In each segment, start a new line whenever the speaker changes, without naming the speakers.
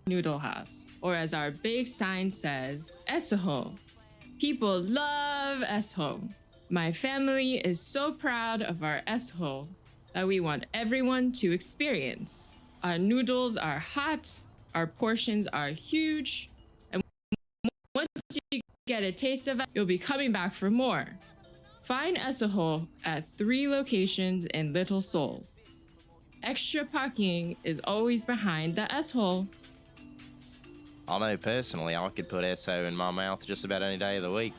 Noodle House, or as our big sign says, Esoho. People love Esoho. My family is so proud of our Esoho that we want everyone to experience. Our noodles are hot, our portions are huge, and once you get a taste of it, you'll be coming back for more. Find Esoho at 3 locations in Little Seoul. Extra parking is always behind the S-hole.
I know personally I could put S-ho in my mouth just about any day of the week.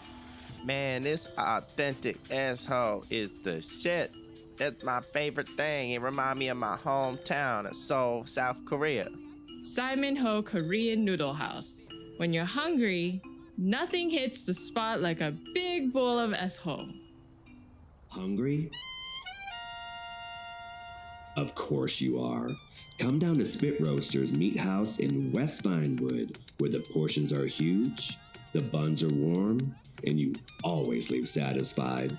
Man, this authentic asshole is the shit. It's my favorite thing. It reminds me of my hometown of Seoul, South Korea.
Simon Ho Korean Noodle House. When you're hungry, nothing hits the spot like a big bowl of S-ho.
Hungry? Of course you are. Come down to Spit Roasters Meat House in West Vinewood, where the portions are huge, the buns are warm, and you always leave satisfied.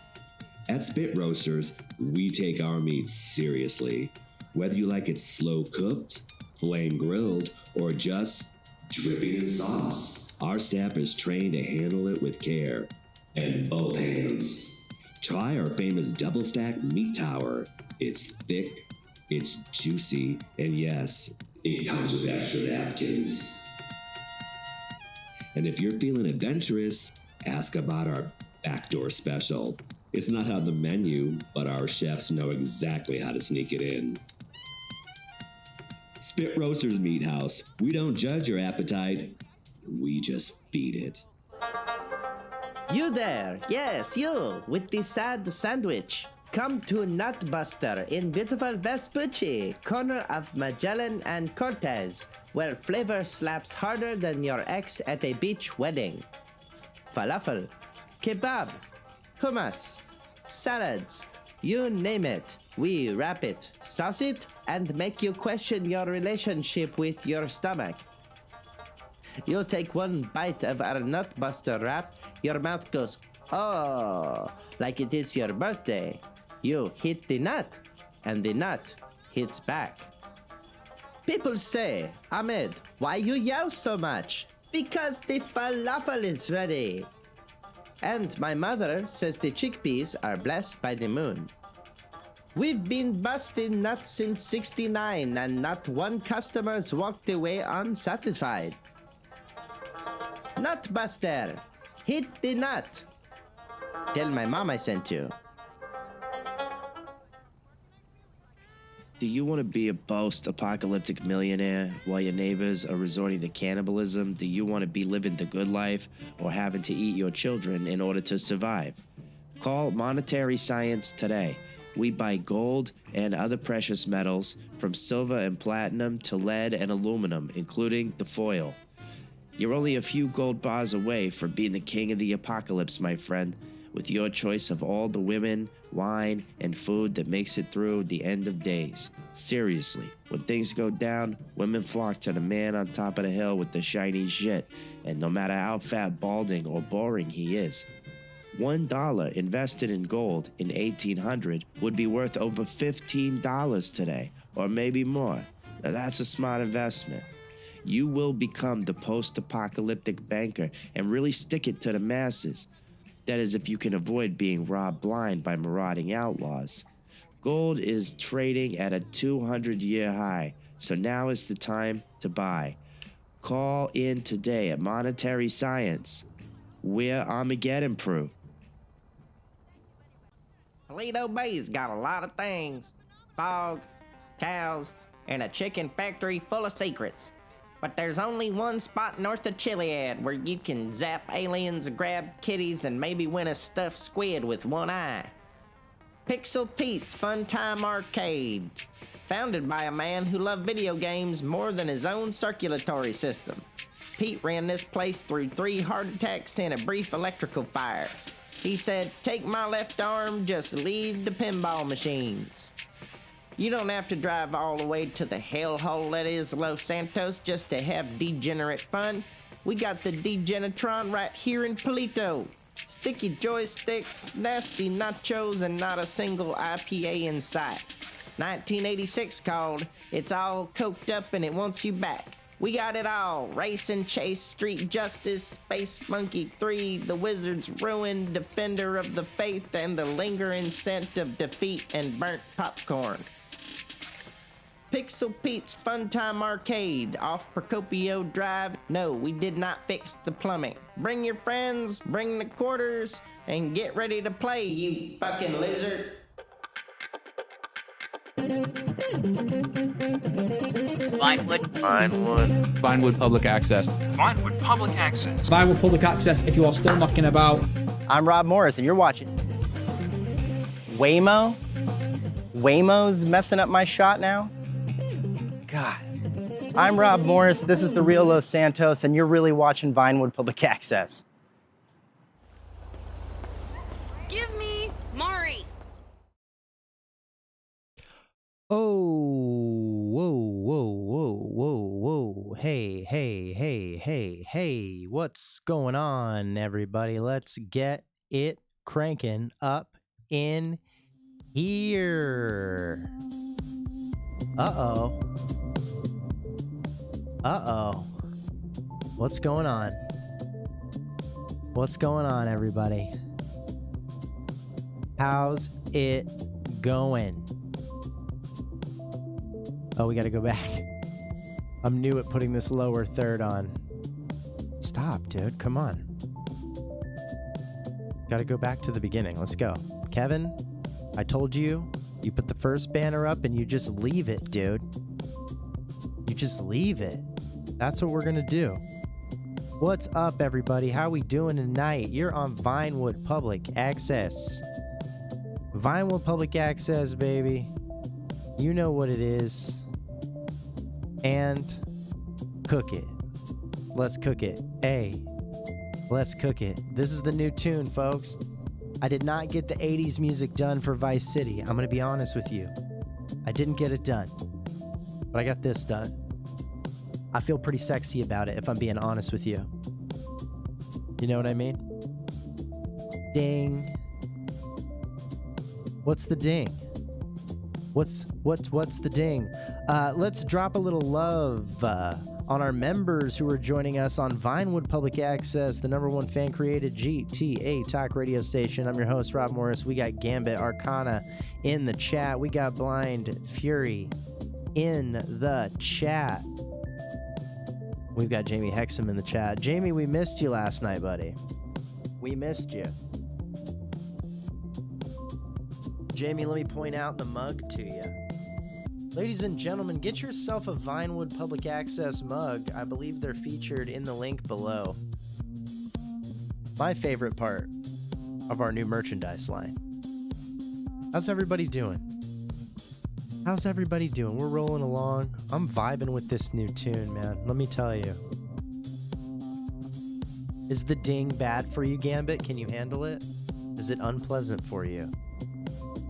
At Spit Roasters, we take our meats seriously. Whether you like it slow cooked, flame grilled, or just dripping in sauce, our staff is trained to handle it with care and both hands. Try our famous double stack meat tower. It's thick, it's juicy, and yes, it comes with extra napkins. And if you're feeling adventurous, ask about our backdoor special. It's not on the menu, but our chefs know exactly how to sneak it in. Spit Roasters Meat House. We don't judge your appetite, we just feed it.
You there, yes, you, with the sad sandwich. Come to Nutbuster in beautiful Vespucci, corner of Magellan and Cortez, where flavor slaps harder than your ex at a beach wedding. Falafel, kebab, hummus, salads, you name it. We wrap it, sauce it, and make you question your relationship with your stomach. You take one bite of our Nutbuster wrap, your mouth goes, oh, like it is your birthday. You hit the nut, and the nut hits back. People say, Ahmed, why you yell so much? Because the falafel is ready. And my mother says the chickpeas are blessed by the moon. We've been busting nuts since '69, and not one customer's walked away unsatisfied. Nutbuster, hit the nut. Tell my mom I sent you.
Do you want to be a post-apocalyptic millionaire while your neighbors are resorting to cannibalism? Do you want to be living the good life or having to eat your children in order to survive? Call Monetary Science today. We buy gold and other precious metals, from silver and platinum to lead and aluminum, including the foil. You're only a few gold bars away from being the king of the apocalypse, my friend, with your choice of all the women, wine, and food that makes it through the end of days. Seriously, when things go down, women flock to the man on top of the hill with the shiny shit, and no matter how fat, balding, or boring he is. $1 invested in gold in 1800 would be worth over $15 today, or maybe more. Now that's a smart investment. You will become the post-apocalyptic banker and really stick it to the masses. That is, if you can avoid being robbed blind by marauding outlaws. Gold is trading at a 200-year high, so now is the time to buy. Call in today at Monetary Science. We're Armageddon-proof.
Toledo Bay's got a lot of things. Fog, cows, and a chicken factory full of secrets. But there's only one spot north of Chiliad where you can zap aliens, grab kitties, and maybe win a stuffed squid with one eye. Pixel Pete's Fun Time Arcade. Founded by a man who loved video games more than his own circulatory system. Pete ran this place through 3 heart attacks and a brief electrical fire. He said, take my left arm, just leave the pinball machines. You don't have to drive all the way to the hellhole that is Los Santos just to have degenerate fun. We got the Degenitron right here in Palito. Sticky joysticks, nasty nachos, and not a single IPA in sight. 1986 called, it's all coked up and it wants you back. We got it all. Race and chase, street justice, Space Monkey 3, the wizard's ruin, defender of the faith, and the lingering scent of defeat and burnt popcorn. Pixel Pete's Fun Time Arcade off Procopio Drive. No, we did not fix the plumbing. Bring your friends, bring the quarters, and get ready to play, you fucking loser.
Vinewood Public Access.
Vinewood Public Access.
Vinewood Public Access, if you are still knocking about.
I'm Rob Morris, and you're watching Waymo? Waymo's messing up my shot now? God. I'm Rob Morris, this is the real Los Santos, and you're really watching Vinewood Public Access.
Give me Mari!
Oh, whoa. Hey. What's going on, everybody? Let's get it cranking up in here. Uh-oh. What's going on? What's going on, everybody? How's it going? Oh, we gotta go back. I'm new at putting this lower third on. Stop, dude. Come on. Gotta go back to the beginning. Let's go. Kevin, I told you, you put the first banner up and you just leave it, dude. You just leave it. That's what we're gonna do. What's up, everybody? How we doing tonight? You're on Vinewood Public Access. Vinewood Public Access, baby. You know what it is. And cook it. Let's cook it. Hey, let's cook it. This is the new tune, folks. I did not get the 80s music done for Vice City. I'm going to be honest with you. I didn't get it done. But I got this done. I feel pretty sexy about it, if I'm being honest with you. You know what I mean? Ding. What's the ding? What's the ding? Let's drop a little love on our members who are joining us on Vinewood Public Access, the #1 fan-created GTA talk radio station. I'm your host, Rob Morris. We got Gambit Arcana in the chat. We got Blind Fury in the chat. We've got Jamie Hexam in the chat. Jamie, we missed you last night, buddy. We missed you. Jamie, let me point out the mug to you. Ladies and gentlemen, get yourself a Vinewood Public Access mug. I believe they're featured in the link below. My favorite part of our new merchandise line. How's everybody doing? How's everybody doing? We're rolling along. I'm vibing with this new tune, man. Let me tell you. Is the ding bad for you, Gambit? Can you handle it? Is it unpleasant for you?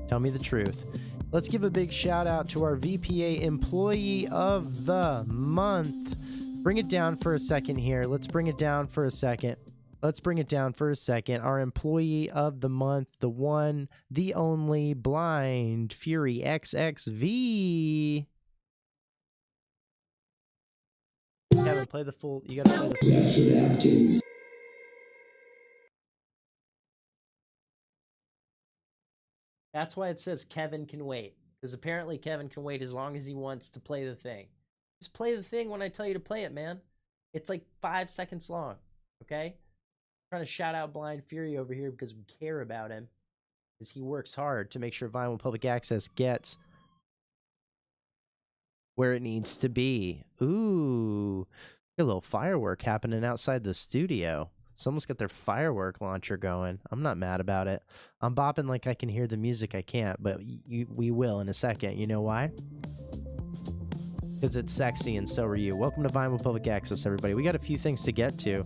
Tell me the truth. Let's give a big shout out to our VPA Employee of the Month. Bring it down for a second here. Let's bring it down for a second. Our Employee of the Month, the one, the only, Blind Fury XXV. Kevin, play the full. You gotta play the full. That's why it says Kevin can wait. Because apparently Kevin can wait as long as he wants to play the thing. Just play the thing when I tell you to play it, man. It's like 5 seconds long. Okay? I'm trying to shout out Blind Fury over here because we care about him. Because he works hard to make sure Vinewood Public Access gets where it needs to be. Ooh. A little firework happening outside the studio. Someone's got their firework launcher going. I'm not mad about it. I'm bopping like I can hear the music. I can't, but we will in a second. You know why? Because it's sexy and so are you. Welcome to Vinewood Public Access, everybody. We got a few things to get to.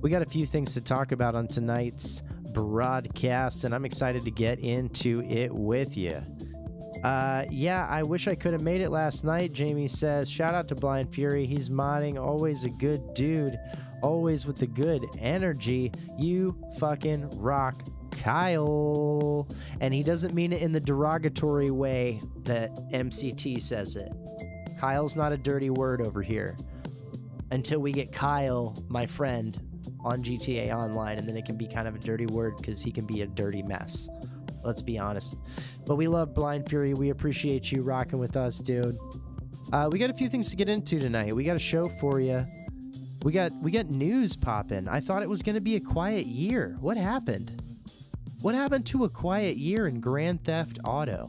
We got a few things to talk about on tonight's broadcast, and I'm excited to get into it with you. Yeah, I wish I could have made it last night, Jamie says. Shout out to Blind Fury. He's modding. Always a good dude. Always with the good energy. You fucking rock, Kyle. And he doesn't mean it in the derogatory way that MCT says it. Kyle's not a dirty word over here. Until we get Kyle, my friend, on GTA Online, and then it can be kind of a dirty word because he can be a dirty mess. Let's be honest. But we love Blind Fury. We appreciate you rocking with us, dude. We got a few things to get into tonight. We got a show for you. We got news popping. I thought it was going to be a quiet year. What happened? What happened to a quiet year in Grand Theft Auto?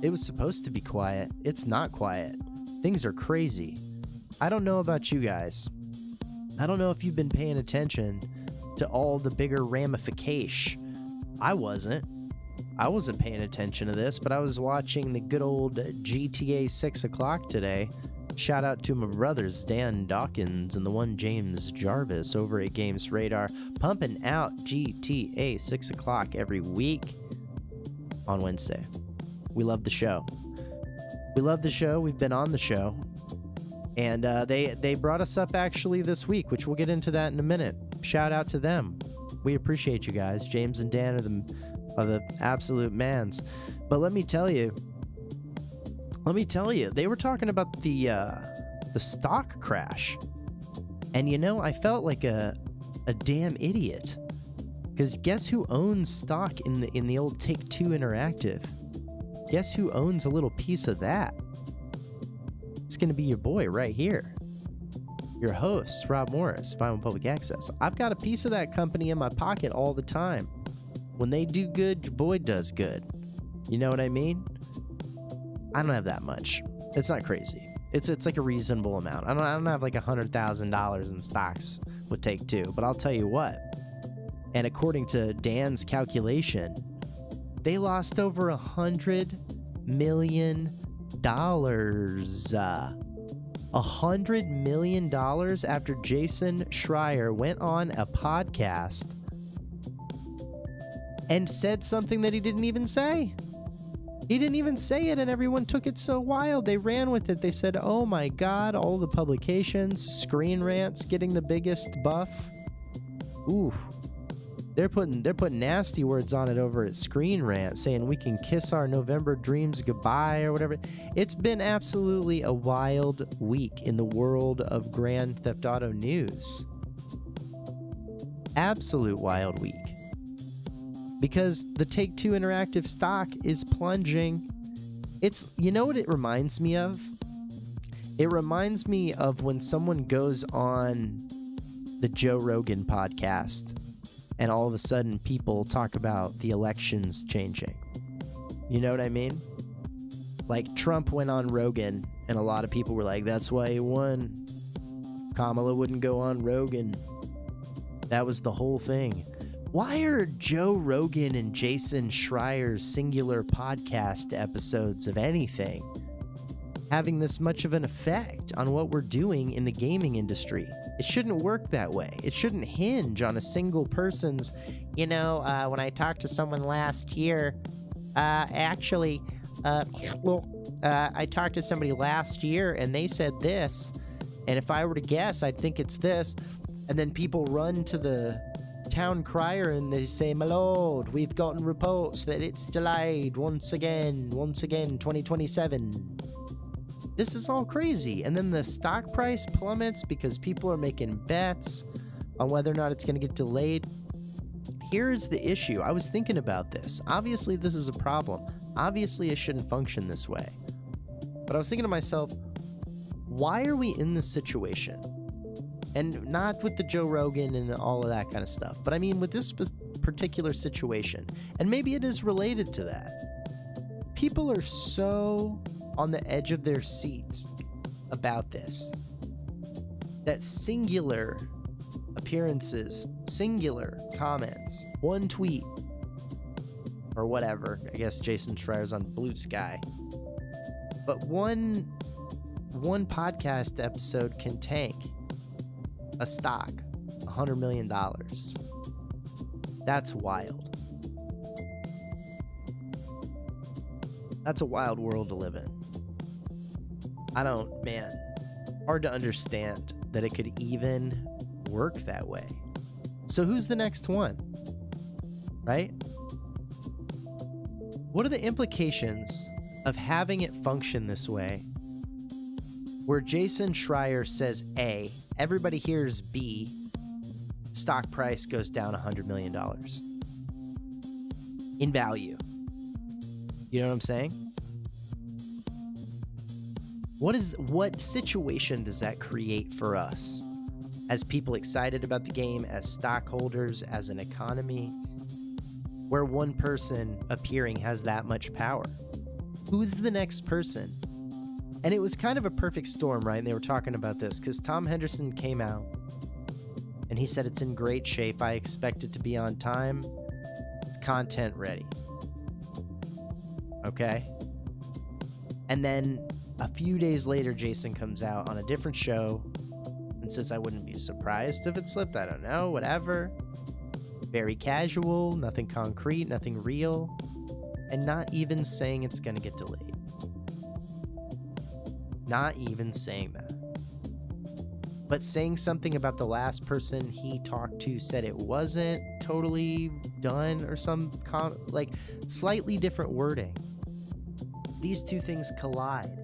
It was supposed to be quiet. It's not quiet. Things are crazy. I don't know about you guys. I don't know if you've been paying attention to all the bigger ramifications. I wasn't paying attention to this, but I was watching the good old GTA 6 o'clock today. Shout out to my brothers, Dan Dawkins and the one James Jarvis over at Games Radar, pumping out GTA 6 o'clock every week on Wednesday. We love the show. We love the show. We've been on the show. And they brought us up actually this week, which we'll get into that in a minute. Shout out to them. We appreciate you guys. James and Dan are the absolute mans. But let me tell you, they were talking about the stock crash. And you know, I felt like a damn idiot. Because guess who owns stock in the old Take-Two Interactive? Guess who owns a little piece of that? It's going to be your boy right here. Your host, Rob Morris, Vinewood Public Access. I've got a piece of that company in my pocket all the time. When they do good, your boy does good. You know what I mean? I don't have that much. It's not crazy. It's like a reasonable amount. I don't have like $100,000 in stocks with Take-Two, but I'll tell you what. And according to Dan's calculation, they lost over $100 million. $100 million after Jason Schreier went on a podcast and said something that he didn't even say. He didn't even say it, and everyone took it so wild. They ran with it. They said, oh my God, all the publications, Screen Rant's getting the biggest buff. Ooh. They're putting nasty words on it over at Screen Rant, saying we can kiss our November dreams goodbye or whatever. It's been absolutely a wild week in the world of Grand Theft Auto news. Absolute wild week. Because the Take-Two Interactive stock is plunging. You know what it reminds me of? It reminds me of when someone goes on the Joe Rogan podcast and all of a sudden people talk about the elections changing. You know what I mean? Like Trump went on Rogan and a lot of people were like, that's why he won. Kamala wouldn't go on Rogan. That was the whole thing. Why are Joe Rogan and Jason Schreier's singular podcast episodes of anything having this much of an effect on what we're doing in the gaming industry? It shouldn't work that way. It shouldn't hinge on a single person's, when I talked to someone last year, I talked to somebody last year and they said this, and if I were to guess, I'd think it's this, and then people run to the town crier and they say, my lord, we've gotten reports that it's delayed once again, 2027. This is all crazy. And then the stock price plummets because people are making bets on whether or not it's going to get delayed. Here's the issue. I was thinking about this. Obviously, this is a problem. Obviously, it shouldn't function this way. But I was thinking to myself, why are we in this situation? And not with the Joe Rogan and all of that kind of stuff, but I mean with this particular situation. And maybe it is related to that. People are so on the edge of their seats about this that singular appearances, singular comments, one tweet, or whatever. I guess Jason Schreier's on Blue Sky. But one podcast episode can tank a stock, $100 million. That's wild. That's a wild world to live in. Hard to understand that it could even work that way. So who's the next one? Right? What are the implications of having it function this way where Jason Schreier says A, everybody hears B, stock price goes down $100 million in value. You know what I'm saying? What situation does that create for us as people excited about the game, as stockholders, as an economy, where one person appearing has that much power? Who's the next person? And it was kind of a perfect storm, right? And they were talking about this because Tom Henderson came out and he said it's in great shape. I expect it to be on time. It's content ready. Okay? And then a few days later, Jason comes out on a different show and says, I wouldn't be surprised if it slipped. I don't know, whatever. Very casual, nothing concrete, nothing real, and not even saying it's going to get delayed. Not even saying that. But saying something about the last person he talked to said it wasn't totally done or some slightly different wording. These two things collide.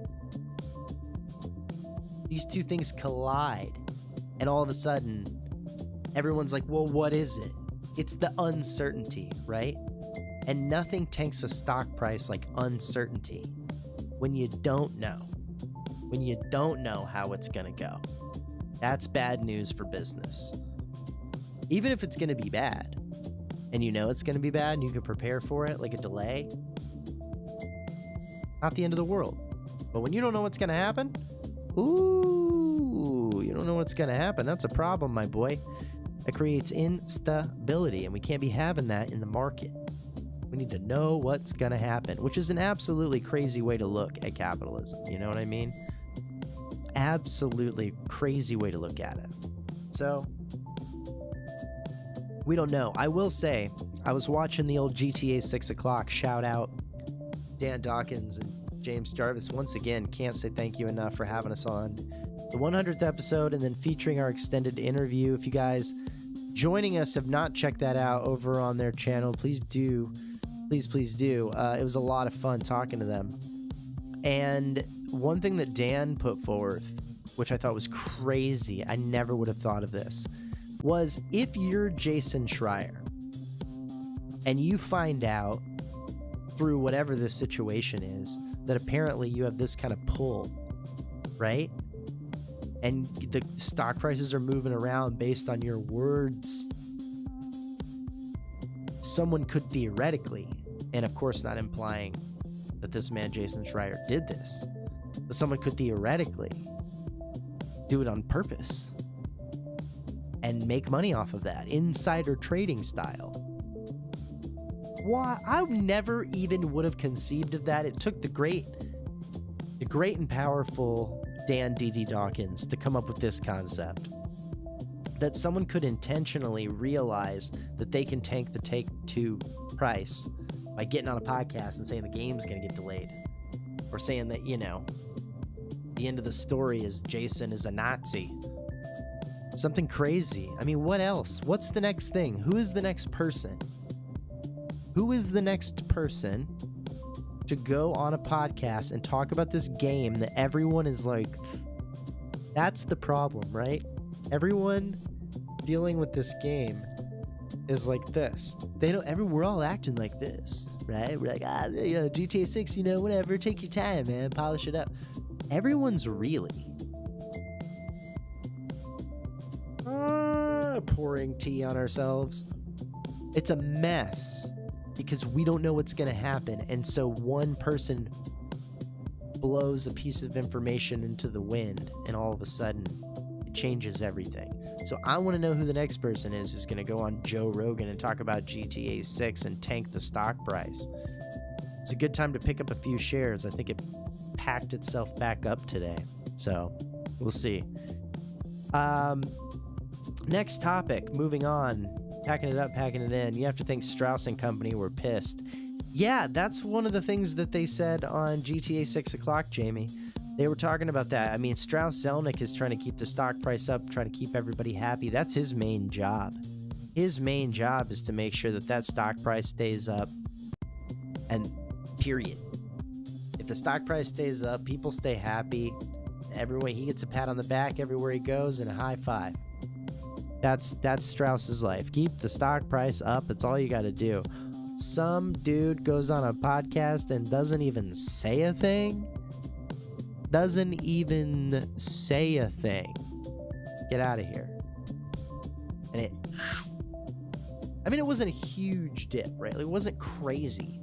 And all of a sudden, everyone's like, well, what is it? It's the uncertainty, right? And nothing tanks a stock price like uncertainty. When you don't know. When you don't know how it's going to go. That's bad news for business. Even if it's going to be bad, and you know it's going to be bad, and you can prepare for it, like a delay, not the end of the world. But when you don't know what's going to happen, you don't know what's going to happen. That's a problem, my boy. That creates instability, and we can't be having that in the market. We need to know what's going to happen, which is an absolutely crazy way to look at capitalism. You know what I mean? Absolutely crazy way to look at it. So, we don't know. I will say, I was watching the old GTA 6 o'clock. Shout out Dan Dawkins and James Jarvis. Once again, can't say thank you enough for having us on the 100th episode and then featuring our extended interview. If you guys joining us have not checked that out over on their channel, please do. Please do. It was a lot of fun talking to them. And one thing that Dan put forth, which I thought was crazy, I never would have thought of this, was if you're Jason Schreier and you find out through whatever this situation is that apparently you have this kind of pull, right? And the stock prices are moving around based on your words. Someone could theoretically, and of course not implying that this man Jason Schreier did this, but someone could theoretically do it on purpose and make money off of that, insider trading style. Why? I never even would have conceived of that. It took the great and powerful Dan D.D. Dawkins to come up with this concept. That someone could intentionally realize that they can tank the Take-Two price by getting on a podcast and saying the game's going to get delayed. Or saying that, the end of the story is Jason is a Nazi. Something crazy. I mean, what else? What's the next thing? Who is the next person? Who is the next person to go on a podcast and talk about this game that everyone is like, that's the problem, right? Everyone dealing with this game is like this. We're all acting like this, right? We're like, GTA 6, whatever, take your time, man, polish it up. Everyone's really pouring tea on ourselves. It's a mess because we don't know what's going to happen. And so one person blows a piece of information into the wind and all of a sudden it changes everything. So I want to know who the next person is who's going to go on Joe Rogan and talk about GTA 6 and tank the stock price. It's a good time to pick up a few shares. I think it packed itself back up today. So we'll see. Next topic, moving on. Packing it up, packing it in. You have to think Strauss and company were pissed. Yeah, that's one of the things that they said on GTA 6 o'clock, Jamie. They were talking about that. I mean, Strauss Zelnick is trying to keep the stock price up, trying to keep everybody happy. That's his main job. His main job is to make sure that that stock price stays up. And period. If the stock price stays up, people stay happy. everywhere. He gets a pat on the back everywhere he goes and a high five. That's Strauss's life. Keep the stock price up. That's all you got to do. Some dude goes on a podcast and doesn't even say a thing. Doesn't even say a thing. Get out of here. And it wasn't a huge dip, right? It wasn't crazy.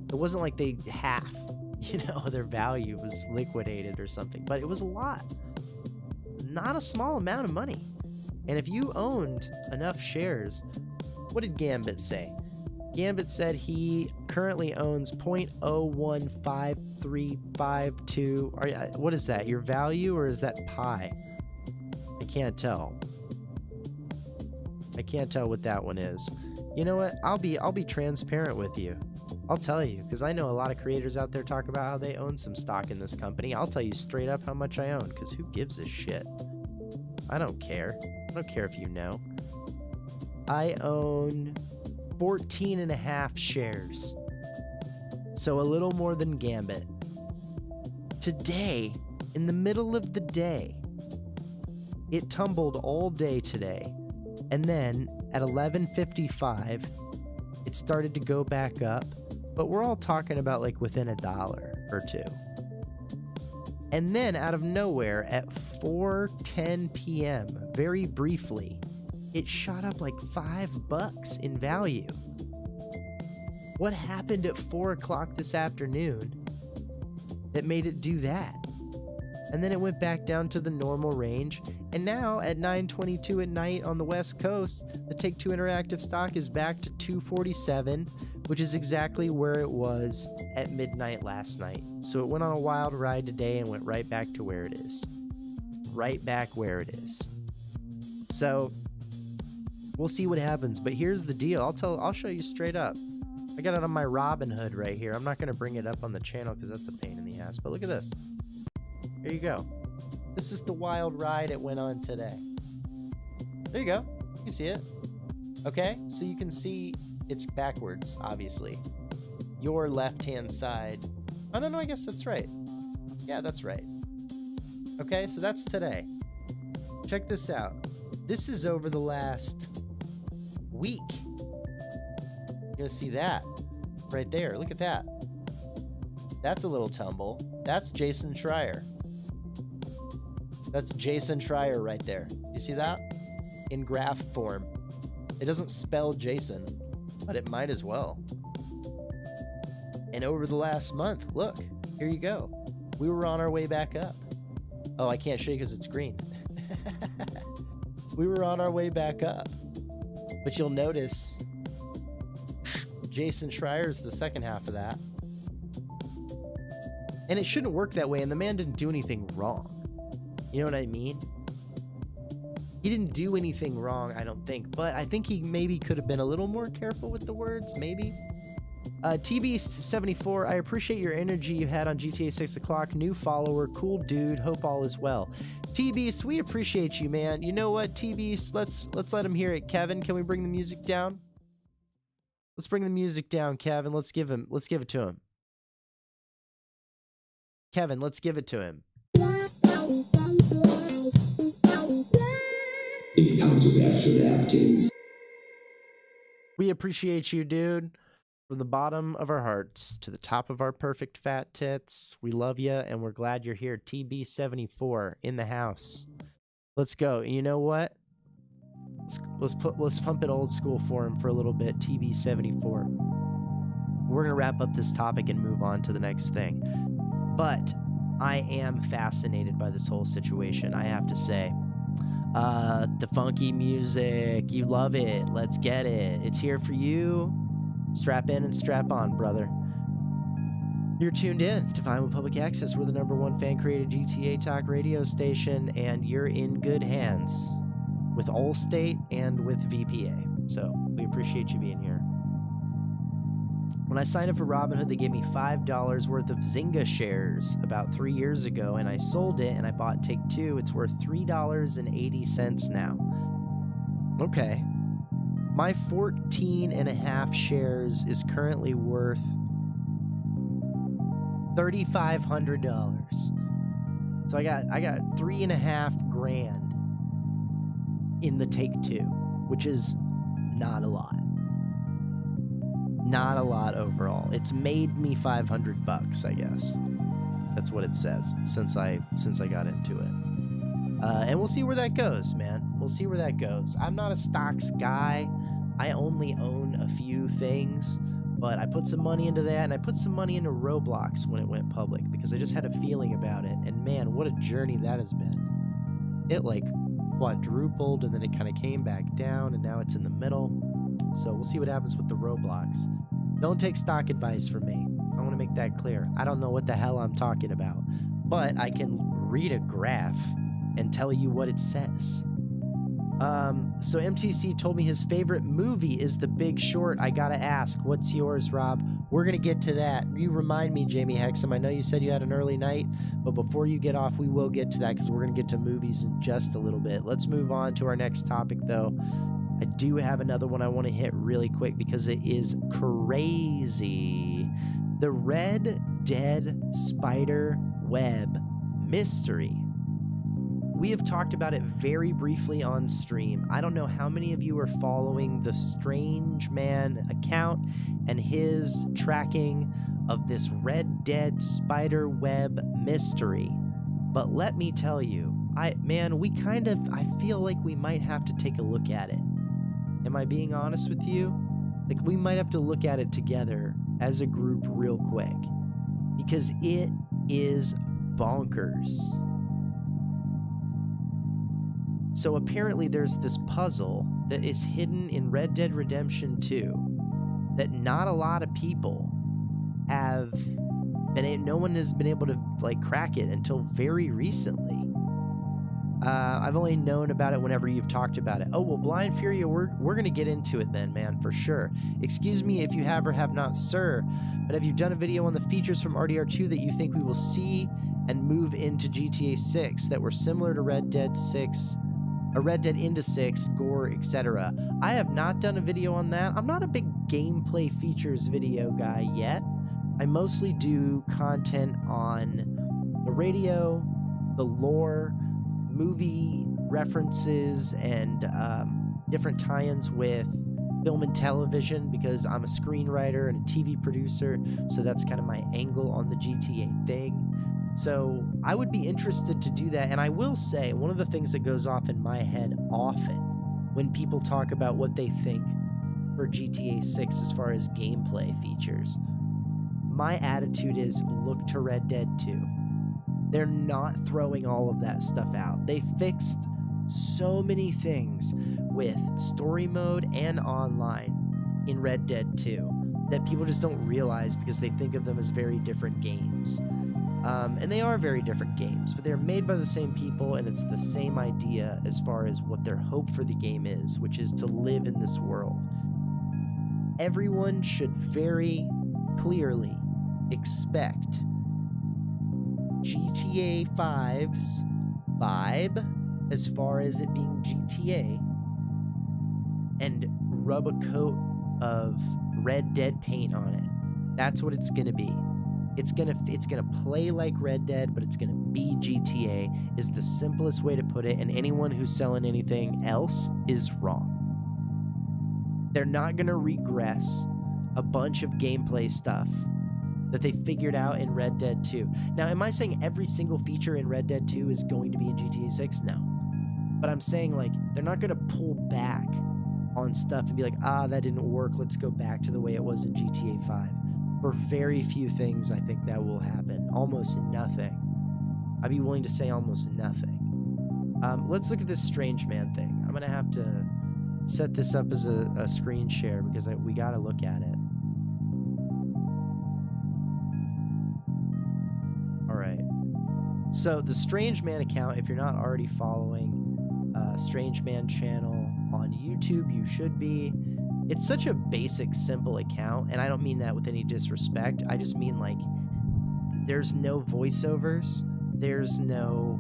It wasn't like they half, their value was liquidated or something, but it was a lot. Not a small amount of money. And if you owned enough shares, what did Gambit say? Gambit said he currently owns 0.015352. What is that? Your value, or is that pi? I can't tell. I can't tell what that one is. You know what? I'll be transparent with you. I'll tell you, because I know a lot of creators out there talk about how they own some stock in this company. I'll tell you straight up how much I own, because who gives a shit? I don't care. I don't care if you know. I own 14.5 shares. So a little more than Gambit. Today, in the middle of the day, it tumbled all day today. And then at 11:55, it started to go back up. But we're all talking about like within $1 or $2. And then out of nowhere at 4:10 p.m., very briefly, it shot up like $5 in value. What happened at 4 o'clock this afternoon that made it do that? And then it went back down to the normal range. And now at 9:22 at night on the West Coast, the Take-Two Interactive stock is back to 247, which is exactly where it was at midnight last night. So it went on a wild ride today and went right back to where it is. Right back where it is. So we'll see what happens. But here's the deal. I'll show you straight up. I got it on my Robinhood right here. I'm not going to bring it up on the channel because that's a pain in the ass. But look at this. There you go. This is the wild ride it went on today. There you go. You can see it. Okay, so you can see it's backwards, obviously. Your left-hand side. Oh, no, I guess that's right. Yeah, that's right. Okay, so that's today. Check this out. This is over the last week. You're gonna see that right there. Look at that. That's a little tumble. That's Jason Schreier. That's Jason Schreier right there. You see that? In graph form. It doesn't spell Jason, but it might as well. And over the last month, look, here you go. We were on our way back up. Oh, I can't show you because it's green. We were on our way back up. But you'll notice Jason Schreier's the second half of that. And it shouldn't work that way, and the man didn't do anything wrong. You know what I mean? He didn't do anything wrong, I don't think, but I think he maybe could have been a little more careful with the words, maybe. TB74, I appreciate your energy you had on GTA 6 o'clock. New follower, cool dude, hope all is well. TBs, we appreciate you, man. You know what, TBs, let's let him hear it. Kevin, can we bring the music down? Let's bring the music down, Kevin. Let's give it to him. Kevin, let's give it to him.
It comes with extra napkins.
We appreciate you, dude. From the bottom of our hearts to the top of our perfect fat tits, we love you and we're glad you're here. TB74 in the house. Let's go. And you know what? Let's pump it old school for him for a little bit. TB74. We're gonna wrap up this topic and move on to the next thing. But I am fascinated by this whole situation, I have to say. The funky music, you love it. Let's get it. It's here for you. Strap in and strap on, brother. You're tuned in to Vinewood Public Access. We're the #1 fan-created GTA Talk radio station, and you're in good hands with Allstate and with VPA. So we appreciate you being here. When I signed up for Robinhood, they gave me $5 worth of Zynga shares about 3 years ago, and I sold it and I bought Take-Two. It's worth $3.80 now. Okay. My 14.5 shares is currently worth $3,500. So I got $3.5 grand in the take 2, which is not a lot. Not a lot overall. It's made me $500, I guess. That's what it says since I got into it. And we'll see where that goes, man. We'll see where that goes. I'm not a stocks guy. I only own a few things, but I put some money into that, and I put some money into Roblox when it went public because I just had a feeling about it. And man, what a journey that has been. It like quadrupled, and then it kind of came back down, and now it's in the middle. So we'll see what happens with the Roblox. Don't take stock advice from me. I want to make that clear. I don't know what the hell I'm talking about, but I can read a graph and tell you what it says. So MTC told me his favorite movie is The Big Short. I gotta ask, what's yours, Rob? We're gonna get to that. You remind me, Jamie Hexam. I know you said you had an early night, but before you get off, we will get to that because we're gonna get to movies in just a little bit. Let's move on to our next topic, though. I do have another one I want to hit really quick because it is crazy. The Red Dead SPIDERWEB mystery. We have talked about it very briefly on stream. I don't know how many of you are following the Strange Man account and his tracking of this Red Dead SPIDERWEB mystery. But let me tell you, I feel like we might have to take a look at it. Am I being honest with you? Like, we might have to look at it together as a group real quick because it is bonkers. So apparently there's this puzzle that is hidden in Red Dead Redemption 2 that not a lot of people have been, no one has been able to like crack it until very recently. I've only known about it whenever you've talked about it. Oh, well, Blind Fury, we're going to get into it then, man, for sure. Excuse me if you have or have not, sir, but have you done a video on the features from RDR2 that you think we will see and move into GTA 6 that were similar to Red Dead 6, Red Dead into 6, gore, etc.? I have not done a video on that. I'm not a big gameplay features video guy yet. I mostly do content on the radio, the lore, movie references, and different tie-ins with film and television because I'm a screenwriter and a TV producer, so that's kind of my angle on the GTA thing. So I would be interested to do that, and I will say one of the things that goes off in my head often when people talk about what they think for GTA 6 as far as gameplay features, my attitude is look to Red Dead 2. They're not throwing all of that stuff out. They fixed so many things with story mode and online in Red Dead 2 that people just don't realize because they think of them as very different games. And they are very different games, but they're made by the same people, and it's the same idea as far as what their hope for the game is, which is to live in this world. Everyone should very clearly expect GTA 5's vibe as far as it being GTA and rub a coat of Red Dead paint on it. That's what it's gonna be. It's gonna play like Red Dead, but it's gonna be GTA is the simplest way to put it, and anyone who's selling anything else is wrong. They're not gonna regress a bunch of gameplay stuff that they figured out in Red Dead 2. Now, am I saying every single feature in Red Dead 2 is going to be in GTA 6? No. But I'm saying, like, they're not going to pull back on stuff and be like, that didn't work, let's go back to the way it was in GTA 5. For very few things, I think that will happen. Almost nothing. I'd be willing to say almost nothing. Let's look at this Strange Man thing. I'm going to have to set this up as a screen share because we got to look at it. So the Strange Man account, if you're not already following Strange Man channel on YouTube, you should be. It's such a basic, simple account, and I don't mean that with any disrespect. I just mean, like, there's no voiceovers. There's no...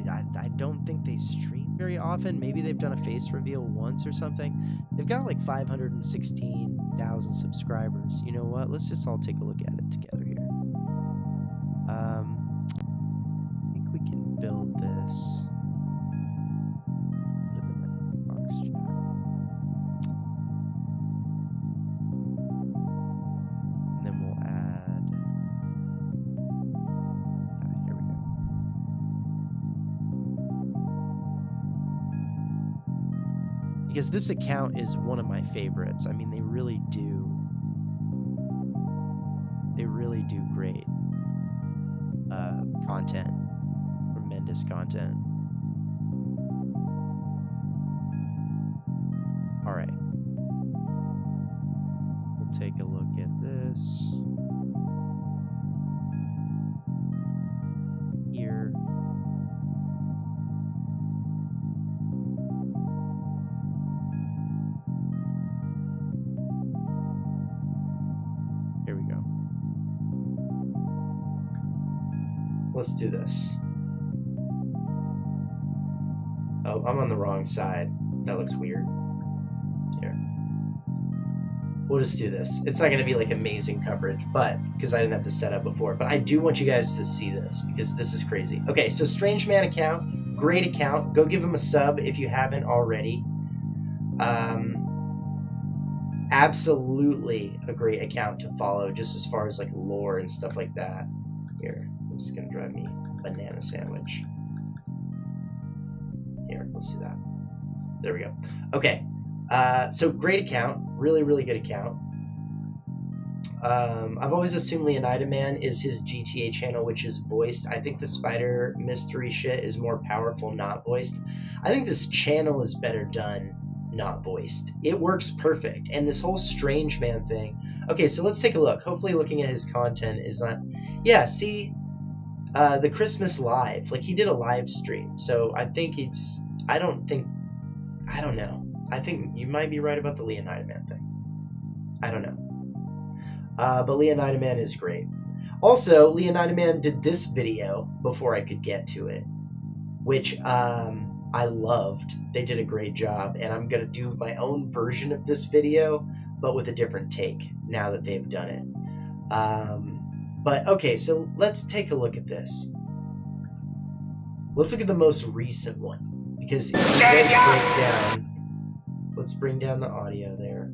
I don't think they stream very often. Maybe they've done a face reveal once or something. They've got like 516,000 subscribers. You know what? Let's just all take a look at it together here. I think we can this. Put it in the box chat. And then we'll add. Here we go. Because this account is one of my favorites. I mean, they really do great content. Tremendous content. All right. We'll take a look at this. Here. Here we go. Let's do this. Oh, I'm on the wrong side. That looks weird. Here. We'll just do this. It's not going to be like amazing coverage, but because I didn't have this set up before. But I do want you guys to see this because this is crazy. Okay, so Strange Man account. Great account. Go give him a sub if you haven't already. Absolutely a great account to follow just as far as like lore and stuff like that. Here. This is going to drive me banana sandwich. Here, let's see that. There we go. Okay. So great account. Really, really good account. I've always assumed Leonida Man is his GTA channel, which is voiced. I think the spider mystery shit is more powerful not voiced. I think this channel is better done not voiced. It works perfect. And this whole Strange Man thing. Okay, so let's take a look. Hopefully looking at his content is not... Yeah, see... the Christmas live, like he did a live stream. So I think it's, I don't know. I think you might be right about the Leonida Man thing. I don't know. But Leonida Man is great. Also, Leonida Man did this video before I could get to it, which I loved. They did a great job, and I'm going to do my own version of this video, but with a different take now that they've done it. But okay, so let's take a look at this. Let's look at the most recent one, because if you guys break down, let's bring down the audio there.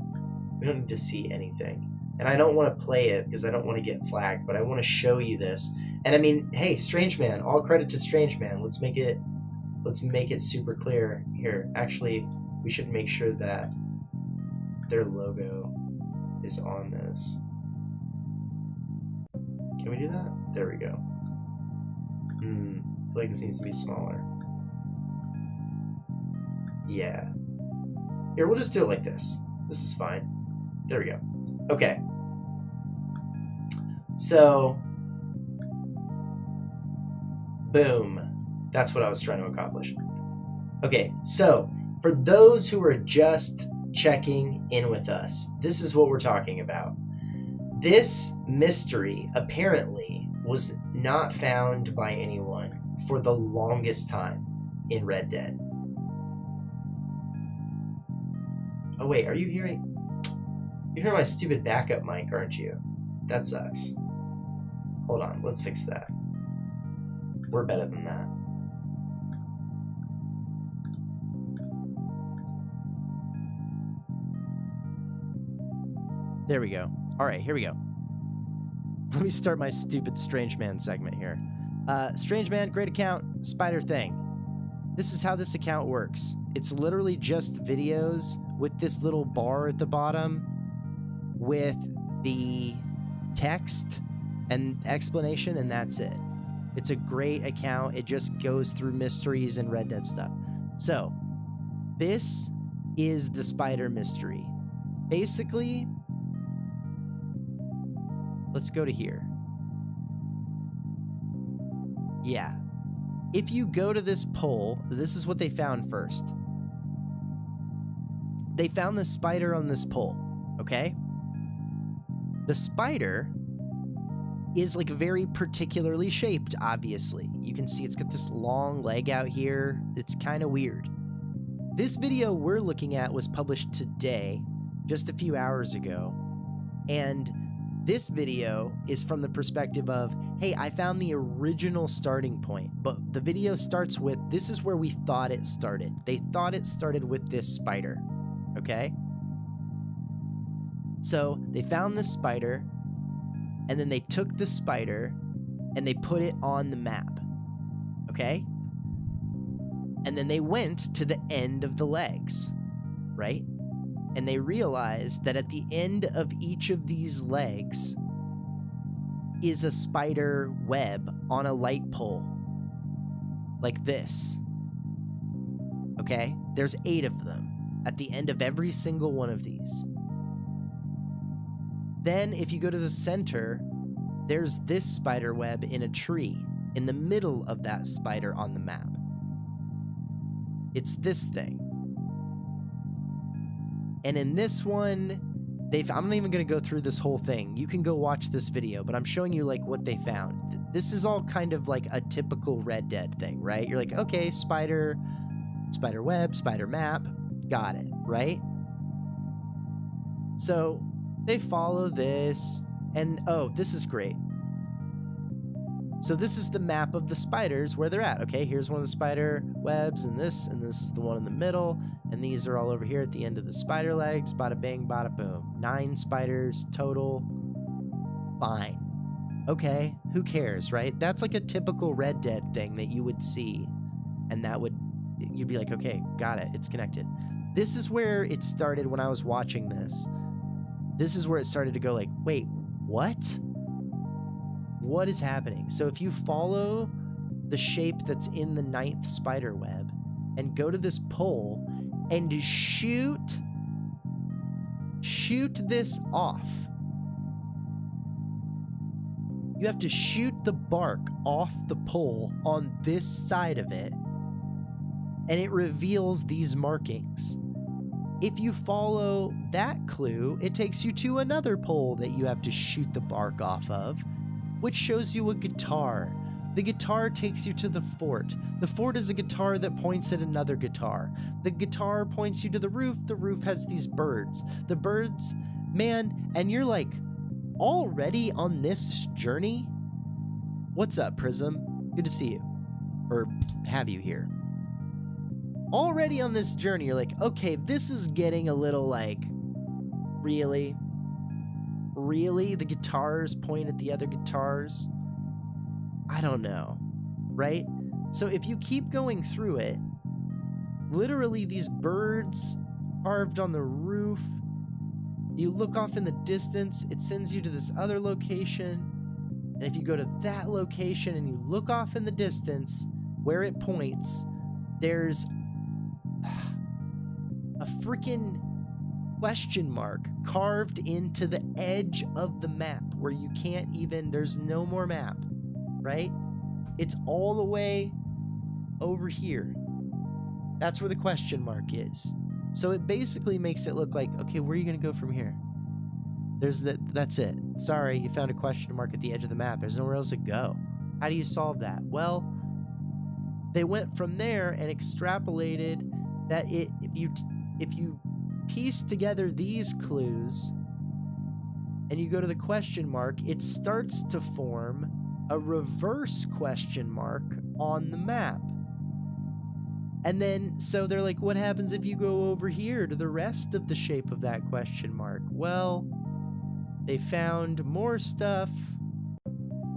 We don't need to see anything. And I don't want to play it because I don't want to get flagged, but I want to show you this. And I mean, hey, Strange Man, all credit to Strange Man. Let's make it super clear here. Actually, we should make sure that their logo is on this. Can we do that? There we go. I feel like this needs to be smaller. Yeah. Here, we'll just do it like this. This is fine. There we go. Okay. So, boom. That's what I was trying to accomplish. Okay, so for those who are just checking in with us, this is what we're talking about. This mystery apparently was not found by anyone for the longest time in Red Dead. Oh wait, are you hearing? You're hearing my stupid backup mic, aren't you? That sucks. Hold on, let's fix that. We're better than that. There we go. All right, here we go. Let me start my stupid Strange Man segment here. Strange Man, great account, spider thing. This is how this account works. It's literally just videos with this little bar at the bottom with the text and explanation, and that's it. It's a great account. It just goes through mysteries and Red Dead stuff. So, this is the spider mystery. Basically, let's go to here. Yeah. If you go to this poll, this is what they found first. They found the spider on this pole, okay? The spider is like very particularly shaped, obviously. You can see it's got this long leg out here. It's kind of weird. This video we're looking at was published today, just a few hours ago, and This video is from the perspective of, hey, I found the original starting point, but the video starts with, this is where we thought it started. They thought it started with this spider, okay? So they found this spider, and then they took the spider and they put it on the map, okay? And then they went to the end of the legs, right? And they realized that at the end of each of these legs is a spider web on a light pole, like this, okay? There's 8 of them at the end of every single one of these. Then if you go to the center, there's this spider web in a tree in the middle of that spider on the map. It's this thing. And in this one, I'm not even going to go through this whole thing. You can go watch this video, but I'm showing you like what they found. This is all kind of like a typical Red Dead thing, right? You're like, okay, spider web, spider map, got it, right? So they follow this, and oh, this is great. So this is the map of the spiders where they're at. Okay, here's one of the spider webs, and this is the one in the middle, and these are all over here at the end of the spider legs. Bada bang, bada boom. 9 spiders total. Fine. Okay, who cares, right? That's like a typical Red Dead thing that you would see, and you'd be like, okay, got it, it's connected. This is where it started when I was watching this. This is where it started to go like, wait, what? What is happening? So if you follow the shape that's in the 9th spider web and go to this pole and shoot this off. You have to shoot the bark off the pole on this side of it, and it reveals these markings. If you follow that clue, it takes you to another pole that you have to shoot the bark off of, which shows you a guitar. The guitar takes you to the fort. The fort is a guitar that points at another guitar. The guitar points you to the roof. The roof has these birds. The birds, man, and you're like, already on this journey? What's up, Prism? Good to see you. Or have you here. Already on this journey, you're like, okay, this is getting a little like, really? Really? The guitars point at the other guitars? I don't know, right? So if you keep going through it, literally these birds carved on the roof, you look off in the distance, it sends you to this other location, and if you go to that location and you look off in the distance, where it points, there's a freaking question mark carved into the edge of the map where you can't even, there's no more map, right? It's all the way over here. That's where the question mark is. So it basically makes it look like, okay, where are you going to go from here? That's it. Sorry, you found a question mark at the edge of the map. There's nowhere else to go. How do you solve that? Well, they went from there and extrapolated that if you piece together these clues and you go to the question mark, it starts to form a reverse question mark on the map. And then, so they're like, what happens if you go over here to the rest of the shape of that question mark? Well, they found more stuff.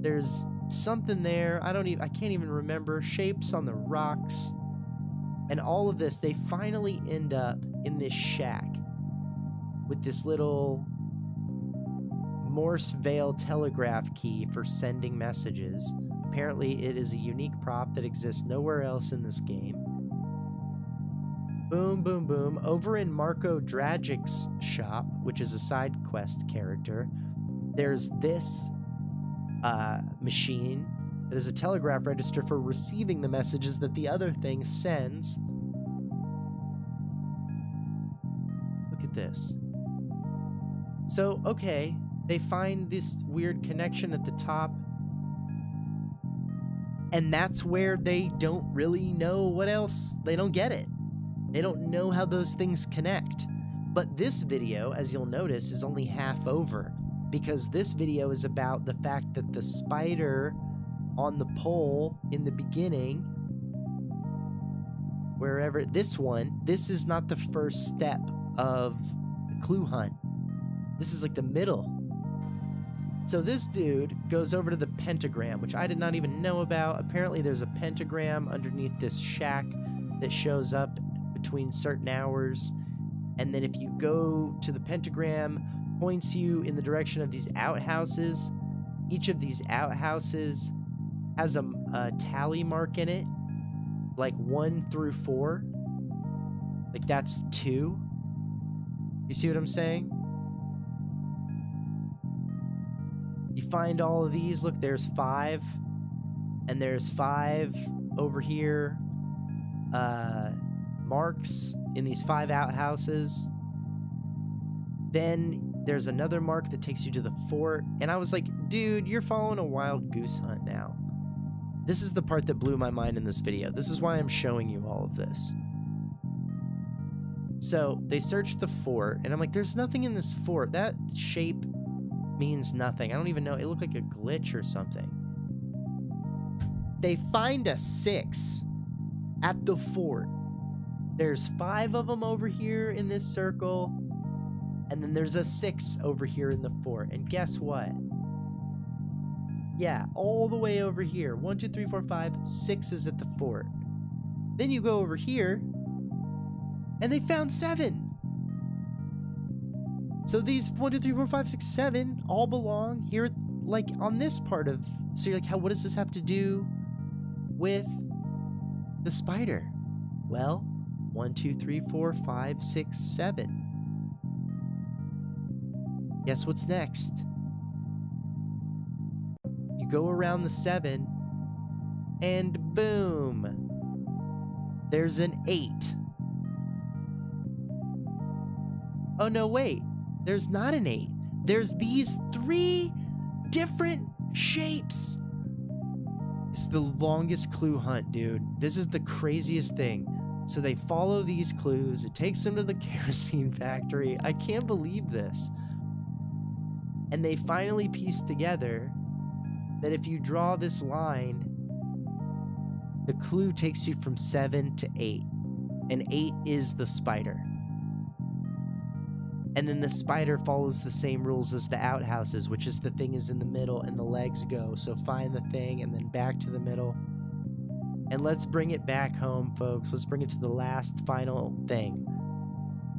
There's something there. I can't even remember. Shapes on the rocks. And all of this, they finally end up in this shack with this little Morse Veil telegraph key for sending messages. Apparently, it is a unique prop that exists nowhere else in this game. Boom, boom, boom. Over in Marco Dragic's shop, which is a side quest character, there's this machine that is a telegraph register for receiving the messages that the other thing sends. Look at this. So, okay, they find this weird connection at the top, and that's where they don't really know what else. They don't get it. They don't know how those things connect. But this video, as you'll notice, is only half over. because this video is about the fact that the spider on the pole in the beginning, wherever, this is not the first step of the clue hunt. This is like the middle. So this dude goes over to the pentagram, which I did not even know about. Apparently there's a pentagram underneath this shack that shows up between certain hours. And then if you go to the pentagram, points you in the direction of these outhouses. Each of these outhouses has a tally mark in it, like 1 through 4. Like that's 2. You see what I'm saying? You find all of these. Look, there's 5. And there's 5 over here. Marks in these 5 outhouses. Then there's another mark that takes you to the fort. And I was like, dude, you're following a wild goose hunt now. This is the part that blew my mind in this video. This is why I'm showing you all of this. So they searched the fort, and I'm like, there's nothing in this fort. That shape means nothing. I don't even know. It looked like a glitch or something. They find a 6 at the fort. There's 5 of them over here in this circle, and then there's a 6 over here in the fort. And guess what? Yeah, all the way over here. 1, 2, 3, 4, 5, 6 is at the fort. Then you go over here, and they found 7. So these 1, 2, 3, 4, 5, 6, 7 all belong here, like on this part of. So you're like, what does this have to do with the spider? Well, 1, 2, 3, 4, 5, 6, 7. Guess what's next? You go around the 7, and boom, there's an 8. Oh no, wait, there's not an 8. There's these 3 different shapes. It's the longest clue hunt, dude. This is the craziest thing. So they follow these clues. It takes them to the kerosene factory. I can't believe this. And they finally piece together that if you draw this line, the clue takes you from 7 to 8. And 8 is the spider. And then the spider follows the same rules as the outhouses, which is the thing is in the middle and the legs go. So find the thing and then back to the middle. And let's bring it back home, folks. Let's bring it to the last final thing.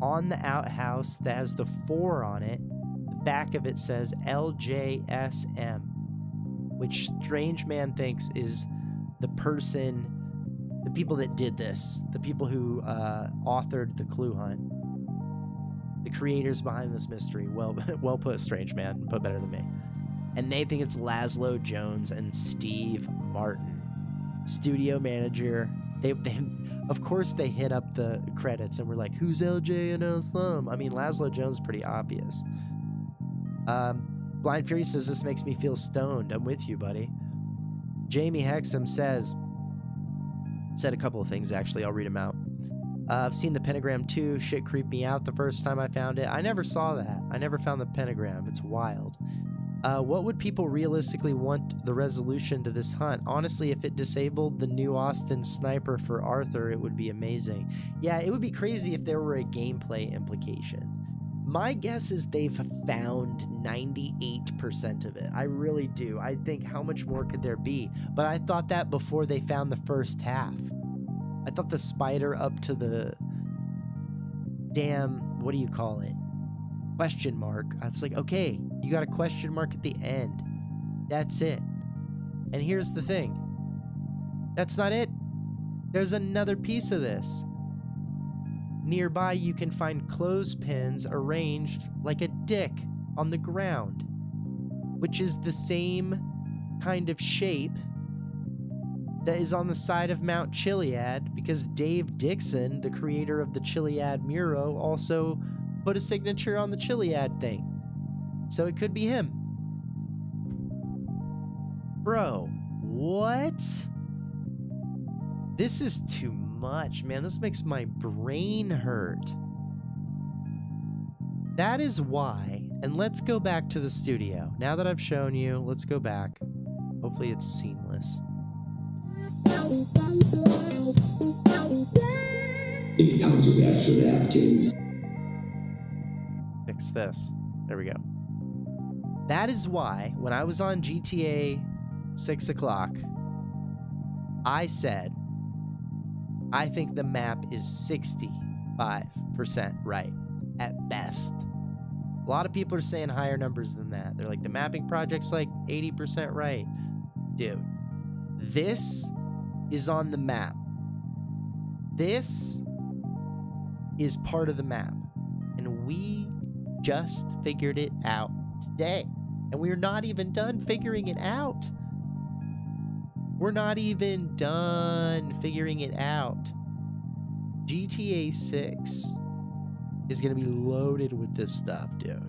On the outhouse that has the 4 on it, the back of it says LJSM, which Strange Man thinks is the person, the people that did this, the people who authored the clue hunt. The creators behind this mystery. Well put, Strange Man. Put better than me. And they think it's Laszlo Jones and Steve Martin, studio manager. They of course they hit up the credits and were like, who's LJNSM? I mean, Laszlo Jones, pretty obvious. Blind Fury says, this makes me feel stoned. I'm with you, buddy. Jamie Hexam said a couple of things, actually. I'll read them out. I've seen the pentagram too. Shit creeped me out the first time I found it. I never saw that. I never found the pentagram. It's wild. What would people realistically want the resolution to this hunt? Honestly, if it disabled the new Austin sniper for Arthur, it would be amazing. Yeah, it would be crazy if there were a gameplay implication. My guess is they've found 98% of it. I really do. I think, how much more could there be? But I thought that before they found the first half. I thought the spider up to the damn, what do you call it? Question mark. I was like, okay, you got a question mark at the end. That's it. And here's the thing. That's not it. There's another piece of this. Nearby, you can find clothespins arranged like a dick on the ground, which is the same kind of shape that is on the side of Mount Chiliad, because Dave Dixon, the creator of the Chiliad Muro, also put a signature on the Chiliad thing. So it could be him. Bro, what? This is too much, man. This makes my brain hurt. That is why, and let's go back to the studio. Now that I've shown you, let's go back. Hopefully it's seamless.
8 comes with extra napkins.
Fix this. There we go. That is why, when I was on GTA 6 o'clock, I said, I think the map is 65% right, at best. A lot of people are saying higher numbers than that. They're like, the mapping project's like 80% right. Dude, this is on the map. This is part of the map. And we just figured it out today. And we're not even done figuring it out. We're not even done figuring it out. GTA 6 is going to be loaded with this stuff, dude.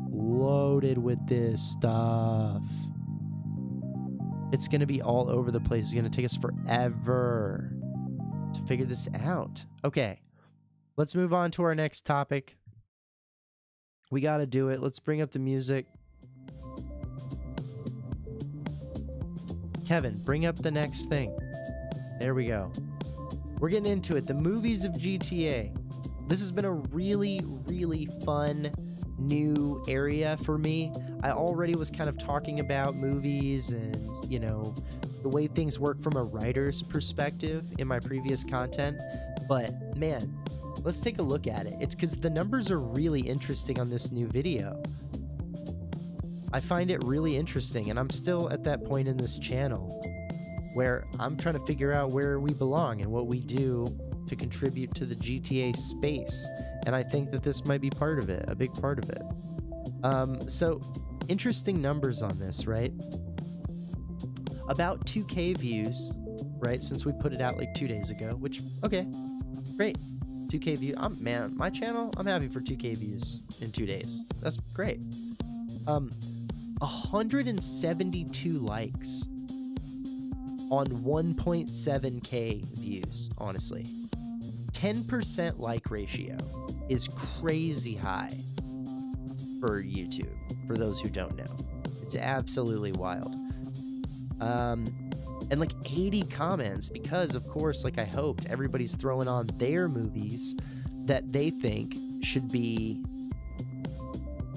Loaded with this stuff. It's going to be all over the place. It's going to take us forever to figure this out. Okay, let's move on to our next topic. We got to do it. Let's bring up the music. Kevin, bring up the next thing. There we go. We're getting into it. The movies of GTA. This has been a really, really fun new area for me. I already was kind of talking about movies and, you know, the way things work from a writer's perspective in my previous content. But man, let's take a look at it. It's because the numbers are really interesting on this new video. I find it really interesting, and I'm still at that point in this channel where I'm trying to figure out where we belong and what we do to contribute to the GTA space. And I think that this might be part of it, a big part of it. So interesting numbers on this, right? About 2K views, right? Since we put it out like 2 days ago, which, okay, great. 2K views. Man, my channel, I'm happy for 2K views in 2 days. That's great. 172 likes on 1.7K views, honestly. 10% like ratio is crazy high for YouTube, for those who don't know. It's absolutely wild. And like 80 comments because, of course, like I hoped, everybody's throwing on their movies that they think should be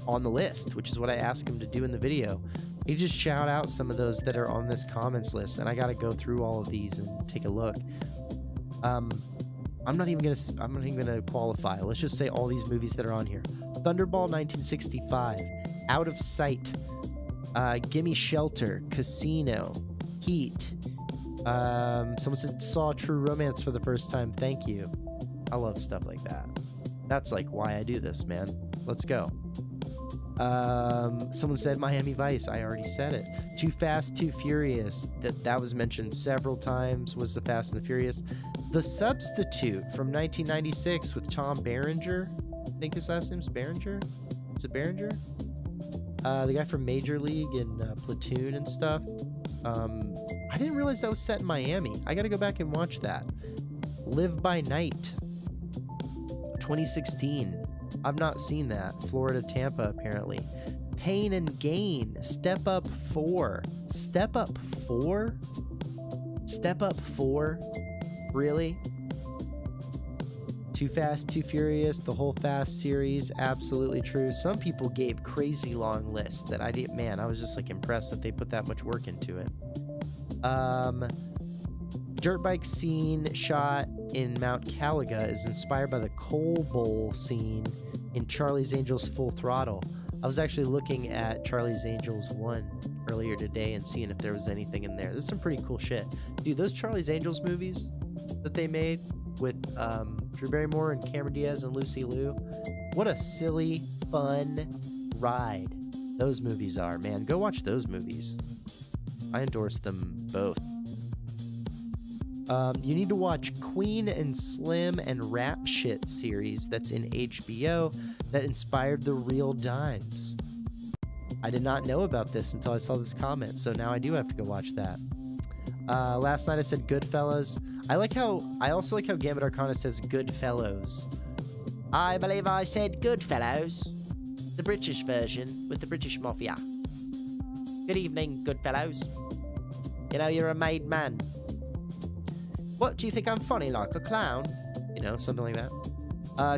on the list, which is what I asked him to do in the video. You just shout out some of those that are on this comments list, and I got to go through all of these and take a look. I'm not even gonna qualify. Let's just say all these movies that are on here: Thunderball 1965, Out of Sight, Gimme Shelter, Casino, Heat. Someone said saw True Romance for the first time. Thank you. I love stuff like that. That's like why I do this, man. Let's go. Someone said Miami Vice. I already said it. Too Fast, Too Furious. That was mentioned several times. Was the Fast and the Furious. The Substitute from 1996 with Tom Berenger. I think his last name's Berenger. Is it Berenger? The guy from Major League and Platoon and stuff. I didn't realize that was set in Miami. I gotta go back and watch that. Live by Night 2016. I've not seen that. Florida, Tampa, apparently. Pain and Gain. Step Up 4. Step Up 4? Step Up 4? Really? Too Fast, Too Furious, the whole Fast series. Absolutely true. Some people gave crazy long lists that I didn't. Man, I was just like impressed that they put that much work into it. Dirt bike scene shot in Mount Caliga is inspired by the Coal Bowl scene in Charlie's Angels Full Throttle. I was actually looking at Charlie's Angels 1 earlier today and seeing if there was anything in there. There's some pretty cool shit. Dude, those Charlie's Angels movies that they made with Drew Barrymore and Cameron Diaz and Lucy Liu, what a silly, fun ride those movies are, man. Go watch those movies. I endorse them both. You need to watch Queen and Slim and Rap Shit series that's in HBO that inspired The Real Dimes. I did not know about this until I saw this comment, so now I do have to go watch that. Last night I said Goodfellas. I also like how Gambit Arcana says Goodfellows. I believe I said Goodfellows. The British version with the British Mafia. Good evening, Goodfellas. You know, you're a made man. What, do you think I'm funny like a clown? You know, something like that.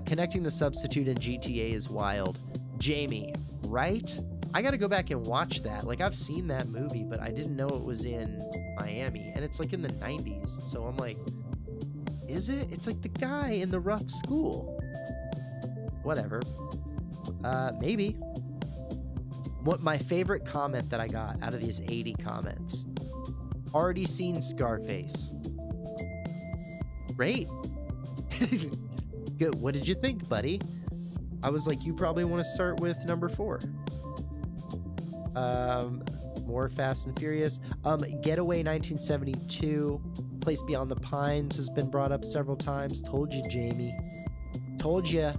Connecting the Substitute in GTA is wild. Jamie, right? I gotta go back and watch that. Like, I've seen that movie, but I didn't know it was in Miami. And it's like in the 90s. So I'm like, is it? It's like the guy in the rough school. Whatever. Maybe. What my favorite comment that I got out of these 80 comments. Already seen Scarface. Great. Good. What did you think, buddy? I was like, you probably want to start with number 4. More Fast and Furious. Getaway 1972. Place Beyond the Pines has been brought up several times. Told you, Jamie. Told you.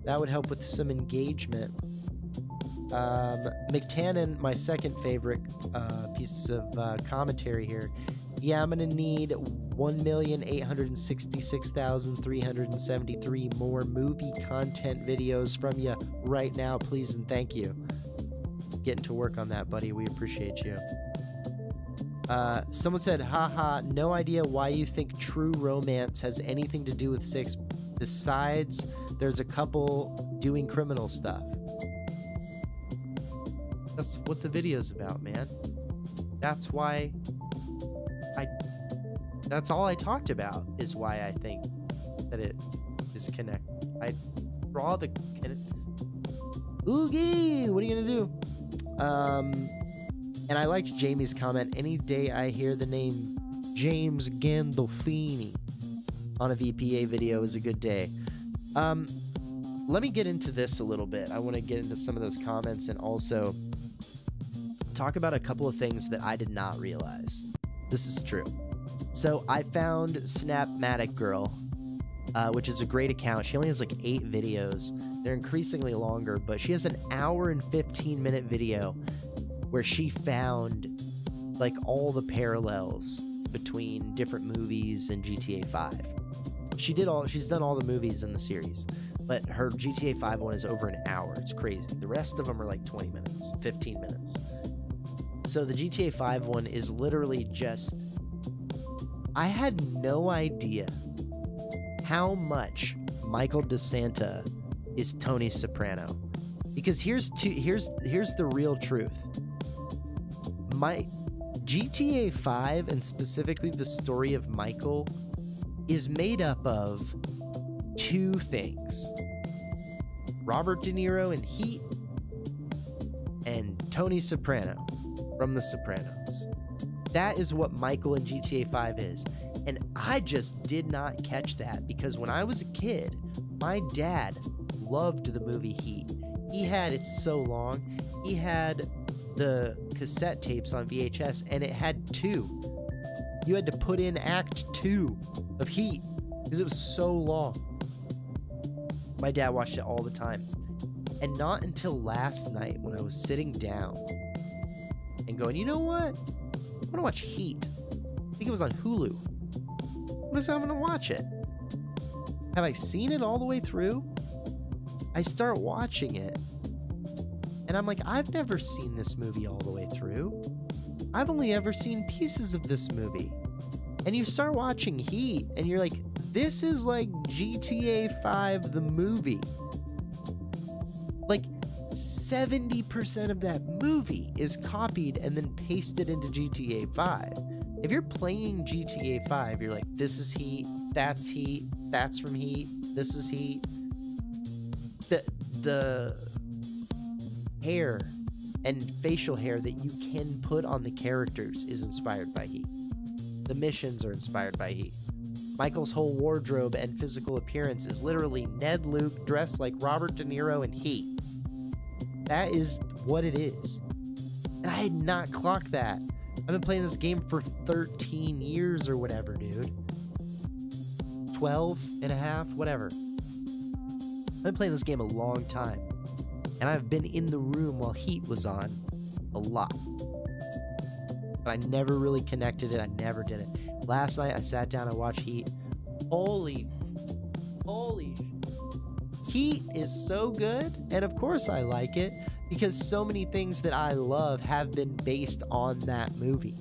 That would help with some engagement. McTannon, my second favorite piece of commentary here. Yeah, I'm going to need 1,866,373 more movie content videos from you right now, please and thank you. Getting to work on that, buddy. We appreciate you. Someone said, haha, no idea why you think True Romance has anything to do with 6, besides there's a couple doing criminal stuff. That's what the video's about, man. That's why that's all I talked about, is why I think that it is connected. I draw the Oogie, what are you gonna do? And I liked Jamie's comment. Any day I hear the name James Gandolfini on a VPA video is a good day. Let me get into this a little bit. I want to get into some of those comments and also talk about a couple of things that I did not realize. This is true. So I found Snapmatic Girl, which is a great account. She only has like 8 videos. They're increasingly longer, but she has an hour and 15-minute video where she found like all the parallels between different movies and GTA 5. She's done all the movies in the series, but her GTA 5 one is over an hour. It's crazy. The rest of them are like 20 minutes, 15 minutes. So the GTA 5 one is literally just, I had no idea how much Michael DeSanta is Tony Soprano. Because here's the real truth. My GTA 5, and specifically the story of Michael, is made up of 2 things. Robert De Niro in Heat and Tony Soprano from The Sopranos. That is what Michael in GTA 5 is. And I just did not catch that because when I was a kid, my dad loved the movie Heat. He had It's So Long. He had the cassette tapes on VHS, and it had 2. You had to put in Act 2 of Heat because it was so long. My dad watched it all the time. And not until last night when I was sitting down and going, you know what? I want to watch Heat. I think it was on Hulu. I'm going to watch it. Have I seen it all the way through? I start watching it. And I'm like, I've never seen this movie all the way through. I've only ever seen pieces of this movie. And you start watching Heat, and you're like, this is like GTA 5 the movie. Like, 70% of that movie is copied and then pasted into GTA 5. If you're playing GTA 5, you're like, this is Heat, that's from Heat, this is Heat. The hair and facial hair that you can put on the characters is inspired by Heat. The missions are inspired by Heat. Michael's whole wardrobe and physical appearance is literally Ned Luke dressed like Robert De Niro in Heat. That is what it is. And I had not clocked that. I've been playing this game for 13 years or whatever, dude. 12 and a half, whatever. I've been playing this game a long time. And I've been in the room while Heat was on a lot. But I never really connected it. I never did it. Last night I sat down and watched Heat. Holy Heat is so good, and of course I like it, because so many things that I love have been based on that movie.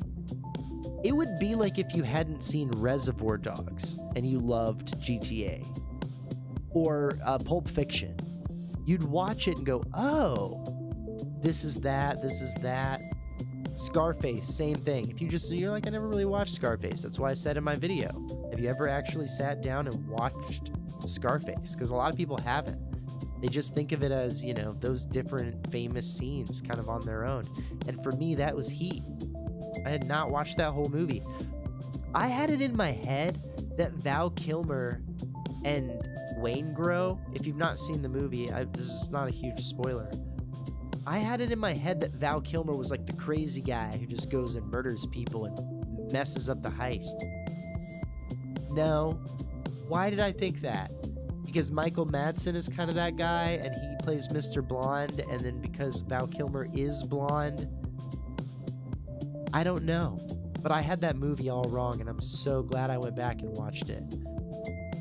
It would be like if you hadn't seen Reservoir Dogs and you loved GTA or Pulp Fiction. You'd watch it and go, oh, this is that, this is that. Scarface, same thing. If you're like, I never really watched Scarface. That's why I said in my video, have you ever actually sat down and watched Scarface? Because a lot of people haven't. They just think of it as, you know, those different famous scenes kind of on their own. And for me, that was Heat. I had not watched that whole movie. I had it in my head that Val Kilmer and Waingro, if you've not seen the movie, this is not a huge spoiler. I had it in my head that Val Kilmer was like the crazy guy who just goes and murders people and messes up the heist. No. Why did I think that? Because Michael Madsen is kind of that guy, and he plays Mr. Blonde, and then because Val Kilmer is blonde, I don't know. But I had that movie all wrong, and I'm so glad I went back and watched it.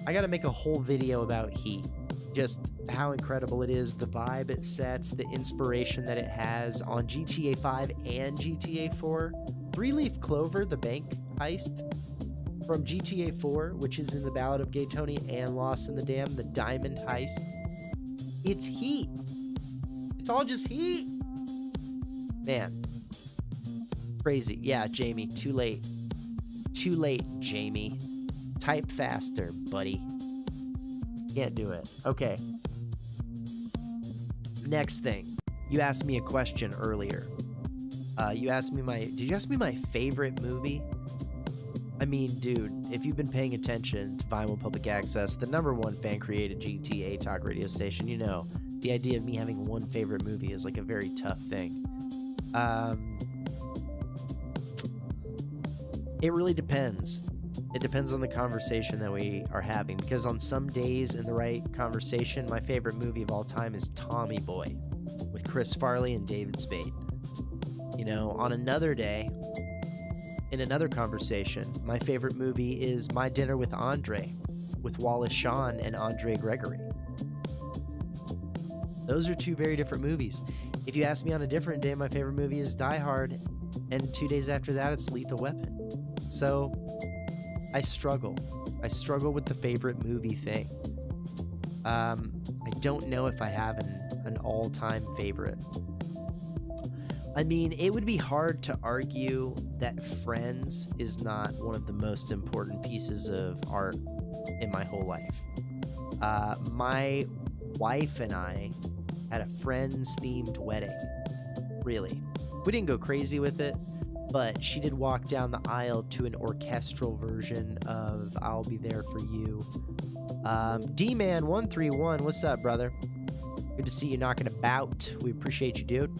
I gotta make a whole video about Heat. Just how incredible it is, the vibe it sets, the inspiration that it has on GTA 5 and GTA 4. Three-Leaf Clover, the bank heist from GTA 4, which is in the Ballad of Gay Tony and Lost in the Dam, the diamond heist. It's Heat. It's all just Heat. Man. Crazy. Yeah, Jamie, too late. Too late, Jamie. Type faster, buddy. Can't do it. Okay. Next thing. You asked me a question earlier. Did you ask me my favorite movie? I mean, dude, if you've been paying attention to Vinewood Public Access, the #1 fan-created GTA talk radio station, you know, the idea of me having one favorite movie is like a very tough thing. It really depends. It depends on the conversation that we are having, because on some days in the right conversation, my favorite movie of all time is Tommy Boy with Chris Farley and David Spade. You know, on another day, in another conversation, my favorite movie is My Dinner with Andre with Wallace Shawn and Andre Gregory. Those are two very different movies. If you ask me on a different day, my favorite movie is Die Hard, and 2 days after that, it's Lethal Weapon. So I struggle with the favorite movie thing. I don't know if I have an all-time favorite. I mean, it would be hard to argue that Friends is not one of the most important pieces of art in my whole life. My wife and I had a Friends-themed wedding. Really. We didn't go crazy with it, but she did walk down the aisle to an orchestral version of I'll Be There For You. D-Man131, what's up, brother? Good to see you knocking about. We appreciate you, dude.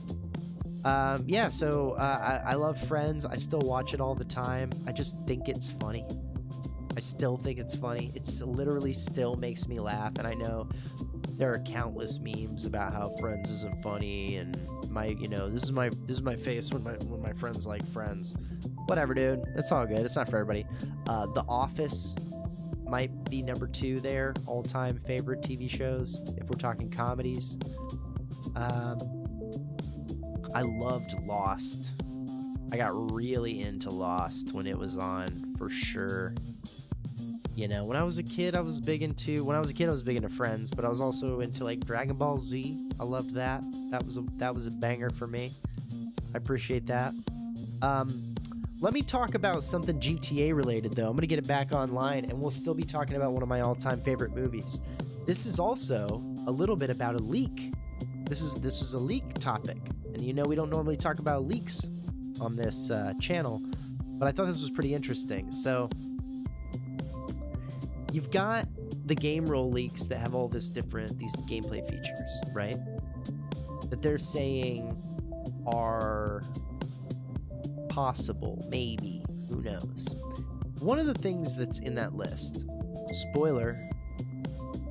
Yeah, so I love Friends. I still watch it all the time. I just think it's funny. I still think it's funny. It's literally still makes me laugh, and I know there are countless memes about how Friends isn't funny, and this is my face when my friends like Friends. Whatever, dude. It's all good. It's not for everybody. The Office might be #2 there, all-time favorite TV shows if we're talking comedies. I loved Lost. I got really into Lost when it was on, for sure. You know, when I was a kid, I was big into Friends, but I was also into like Dragon Ball Z. I loved that. That was a banger for me. I appreciate that. Let me talk about something GTA related though. I'm gonna get it back online, and we'll still be talking about one of my all-time favorite movies. This is also a little bit about a leak. This is a leak topic, and you know we don't normally talk about leaks on this channel, but I thought this was pretty interesting. So you've got the game role leaks that have all these gameplay features, right? That they're saying are possible, maybe, who knows. One of the things that's in that list, spoiler,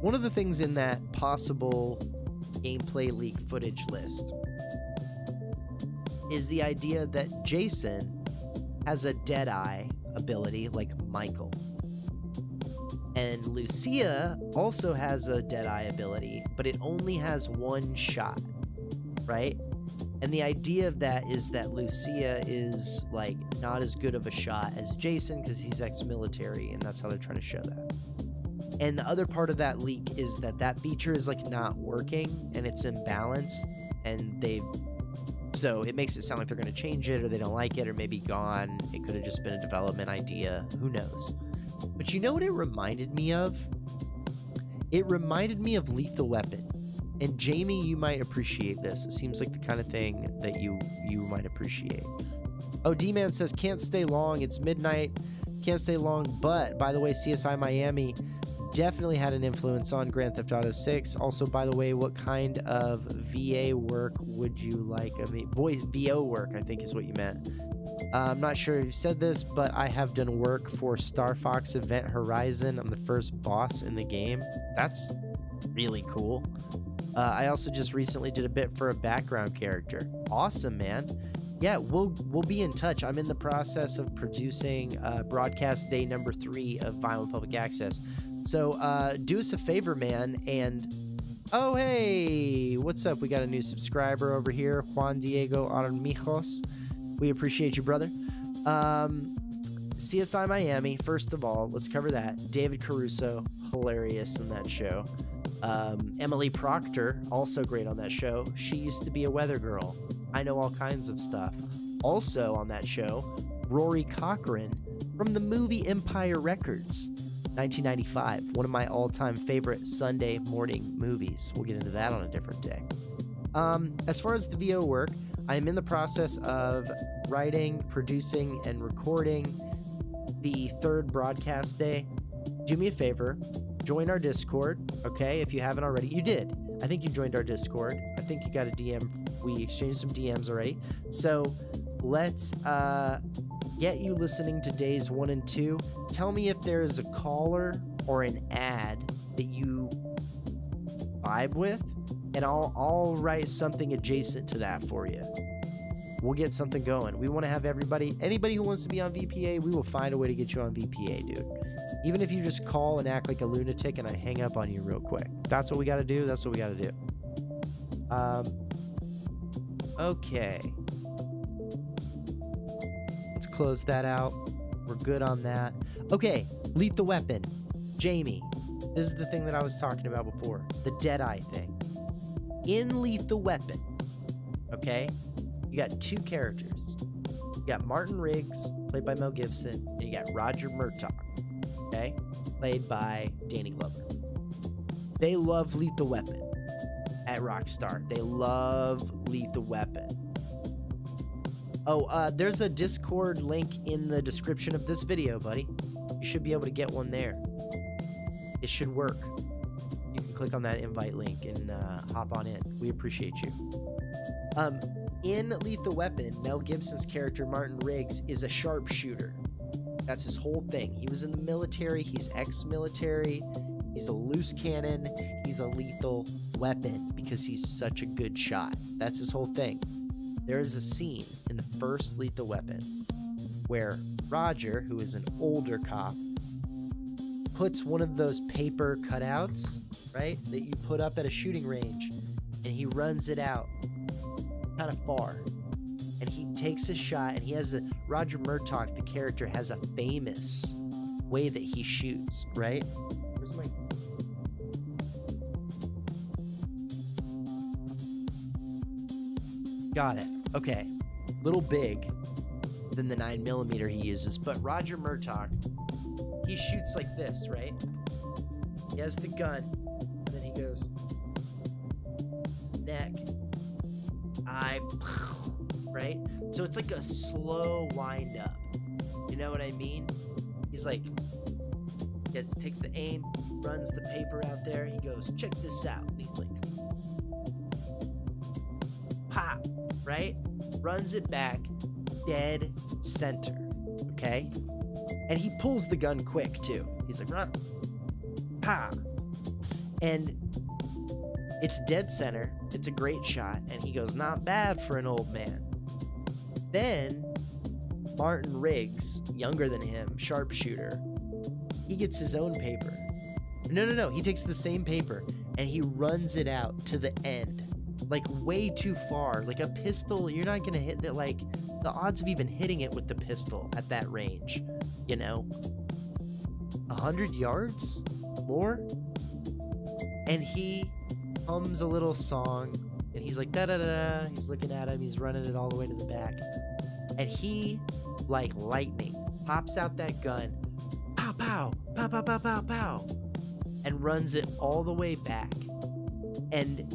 one of the things in that possible gameplay leak footage list is the idea that Jason has a Deadeye ability like Michael. And Lucia also has a Deadeye ability, but it only has one shot, right? And the idea of that is that Lucia is like not as good of a shot as Jason because he's ex-military, and that's how they're trying to show that. And the other part of that leak is that that feature is like not working and it's imbalanced, and so it makes it sound like they're going to change it, or they don't like it, or maybe gone. It could have just been a development idea. Who knows? But you know what it reminded me of? It reminded me of Lethal Weapon. And Jamie, you might appreciate this. It seems like the kind of thing that you might appreciate. Oh, D-Man says, can't stay long. It's midnight. Can't stay long. But, by the way, CSI Miami definitely had an influence on Grand Theft Auto 6. Also, by the way, what kind of VA work would you like? I mean, VO work, I think is what you meant. I'm not sure who said this, but I have done work for Star Fox Event Horizon. I'm the first boss in the game. That's really cool. I also just recently did a bit for a background character. Awesome, man. Yeah, we'll be in touch. I'm in the process of producing broadcast day number 3 of Vinewood Public Access. So do us a favor, man, and oh, hey, what's up? We got a new subscriber over here, Juan Diego Armijos. We appreciate you, brother. CSI Miami, first of all, let's cover that. David Caruso, hilarious in that show. Emily Proctor, also great on that show. She used to be a weather girl. I know all kinds of stuff. Also on that show, Rory Cochrane from the movie Empire Records, 1995. One of my all-time favorite Sunday morning movies. We'll get into that on a different day. As far as the VO work, I am in the process of writing, producing, and recording the 3rd broadcast day. Do me a favor, join our Discord, okay? If you haven't already. You did. I think you joined our Discord. I think you got a DM. We exchanged some DMs already. So let's get you listening to days 1 and 2. Tell me if there is a caller or an ad that you vibe with, and I'll write something adjacent to that for you. We'll get something going. We want to have anybody who wants to be on VPA, we will find a way to get you on VPA, dude. Even if you just call and act like a lunatic and I hang up on you real quick. That's what we got to do. That's what we got to do. Okay. Let's close that out. We're good on that. Okay. Lethal Weapon. Jamie. This is the thing that I was talking about before. The Deadeye thing. In Lethal Weapon, okay, you got 2 characters. You got Martin Riggs, played by Mel Gibson, and you got Roger Murtaugh, okay, played by Danny Glover. They love Lethal Weapon at Rockstar. They love Lethal Weapon. Oh, there's a Discord link in the description of this video, buddy. You should be able to get one there. It should work. You can click on that invite link and hop on in. We appreciate you. In Lethal Weapon, Mel Gibson's character, Martin Riggs, is a sharpshooter. That's his whole thing. He was in the military. He's ex-military. He's a loose cannon. He's a lethal weapon because he's such a good shot. That's his whole thing. There is a scene in the first Lethal Weapon where Roger, who is an older cop, puts one of those paper cutouts, right, that you put up at a shooting range, and he runs it out kind of far, and he takes a shot, and he has Roger Murtaugh, the character, has a famous way that he shoots, right? Where's my... Got it. Okay. Little big than the 9mm he uses, but Roger Murtaugh, he shoots like this, right? He has the gun, and then he goes, neck, eye, right? So it's like a slow wind up. You know what I mean? He's like, takes the aim, runs the paper out there. He goes, check this out. And he's like, pop, right? Runs it back, dead center, okay? And he pulls the gun quick, too. He's like, run, pa. And it's dead center. It's a great shot. And he goes, not bad for an old man. Then Martin Riggs, younger than him, sharpshooter, he gets his own paper No. He takes the same paper and he runs it out to the end. Like way too far. Like a pistol, you're not gonna hit that. Like the odds of even hitting it with the pistol at that range, you know, 100 yards more. And he hums a little song and he's like da da da. He's looking at him. He's running it all the way to the back, and he, like lightning, pops out that gun, pow pow pow pow pow pow pow, and runs it all the way back. And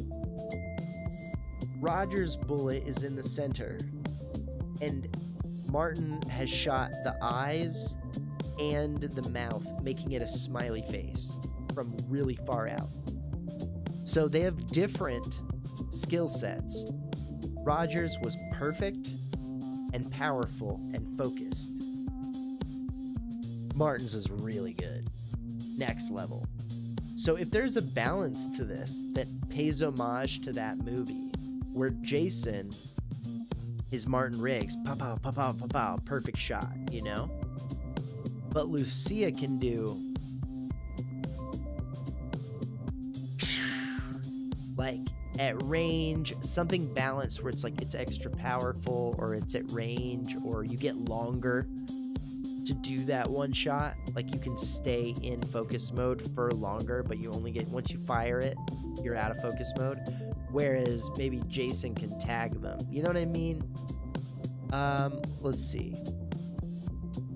Roger's bullet is in the center, and Martin has shot the eyes and the mouth, making it a smiley face from really far out. So they have different skill sets. Roger's was perfect and powerful and focused. Martin's is really good. Next level. So if there's a balance to this that pays homage to that movie, where Jason is Martin Riggs, pow, pow, pow, pow, pow, pow, perfect shot, you know? But Lucia can do like at range, something balanced where it's like it's extra powerful, or it's at range, or you get longer to do that one shot. Like you can stay in focus mode for longer, but you only get, once you fire it, you're out of focus mode. Whereas maybe Jason can tag them. You know what I mean? Let's see.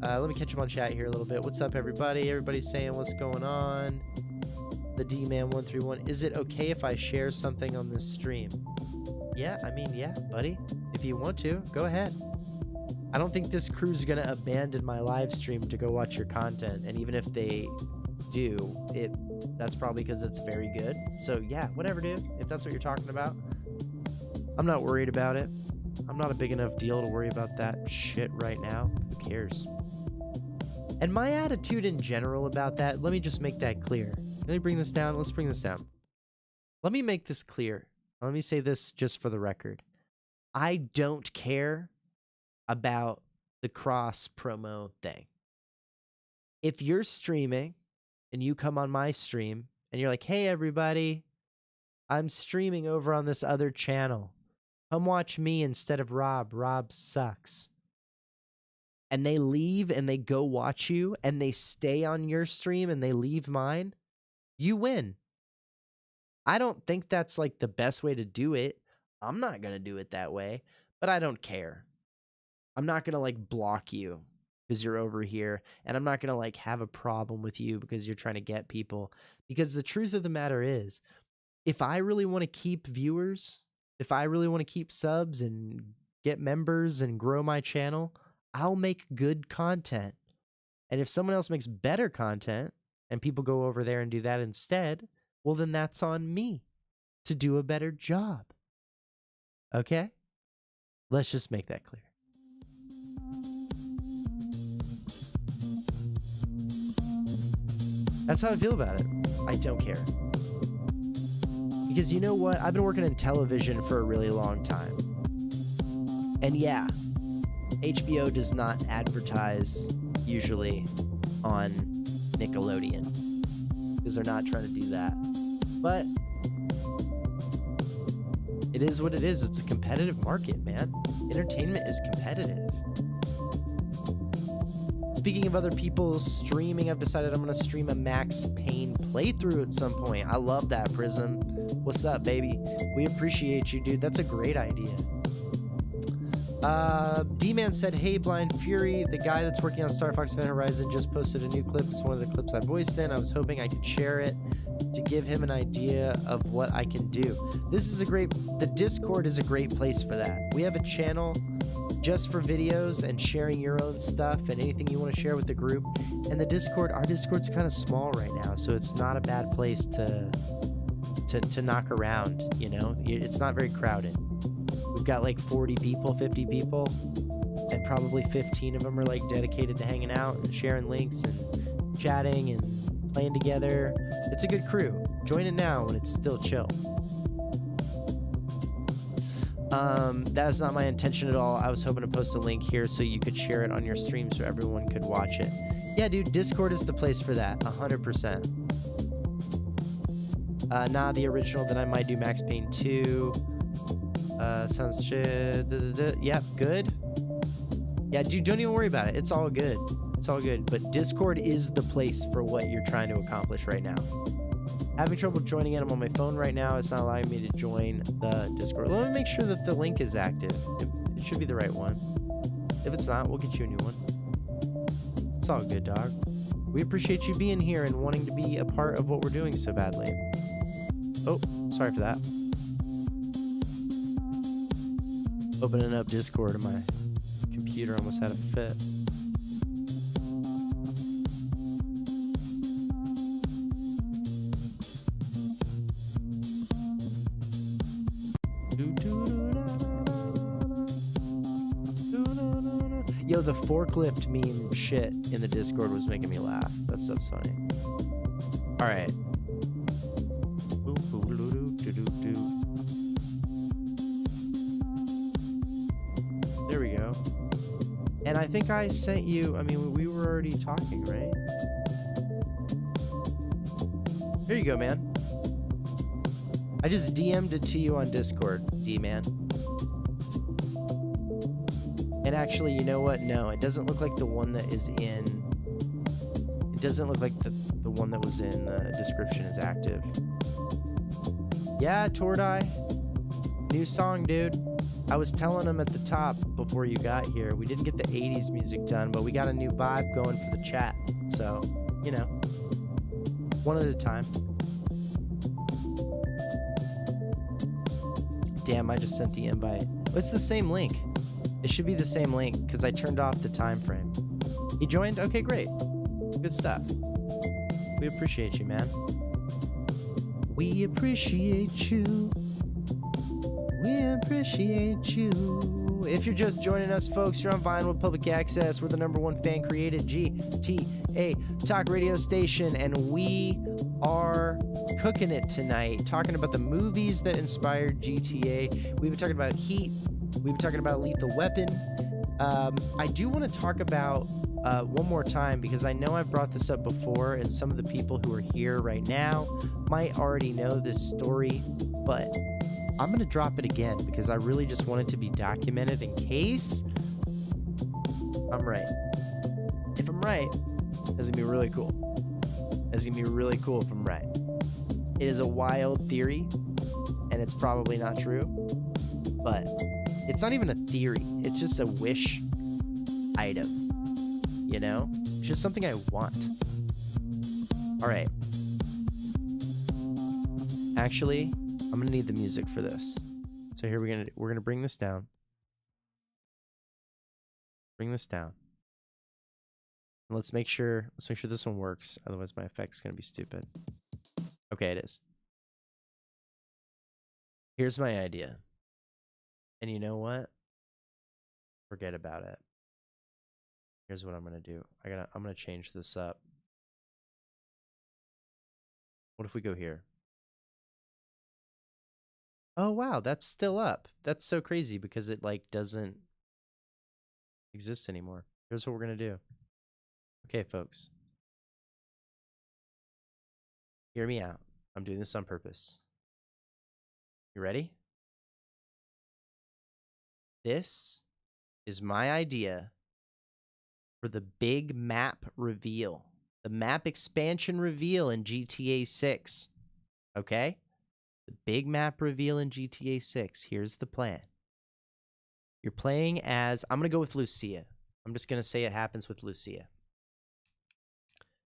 Let me catch him on chat here a little bit. What's up, everybody? Everybody's saying what's going on. The D-Man131. Is it okay if I share something on this stream? Yeah, I mean, yeah, buddy. If you want to, go ahead. I don't think this crew's gonna abandon my live stream to go watch your content. And even if they do, that's probably because it's very good. So yeah, whatever, dude. If that's what you're talking about, I'm not worried about it. I'm not a big enough deal to worry about that shit right now. Who cares? And my attitude in general about that, let me just make that clear. Let me bring this down. Let's bring this down. Let me make this clear. Let me say this just for the record. I don't care about the cross promo thing. If you're streaming and you come on my stream and you're like, hey, everybody, I'm streaming over on this other channel. Come watch me instead of Rob. Rob sucks. And they leave and they go watch you and they stay on your stream and they leave mine, you win. I don't think that's like the best way to do it. I'm not going to do it that way, but I don't care. I'm not going to like block you because you're over here, and I'm not going to like have a problem with you because you're trying to get people. Because the truth of the matter is, if I really want to keep viewers, if I really want to keep subs and get members and grow my channel, I'll make good content. And if someone else makes better content and people go over there and do that instead, well, then that's on me to do a better job. Okay? Let's just make that clear. That's how I feel about it. I don't care. Because you know what? I've been working in television for a really long time. And yeah, HBO does not advertise usually on Nickelodeon because they're not trying to do that. But it is what it is. It's a competitive market, man. Entertainment is competitive. Speaking of other people streaming, I've decided I'm going to stream a Max Payne playthrough at some point. I love that, Prism. What's up, baby? We appreciate you, dude. That's a great idea. D-Man said, hey, Blind Fury, the guy that's working on Star Fox Event Horizon just posted a new clip. It's one of the clips I voiced in. I was hoping I could share it to give him an idea of what I can do. The Discord is a great place for that. We have a channel just for videos and sharing your own stuff and anything you want to share with the group. And the Discord, our Discord's kind of small right now, so it's not a bad place to knock around, you know? It's not very crowded. We've got like 40 people, 50 people, and probably 15 of them are like dedicated to hanging out and sharing links and chatting and playing together. It's a good crew. Join it now when it's still chill. That is not my intention at all. I was hoping to post a link here so you could share it on your stream so everyone could watch it. Yeah, dude, Discord is the place for that, 100%. Nah, the original. Then I might do Max Payne 2. Sounds shit. Yep, good. Yeah, dude, don't even worry about it. It's all good. It's all good. But Discord is the place for what you're trying to accomplish right now. Having trouble joining in. I'm on my phone right now. It's not allowing me to join the Discord. Let me make sure that the link is active. It should be the right one. If it's not, we'll get you a new one. It's all good, dog. We appreciate you being here and wanting to be a part of what we're doing so badly. Oh, sorry for that. Opening up Discord and my computer almost had a fit. Yo, the forklift meme shit in the Discord was making me laugh. That stuff's funny. All right. There we go. And I think I sent you, I mean, we were already talking, right? There you go, man. I just DM'd it to you on Discord, D-man. And actually, you know what? No, it doesn't look like the one that is in... It doesn't look like the one that was in the description is active. Yeah, Tordai. New song, dude. I was telling him at the top before you got here, we didn't get the 80s music done, but we got a new vibe going for the chat. So, you know, one at a time. Damn, I just sent the invite. It's the same link. It should be the same link because I turned off the time frame. He joined? Okay, great. Good stuff. We appreciate you, man. We appreciate you. We appreciate you. If you're just joining us, folks, you're on Vinewood Public Access. We're the #1 fan-created GTA talk radio station, and we are cooking it tonight, talking about the movies that inspired GTA. We've been talking about Heat. We've been talking about Lethal Weapon. I do want to talk about one more time because I know I've brought this up before, and some of the people who are here right now might already know this story, but I'm going to drop it again because I really just want it to be documented in case I'm right. If I'm right, that's going to be really cool. That's going to be really cool if I'm right. It is a wild theory, and it's probably not true, but it's not even a theory. It's just a wish item, you know? It's just something I want. All right. Actually, I'm gonna need the music for this. So here we're gonna bring this down. Bring this down. And let's make sure this one works. Otherwise, my effect's gonna be stupid. Okay, it is. Here's my idea. And you know what? Forget about it. Here's what I'm gonna do. I'm gonna change this up. What if we go here? Oh wow, that's still up. That's so crazy because it like doesn't exist anymore. Here's what we're gonna do. Okay, folks. Hear me out. I'm doing this on purpose. You ready? This is my idea for the big map reveal. The map expansion reveal in GTA 6. Okay? The big map reveal in GTA 6. Here's the plan. You're playing as... I'm going to go with Lucia. I'm just going to say it happens with Lucia.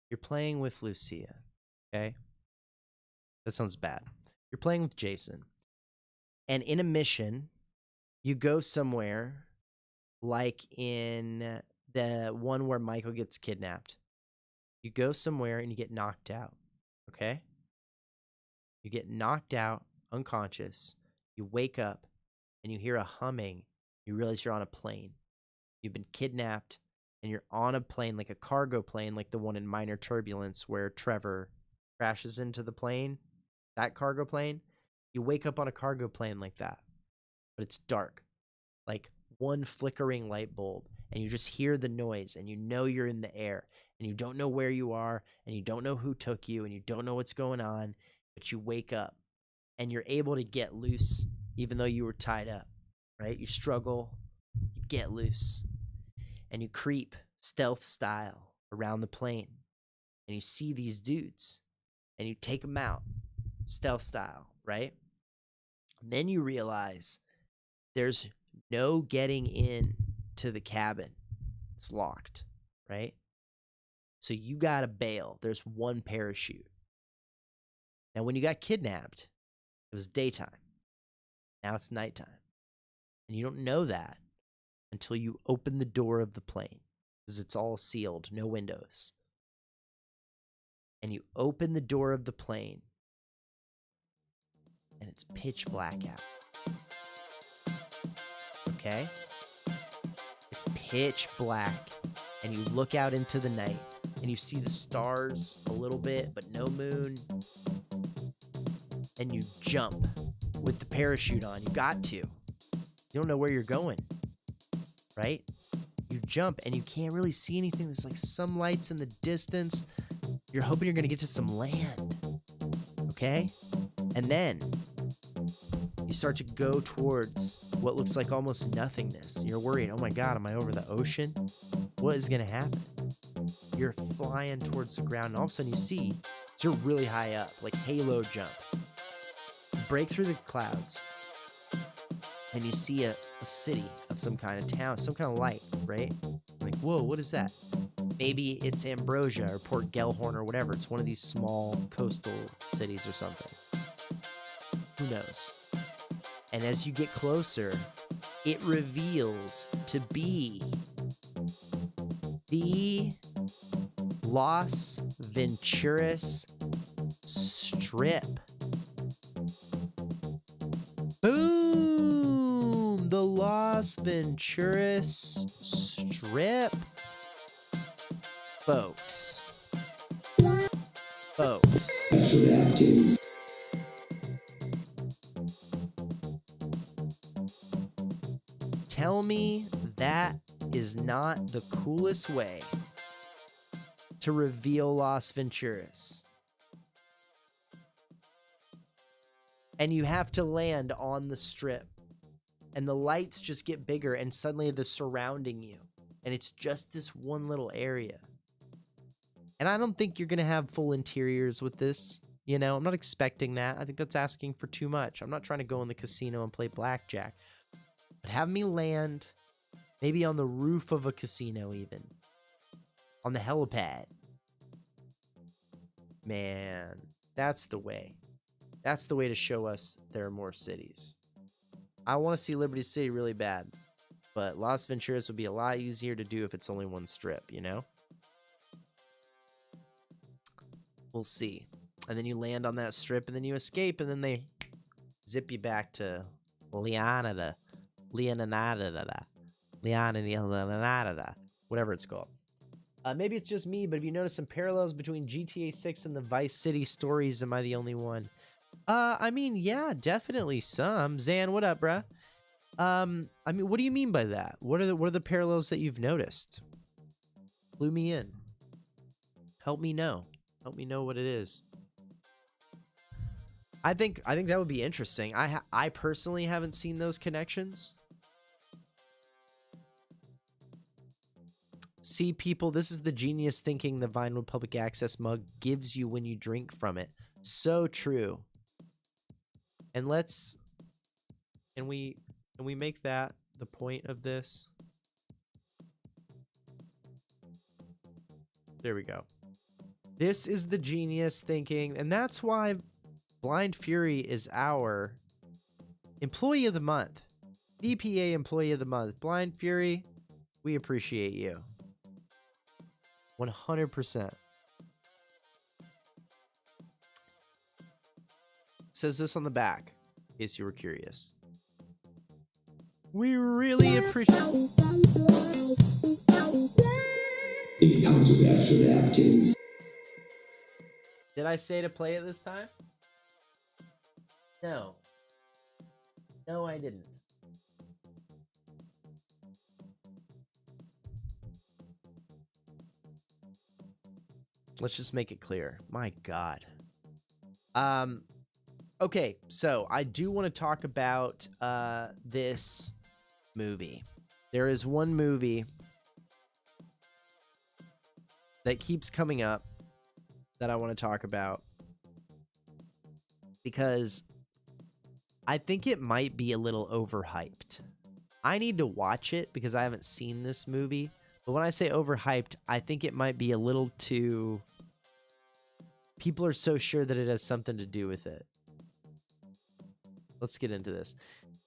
You're playing with Lucia. Okay? That sounds bad. You're playing with Jason. And in a mission... You go somewhere like in the one where Michael gets kidnapped. You go somewhere and you get knocked out, okay? You get knocked out, unconscious. You wake up and you hear a humming. You realize you're on a plane. You've been kidnapped and you're on a plane, like a cargo plane, like the one in Minor Turbulence where Trevor crashes into the plane, that cargo plane. You wake up on a cargo plane like that. But it's dark, like one flickering light bulb, and you just hear the noise, and you know you're in the air, and you don't know where you are, and you don't know who took you, and you don't know what's going on, but you wake up and you're able to get loose even though you were tied up, right? You struggle, you get loose, and you creep stealth style around the plane, and you see these dudes, and you take them out stealth style, right? And then you realize there's no getting in to the cabin. It's locked, right? So you got to bail. There's one parachute. Now, when you got kidnapped, it was daytime. Now it's nighttime. And you don't know that until you open the door of the plane, because it's all sealed, no windows. And you open the door of the plane, and it's pitch black out. Okay? It's pitch black. And you look out into the night, and you see the stars a little bit, but no moon. And you jump with the parachute on. You got to. You don't know where you're going, right? You jump, and you can't really see anything. There's like some lights in the distance. You're hoping you're going to get to some land, okay? And then you start to go towards what looks like almost nothingness. You're worried, oh my God, am I over the ocean? What is going to happen? You're flying towards the ground, and all of a sudden you see, you're really high up, like halo jump. You break through the clouds, and you see a city of some kind of town, some kind of light, right? Like, whoa, what is that? Maybe it's Ambrosia or Port Gellhorn or whatever. It's one of these small coastal cities or something. Who knows? And as you get closer, it reveals to be the Las Venturas Strip. Boom! The Las Venturas Strip. Folks. Tell me that is not the coolest way to reveal Las Venturas. And you have to land on the strip. And the lights just get bigger, and suddenly they're surrounding you. And it's just this one little area. And I don't think you're going to have full interiors with this. You know, I'm not expecting that. I think that's asking for too much. I'm not trying to go in the casino and play blackjack. But have me land maybe on the roof of a casino even. On the helipad. Man, that's the way. That's the way to show us there are more cities. I want to see Liberty City really bad. But Las Venturas would be a lot easier to do if it's only one strip, you know? We'll see. And then you land on that strip, and then you escape, and then they zip you back to Leonada, whatever it's called. Maybe it's just me, but have you noticed some parallels between GTA 6 and the Vice City stories? Am I the only one? I mean, yeah, definitely some. Zan, what up, bruh? I mean, what do you mean by that? What are the parallels that you've noticed? Clue me in. Help me know. Help me know what it is. I think that would be interesting. I personally haven't seen those connections. See, people, this is the genius thinking the Vinewood Public Access mug gives you when you drink from it. So true. And we make that the point of this? There we go. This is the genius thinking, and that's why Blind Fury is our Employee of the Month. VPA Employee of the Month. Blind Fury, we appreciate you. 100%. Says this on the back, in case you were curious. We really appreciate...
It comes with extra napkins.
Did I say to play it this time? No. No, I didn't. Let's just make it clear. My God. Okay, so I do want to talk about this movie. There is one movie that keeps coming up that I want to talk about because I think it might be a little overhyped. I need to watch it because I haven't seen this movie. But when I say overhyped, I think it might be a little too... People are so sure that it has something to do with it. Let's get into this.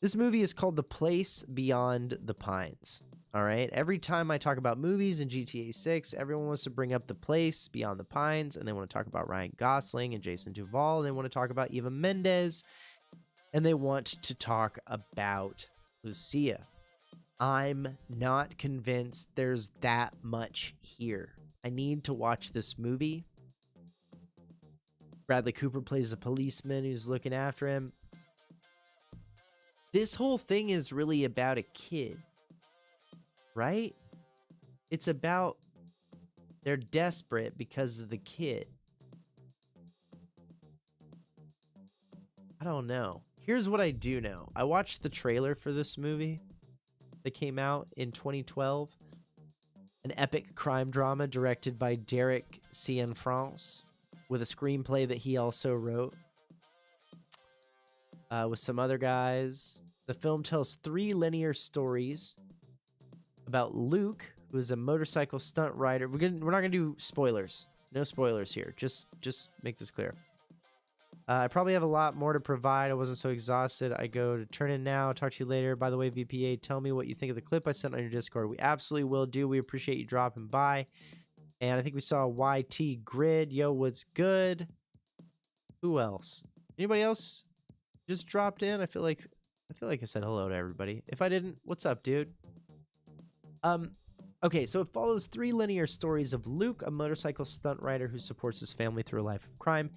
This movie is called The Place Beyond the Pines. All right. Every time I talk about movies in GTA 6, everyone wants to bring up The Place Beyond the Pines, and they want to talk about Ryan Gosling and Jason Duval, and they want to talk about Eva Mendes, and they want to talk about Lucia. I'm not convinced there's that much here. I need to watch this movie. Bradley Cooper plays the policeman who's looking after him. This whole thing is really about a kid, right? It's about they're desperate because of the kid. I don't know. Here's what I do know. I watched the trailer for this movie that came out in 2012. An epic crime drama directed by Derek Cianfrance with a screenplay that he also wrote with some other guys. The film tells 3 linear stories about Luke, who is a motorcycle stunt rider. We're not gonna do spoilers. No spoilers here. Just make this clear. I probably have a lot more to provide. I wasn't so exhausted. I go to turn in now. Talk to you later. By the way, VPA, tell me what you think of the clip I sent on your Discord. We absolutely will do. We appreciate you dropping by. And I think we saw YT Grid. Yo, what's good? Who else? Anybody else just dropped in? I feel like I said hello to everybody. If I didn't, what's up, dude? Okay, so it follows 3 linear stories of Luke, a motorcycle stunt rider who supports his family through a life of crime.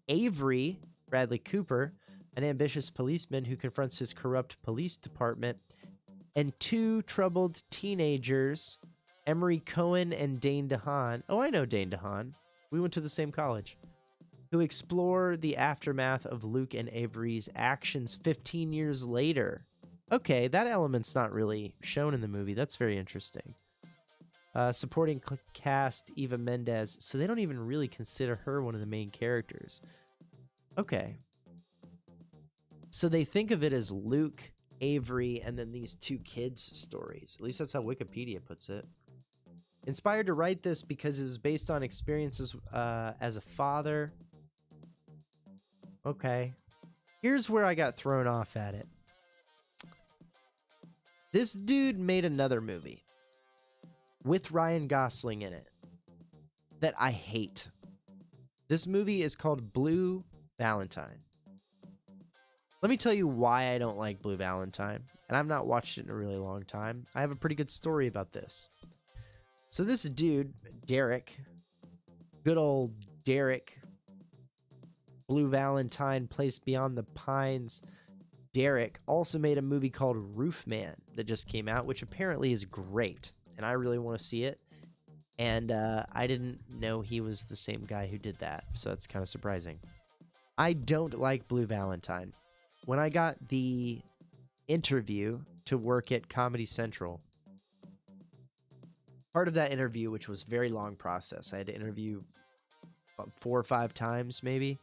Avery, Bradley Cooper, an ambitious policeman who confronts his corrupt police department. And 2 troubled teenagers, Emery Cohen and Dane DeHaan. Oh, I know Dane DeHaan. We went to the same college. Who explore the aftermath of Luke and Avery's actions 15 years later. Okay, that element's not really shown in the movie. That's very interesting. Supporting cast Eva Mendes, so they don't even really consider her one of the main characters. Okay. So they think of it as Luke, Avery, and then these 2 kids' stories. At least that's how Wikipedia puts it. Inspired to write this because it was based on experiences as a father. Okay. Here's where I got thrown off at it. This dude made another movie with Ryan Gosling in it that I hate. This movie is called Blue Valentine. Let me tell you why I don't like Blue Valentine, and I've not watched it in a really long time. I have a pretty good story about this. So this dude, Derek, good old Derek, Blue Valentine, Place Beyond the Pines, Derek also made a movie called Roofman that just came out, which apparently is great, and I really want to see it. And I didn't know he was the same guy who did that, so that's kind of surprising. I don't like Blue Valentine. When I got the interview to work at Comedy Central, part of that interview, which was a very long process, I had to interview 4 or 5 times maybe,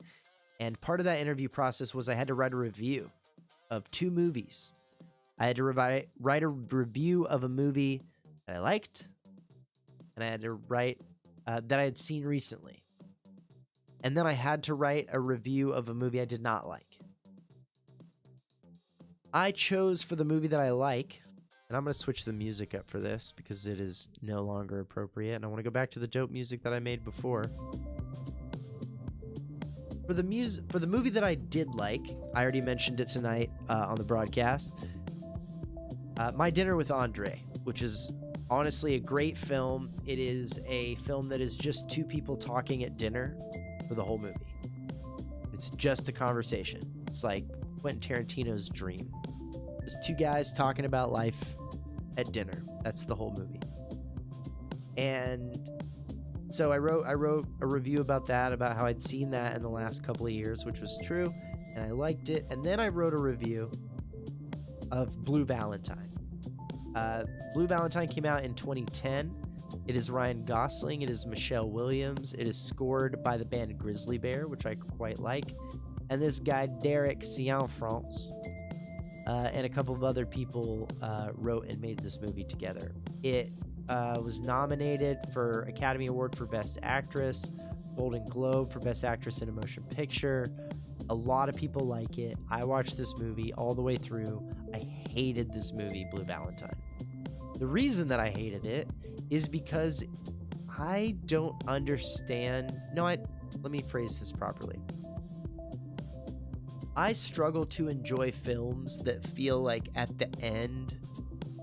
and part of that interview process was I had to write a review of 2 movies. I had to write a review of a movie that I liked, and I had to write that I had seen recently. And then I had to write a review of a movie I did not like. I chose for the movie that I like, and I'm going to switch the music up for this because it is no longer appropriate, and I want to go back to the dope music that I made before. For the movie that I did like, I already mentioned it tonight on the broadcast, My Dinner with Andre, which is honestly a great film. It is a film that is just 2 people talking at dinner for the whole movie. It's just a conversation. It's like Quentin Tarantino's dream. Just 2 guys talking about life at dinner. That's the whole movie. And So I wrote a review about that, about how I'd seen that in the last couple of years, which was true, and I liked it. And then I wrote a review of Blue Valentine. Blue Valentine came out in 2010. It is Ryan Gosling. It is Michelle Williams. It is scored by the band Grizzly Bear, which I quite like. And this guy, Derek Cianfrance, and a couple of other people wrote and made this movie together. It was nominated for Academy Award for Best Actress, Golden Globe for Best Actress in a Motion Picture. A lot of people like it. I watched this movie all the way through. I hated this movie, Blue Valentine. The reason that I hated it is because I don't understand. Let me phrase this properly. I struggle to enjoy films that feel like at the end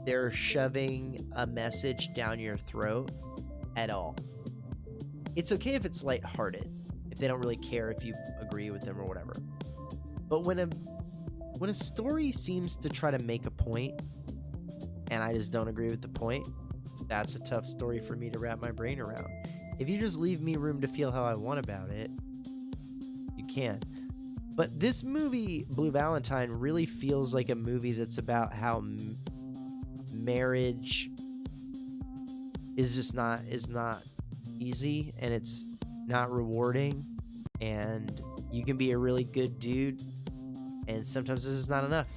they're shoving a message down your throat at all. It's okay if it's lighthearted, if they don't really care if you agree with them or whatever. But when a story seems to try to make a point and I just don't agree with the point, that's a tough story for me to wrap my brain around. If you just leave me room to feel how I want about it, you can. But this movie, Blue Valentine, really feels like a movie that's about how marriage is not easy, and it's not rewarding, and you can be a really good dude, and sometimes this is not enough.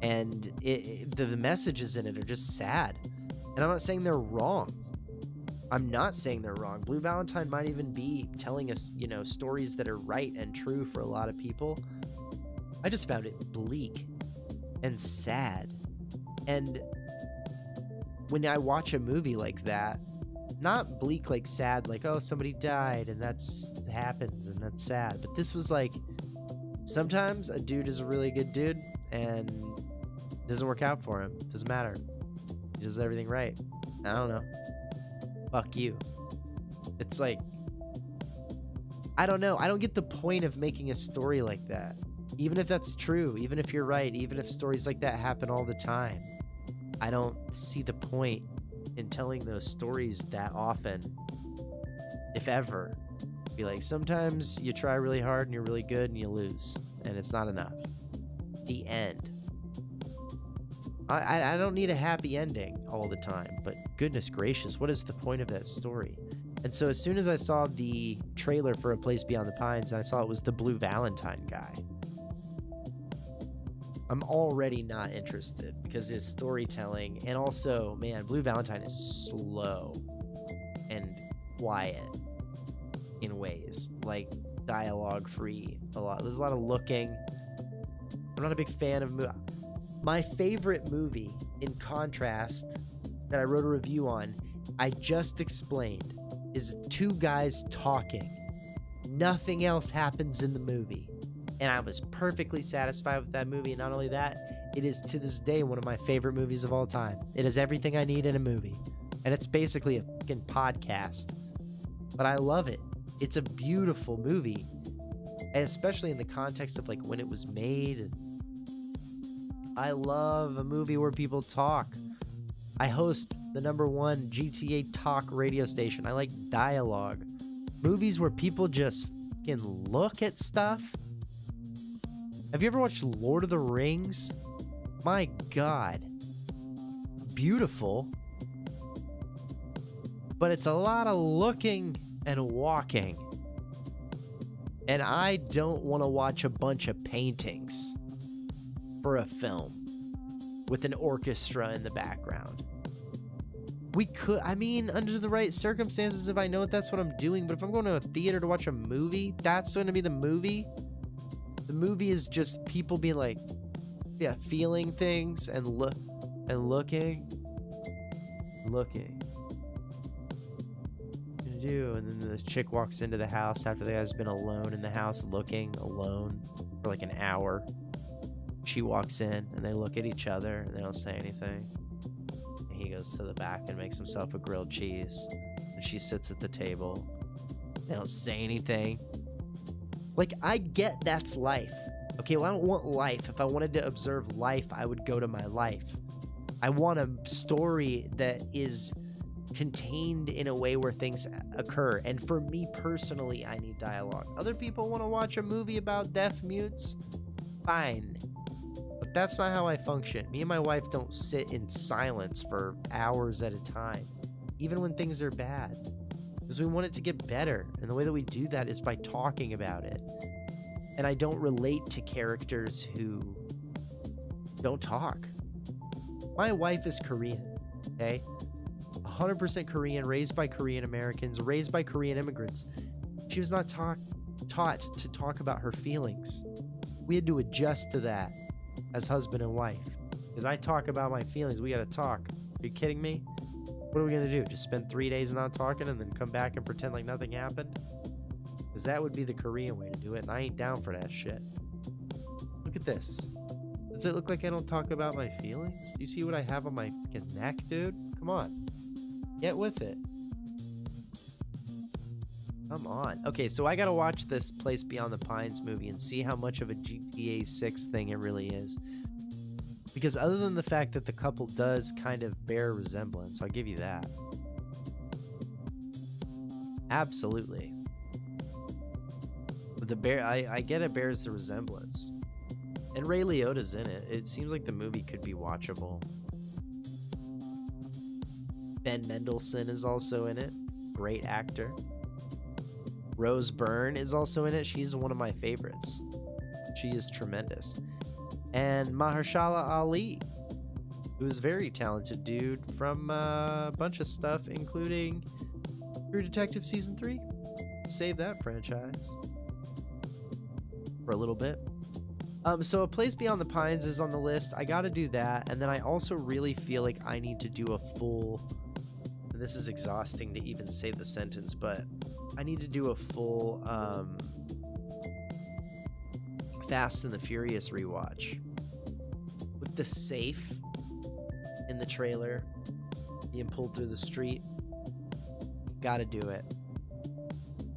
And the messages in it are just sad. And I'm not saying they're wrong. I'm not saying they're wrong. Blue Valentine might even be telling us, stories that are right and true for a lot of people. I just found it bleak and sad. And when I watch a movie like that, not bleak like sad, like, oh, somebody died and that's happens and that's sad. But this was like, sometimes a dude is a really good dude and it doesn't work out for him. Doesn't matter. He does everything right. I don't know. Fuck you. It's like, I don't know. I don't get the point of making a story like that. Even if that's true, even if you're right, even if stories like that happen all the time, I don't see the point in telling those stories that often, if ever. Be like, sometimes you try really hard and you're really good and you lose, and it's not enough. The end. I don't need a happy ending all the time, but goodness gracious, what is the point of that story? And so as soon as I saw the trailer for A Place Beyond the Pines, and I saw it was the Blue Valentine guy, I'm already not interested because his storytelling, and also, man, Blue Valentine is slow and quiet in ways, like dialogue free a lot. There's a lot of looking. I'm not a big fan of movies. My favorite movie, in contrast, that I wrote a review on, I just explained, is two guys talking. Nothing else happens in the movie. And I was perfectly satisfied with that movie. And not only that, it is to this day one of my favorite movies of all time. It has everything I need in a movie. And it's basically a fucking podcast. But I love it. It's a beautiful movie. And especially in the context of like when it was made. I love a movie where people talk. I host the #1 GTA talk radio station. I like dialogue. Movies where people just fucking look at stuff. Have you ever watched Lord of the Rings? My God. Beautiful. But it's a lot of looking and walking. And I don't want to watch a bunch of paintings for a film with an orchestra in the background. We could, under the right circumstances, if I know that's what I'm doing, but if I'm going to a theater to watch a movie, that's going to be the movie. The movie is just people being like, feeling things and looking. And then the chick walks into the house after the guy's been alone in the house, looking alone for like an hour. She walks in and they look at each other and they don't say anything. And he goes to the back and makes himself a grilled cheese. And she sits at the table. They don't say anything. Like, I get that's life. Okay, well, I don't want life. If I wanted to observe life, I would go to my life. I want a story that is contained in a way where things occur. And for me personally, I need dialogue. Other people want to watch a movie about deaf mutes, fine. But that's not how I function. Me and my wife don't sit in silence for hours at a time, even when things are bad, because we want it to get better. And the way that we do that is by talking about it. And I don't relate to characters who don't talk. My wife is Korean, okay? 100% Korean, raised by Korean Americans, raised by Korean immigrants. She was not taught to talk about her feelings. We had to adjust to that as husband and wife. Because I talk about my feelings, we gotta talk. Are you kidding me? What are we gonna do? Just spend 3 days not talking and then come back and pretend like nothing happened? Because that would be the Korean way to do it, and I ain't down for that shit. Look at this. Does it look like I don't talk about my feelings? Do you see what I have on my neck, dude? Come on. Get with it. Come on. Okay, so I gotta watch this Place Beyond the Pines movie and see how much of a GTA 6 thing it really is. Because other than the fact that the couple does kind of bear resemblance, I'll give you that. Absolutely. But the bear, I get it bears the resemblance. And Ray Liotta's in it. It seems like the movie could be watchable. Ben Mendelsohn is also in it. Great actor. Rose Byrne is also in it. She's one of my favorites. She is tremendous. And Mahershala Ali, who's a very talented dude from a bunch of stuff, including True Detective Season 3. Save that franchise for a little bit. So A Place Beyond the Pines is on the list. I gotta do that. And then I also really feel like I need to do a full, and this is exhausting to even say the sentence, but I need to do a full Fast and the Furious rewatch. With the safe in the trailer being pulled through the street. Gotta do it.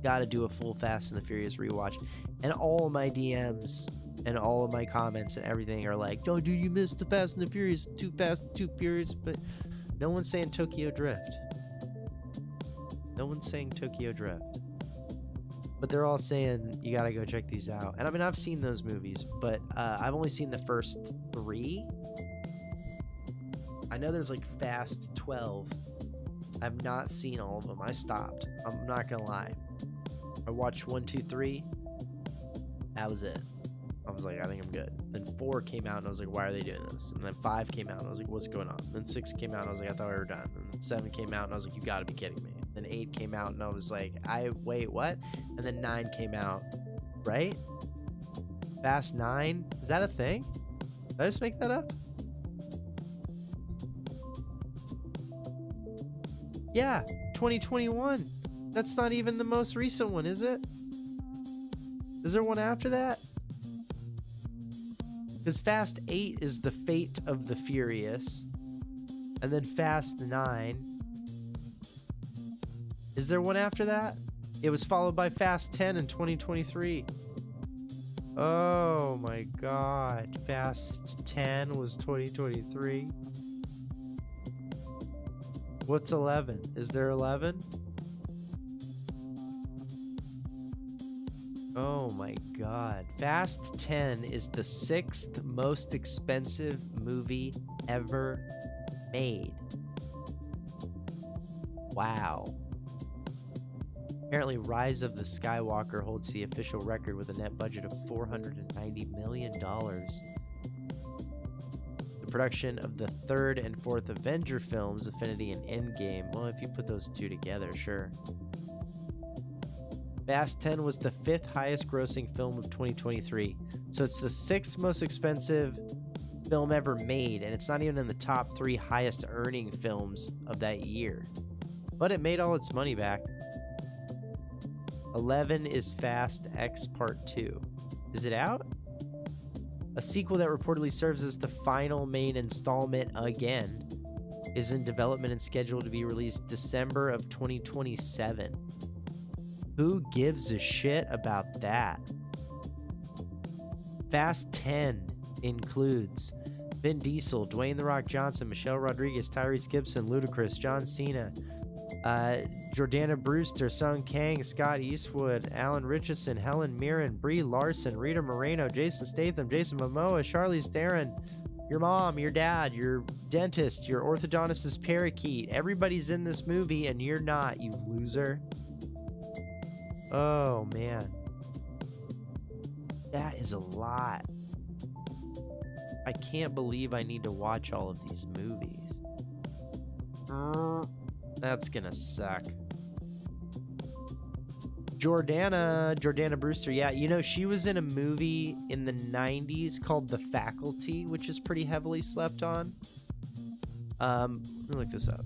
Gotta do a full Fast and the Furious rewatch. And all of my DMs and all of my comments and everything are like, oh, dude, you missed the Fast and the Furious. Too fast, too furious. But no one's saying Tokyo Drift. No one's saying Tokyo Drift. But they're all saying you gotta go check these out. And I mean, I've seen those movies, but I've only seen the first 3. I know there's like Fast 12. I've not seen all of them. I stopped. I'm not gonna lie. I watched 1, 2, 3. That was it. I was like, I think I'm good. Then 4 came out and I was like, why are they doing this? And then 5 came out and I was like, what's going on? Then 6 came out and I was like, I thought we were done. And then 7 came out and I was like, you gotta be kidding me. Then 8 came out and I was like, wait, what? And then 9 came out, right? Fast 9? Is that a thing? Did I just make that up? Yeah, 2021. That's not even the most recent one, is it? Is there one after that? Because Fast 8 is the Fate of the Furious. And then Fast 9. Is there one after that? It was followed by Fast 10 in 2023. Oh my god. Fast 10 was 2023. What's 11? Is there 11? Oh my god. Fast 10 is the 6th most expensive movie ever made. Wow. Apparently, Rise of the Skywalker holds the official record with a net budget of $490 million. The production of the 3rd and 4th Avenger films, Infinity and Endgame, well, if you put those two together, sure. Fast 10 was the 5th highest grossing film of 2023. So it's the 6th most expensive film ever made, and it's not even in the top 3 highest earning films of that year. But it made all its money back. 11 is Fast X Part 2. Is it out? A sequel that reportedly serves as the final main installment again is in development and scheduled to be released December of 2027. Who gives a shit about that? Fast 10 includes Vin Diesel, Dwayne The Rock Johnson, Michelle Rodriguez, Tyrese Gibson, Ludacris, John Cena, Jordana Brewster, Sung Kang, Scott Eastwood, Alan Richardson, Helen Mirren, Brie Larson, Rita Moreno, Jason Statham, Jason Momoa, Charlize Theron, your mom, your dad, your dentist, your orthodontist's parakeet. Everybody's in this movie and you're not, you loser. Oh, man. That is a lot. I can't believe I need to watch all of these movies. That's gonna suck. Jordana Brewster. Yeah, you know, she was in a movie in the 90s called The Faculty, which is pretty heavily slept on. Let me look this up.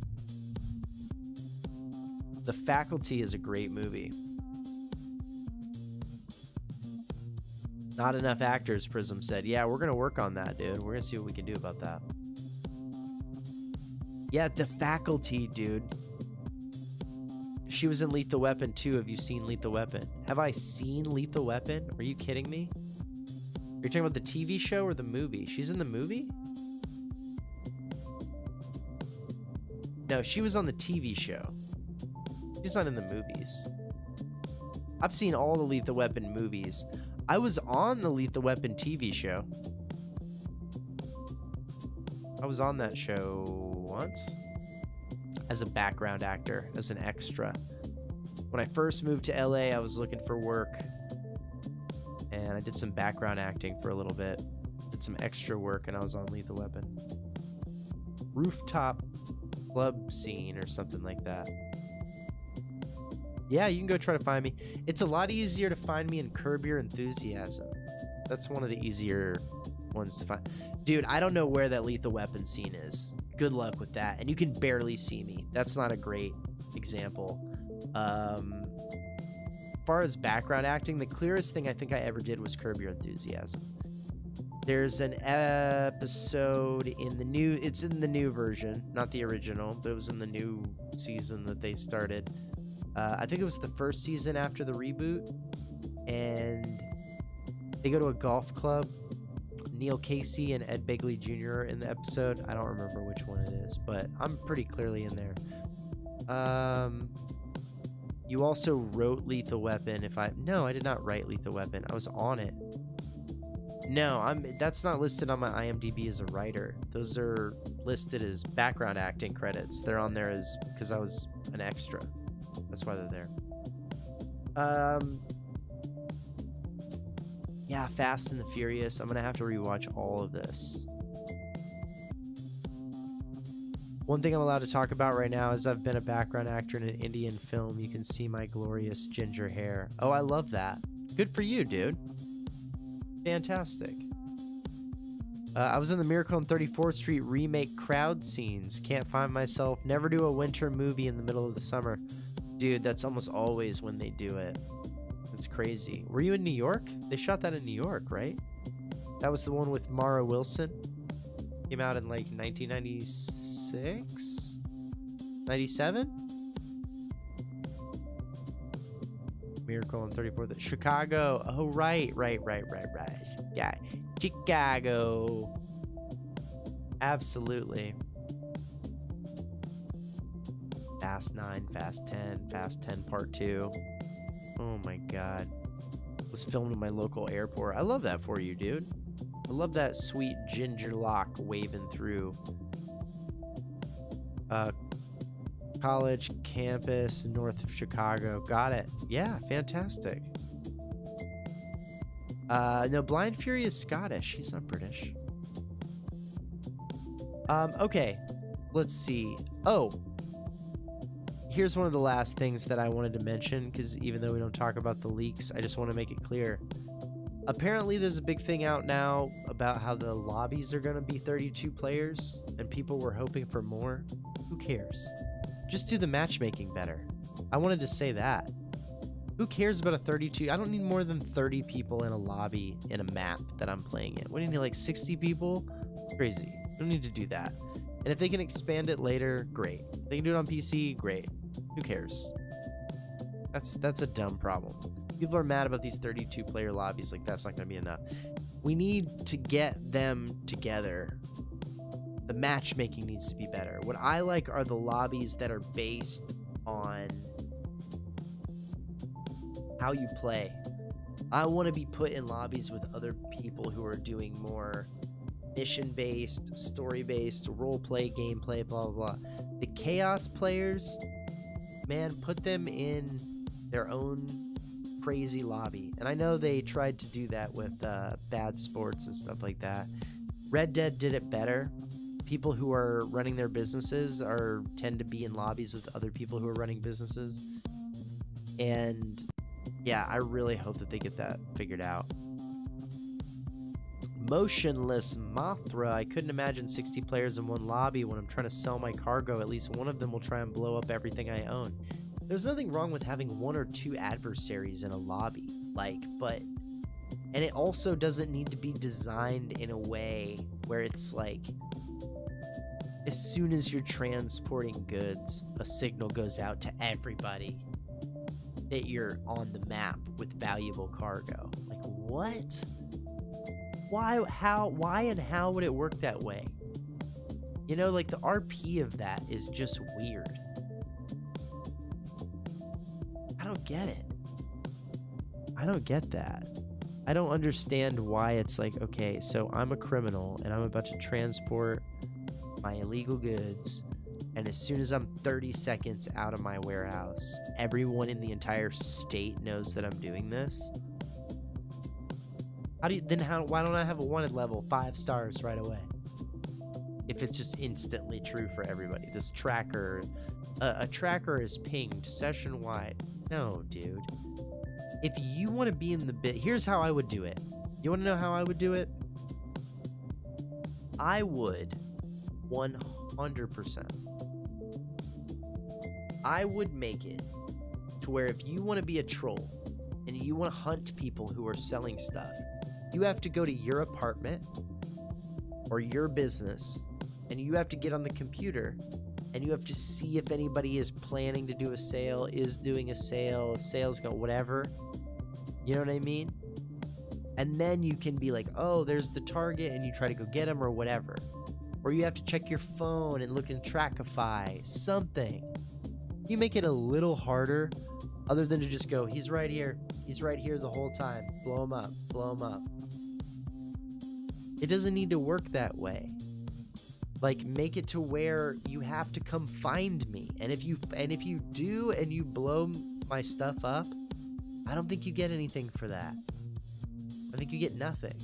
The Faculty is a great movie. Not enough actors, Prism said. Yeah, we're gonna work on that, dude. We're gonna see what we can do about that. Yeah, The Faculty, dude. She was in Lethal Weapon 2. Have you seen Lethal Weapon? Have I seen Lethal Weapon? Are you kidding me? You're talking about the TV show or the movie? She's in the movie? No, she was on the TV show. She's not in the movies. I've seen all the Lethal Weapon movies. I was on the Lethal Weapon TV show. I was on that show once as a background actor, as an extra. When I first moved to LA, I was looking for work and I did some background acting for a little bit. Did some extra work and I was on Lethal Weapon. Rooftop club scene or something like that. Yeah, you can go try to find me. It's a lot easier to find me in Curb Your Enthusiasm. That's one of the easier ones to find. Dude, I don't know where that Lethal Weapon scene is. Good luck with that. And you can barely see me. That's not a great example. As far as background acting, the clearest thing I think I ever did was Curb Your Enthusiasm. There's an episode in the new... It's in the new version, not the original, but it was in the new season that they started. I think it was the first season after the reboot, and they go to a golf club. Neil Casey and Ed Begley Jr. are in the episode. I don't remember which one it is, but I'm pretty clearly in there. You also wrote Lethal Weapon. No, I did not write Lethal Weapon. I was on it. No, that's not listed on my IMDb as a writer. Those are listed as background acting credits. They're on there as because I was an extra. That's why they're there. Yeah, Fast and the Furious. I'm gonna have to rewatch all of this. One thing I'm allowed to talk about right now is I've been a background actor in an Indian film. You can see my glorious ginger hair. Oh, I love that. Good for you, dude. Fantastic. I was in the Miracle on 34th Street remake crowd scenes. Can't find myself. Never do a winter movie in the middle of the summer. Dude, that's almost always when they do it. It's crazy. Were you in New York? They shot that in New York, right? That was the one with Mara Wilson. Came out in like 1996? 97? Miracle on 34th. Chicago. Oh, right. Yeah. Chicago. Absolutely. Fast 9, Fast 10, Fast 10 Part 2. Oh my god. It was filmed in my local airport. I love that for you, dude. I love that sweet ginger lock waving through. College campus north of Chicago. Got it. Yeah, fantastic. No, Blind Fury is Scottish. He's not British. Okay. Let's see. Oh. Here's one of the last things that I wanted to mention, because even though we don't talk about the leaks, I just want to make it clear. Apparently, there's a big thing out now about how the lobbies are going to be 32 players, and people were hoping for more. Who cares? Just do the matchmaking better. I wanted to say that. Who cares about a 32? I don't need more than 30 people in a lobby in a map that I'm playing in. What do you need, like 60 people? Crazy. Don't need to do that. And if they can expand it later, great. If they can do it on PC, great. Who cares? That's a dumb problem. People are mad about these 32 player lobbies. Like, that's not going to be enough. We need to get them together. The matchmaking needs to be better. What I like are the lobbies that are based on how you play. I want to be put in lobbies with other people who are doing more mission-based, story-based, role-play, gameplay, blah, blah, blah. The Chaos players, man, put them in their own crazy lobby. And I know they tried to do that with Bad Sports and stuff like that. Red Dead did it better. People who are running their businesses tend to be in lobbies with other people who are running businesses. And yeah, I really hope that they get that figured out. Motionless Mothra. I couldn't imagine 60 players in one lobby. When I'm trying to sell my cargo, at least one of them will try and blow up everything I own. There's nothing wrong with having 1 or 2 adversaries in a lobby, and it also doesn't need to be designed in a way where it's like, as soon as you're transporting goods, a signal goes out to everybody that you're on the map with valuable cargo. Like, what? Why and how would it work that way? You know, like, the RP of that is just weird. I don't get it. I don't get that. I don't understand why it's like, okay, so I'm a criminal and I'm about to transport my illegal goods, and as soon as I'm 30 seconds out of my warehouse, everyone in the entire state knows that I'm doing this. Why don't I have a wanted level 5 stars right away? If it's just instantly true for everybody. This tracker, a tracker is pinged session wide. No, dude. If you want to be in the bit, here's how I would do it. You want to know how I would do it? I would 100%. I would make it to where if you want to be a troll and you want to hunt people who are selling stuff, you have to go to your apartment or your business and you have to get on the computer and you have to see if anybody is planning to do a sale, is doing a sale, sales go, whatever. You know what I mean? And then you can be like, oh, there's the target, and you try to go get them or whatever. Or you have to check your phone and look in Trackify, something. You make it a little harder other than to just go, he's right here the whole time. Blow him up, blow him up. It doesn't need to work that way. Like, make it to where you have to come find me. And if you do and you blow my stuff up, I don't think you get anything for that. I think you get nothing.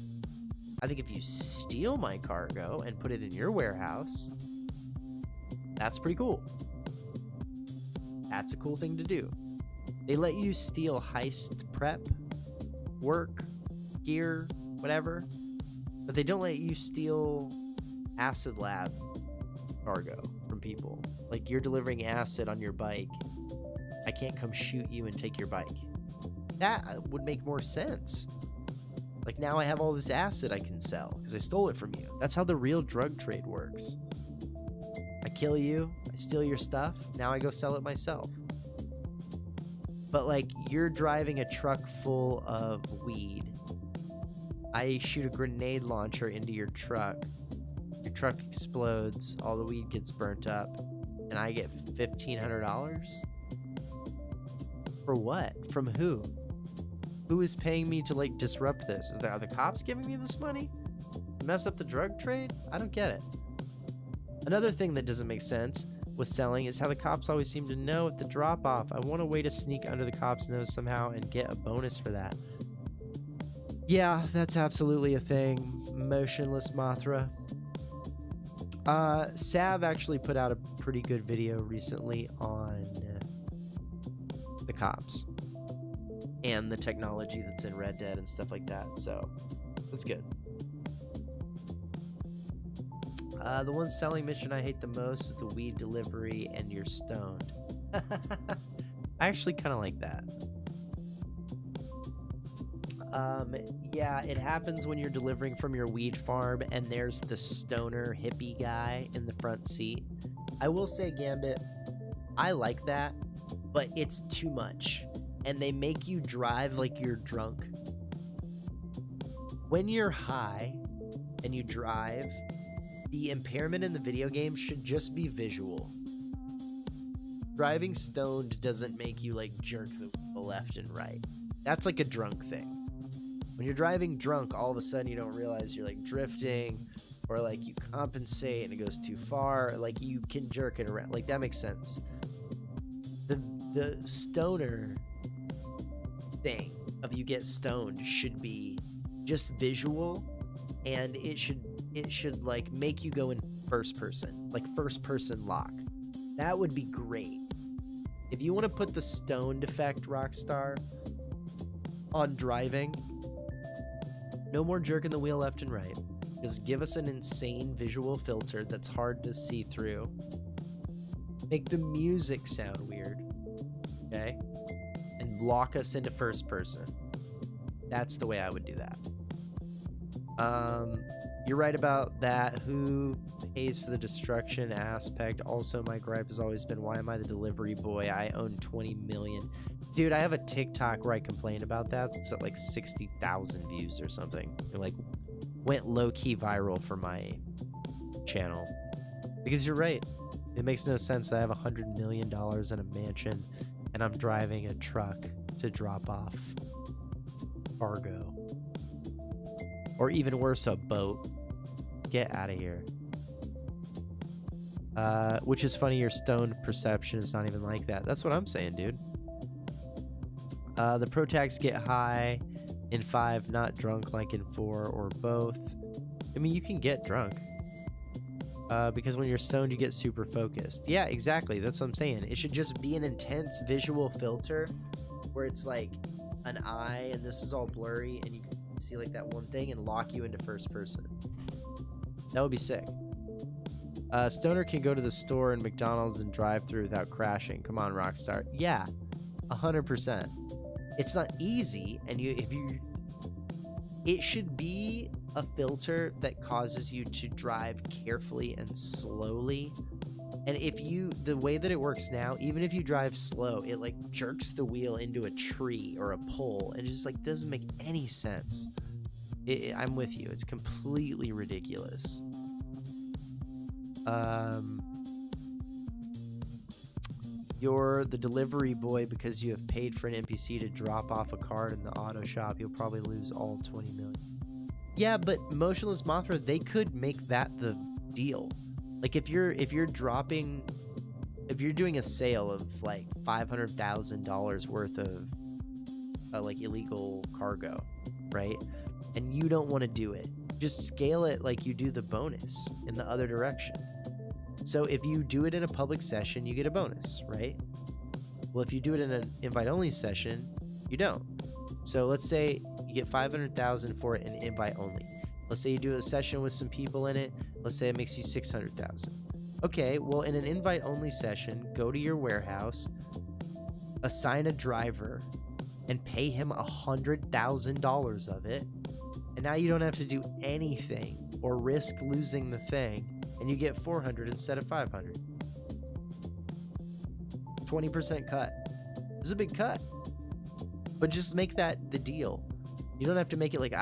I think if you steal my cargo and put it in your warehouse, that's pretty cool. That's a cool thing to do. They let you steal heist prep, work, gear, whatever, but they don't let you steal acid lab cargo from people. Like, you're delivering acid on your bike. I can't come shoot you and take your bike. That would make more sense. Like, now I have all this acid I can sell because I stole it from you. That's how the real drug trade works. I kill you, I steal your stuff, now I go sell it myself. But, like, you're driving a truck full of weed. I shoot a grenade launcher into your truck explodes, all the weed gets burnt up, and I get $1,500? For what? From who? Who is paying me to, like, disrupt this? Are the cops giving me this money? To mess up the drug trade? I don't get it. Another thing that doesn't make sense with selling is how the cops always seem to know at the drop-off. I want a way to sneak under the cops' nose somehow and get a bonus for that. Yeah, that's absolutely a thing. Motionless Mothra. Sav actually put out a pretty good video recently on the cops and the technology that's in Red Dead and stuff like that, so that's good. The one selling mission I hate the most is the weed delivery and you're stoned. I actually kind of like that. Yeah, it happens when you're delivering from your weed farm and there's the stoner hippie guy in the front seat. I will say, Gambit, I like that, but it's too much. And they make you drive like you're drunk. When you're high and you drive, the impairment in the video game should just be visual. driving stoned doesn't make you like jerk the wheel left and right. That's like a drunk thing. When you're driving drunk, all of a sudden you don't realize you're like drifting, or like you compensate and it goes too far. Like you can jerk it around. Like that makes sense. The stoner thing of you get stoned should be just visual, and it should like make you go in first person, like first person lock. That would be great. If you want to put the stoned effect, Rockstar, on driving, no more jerking the wheel left and right. Just give us an insane visual filter that's hard to see through. Make the music sound weird, okay? And lock us into first person. That's the way I would do that. You're right about that. Who pays for the destruction aspect? Also, my gripe has always been, why am I the delivery boy? I own 20 million. Dude, I have a TikTok where I complain about that. It's at like 60,000 views or something. It like went low-key viral for my channel. Because you're right. It makes no sense that I have $100 million in a mansion and I'm driving a truck to drop off cargo. Or even worse, a boat. Get out of here. Which is funny, your stoned perception is not even like that. That's what I'm saying, dude. The pro tags get high in 5, not drunk like in 4, or both. I mean, you can get drunk. Because when you're stoned, you get super focused. Yeah, exactly. That's what I'm saying. It should just be an intense visual filter where it's like an eye and this is all blurry and you can see like that one thing and lock you into first person. That would be sick. Stoner can go to the store and McDonald's and drive through without crashing. Come on, Rockstar. Yeah, 100%. It's not easy, and it should be a filter that causes you to drive carefully and slowly. And the way that it works now, even if you drive slow, it like jerks the wheel into a tree or a pole, and it just like doesn't make any sense. I'm with you. It's completely ridiculous. You're the delivery boy because you have paid for an NPC to drop off a card in the auto shop. You'll probably lose all 20 million. Yeah, but Motionless Mothra, they could make that the deal. Like if you're doing a sale of like $500,000 worth of like illegal cargo, right? And you don't want to do it, just scale it like you do the bonus in the other direction. So if you do it in a public session, you get a bonus, right? Well, if you do it in an invite-only session, you don't. So let's say you get $500,000 for it in invite only. Let's say you do a session with some people in it. Let's say it makes you $600,000. Okay, well, in an invite-only session, go to your warehouse, assign a driver, and pay him $100,000 of it. And now you don't have to do anything or risk losing the thing. And you get 400 instead of 500. 20% cut. It's a big cut. But just make that the deal. You don't have to make it like,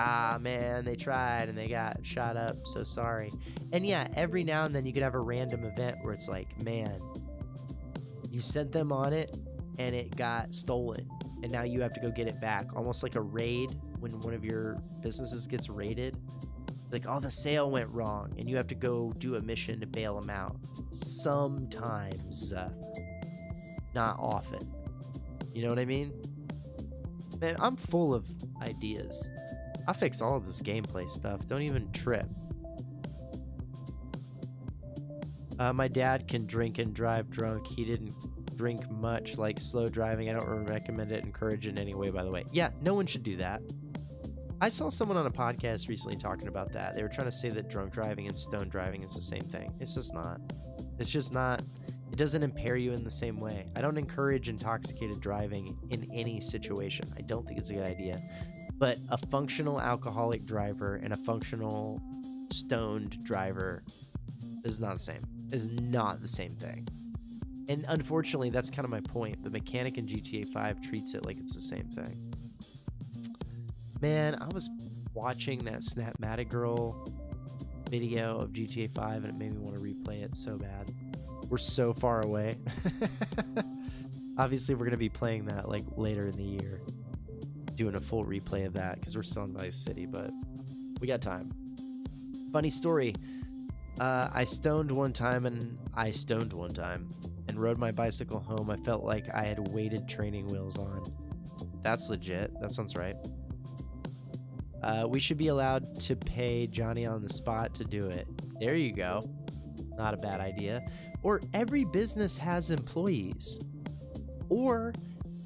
man, they tried and they got shot up, so sorry. And yeah, every now and then you could have a random event where it's like, man, you sent them on it and it got stolen. And now you have to go get it back. Almost like a raid when one of your businesses gets raided. Like, oh, the sale went wrong, and you have to go do a mission to bail them out. Sometimes, not often. You know what I mean? Man, I'm full of ideas. I'll fix all of this gameplay stuff. Don't even trip. My dad can drink and drive drunk. He didn't drink much, like slow driving. I don't recommend it, encourage it in any way, by the way. Yeah, no one should do that. I saw someone on a podcast recently talking about that. They were trying to say that drunk driving and stone driving is the same thing. It's just not. It's just not. It doesn't impair you in the same way. I don't encourage intoxicated driving in any situation. I don't think it's a good idea. But a functional alcoholic driver and a functional stoned driver is not the same. Is not the same thing. And unfortunately, that's kind of my point. The mechanic in GTA 5 treats it like it's the same thing. Man, I was watching that Snapmatic Girl video of GTA 5 and it made me want to replay it so bad. We're so far away. Obviously, we're going to be playing that like later in the year. Doing a full replay of that because we're still in Vice City, but we got time. Funny story. I stoned one time and rode my bicycle home. I felt like I had weighted training wheels on. That's legit. That sounds right. We should be allowed to pay Johnny on the spot to do it. There you go. Not a bad idea. Or every business has employees. Or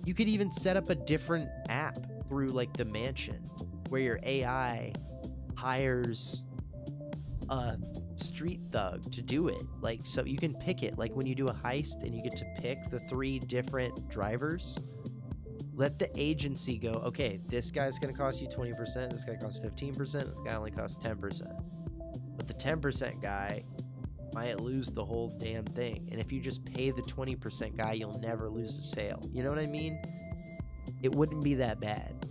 you could even set up a different app through like the mansion where your AI hires a street thug to do it. Like, so you can pick it. Like when you do a heist and you get to pick the 3 different drivers, let the agency go, okay, this guy's going to cost you 20%, this guy costs 15%, this guy only costs 10%. But the 10% guy might lose the whole damn thing. And if you just pay the 20% guy, you'll never lose a sale. You know what I mean? It wouldn't be that bad.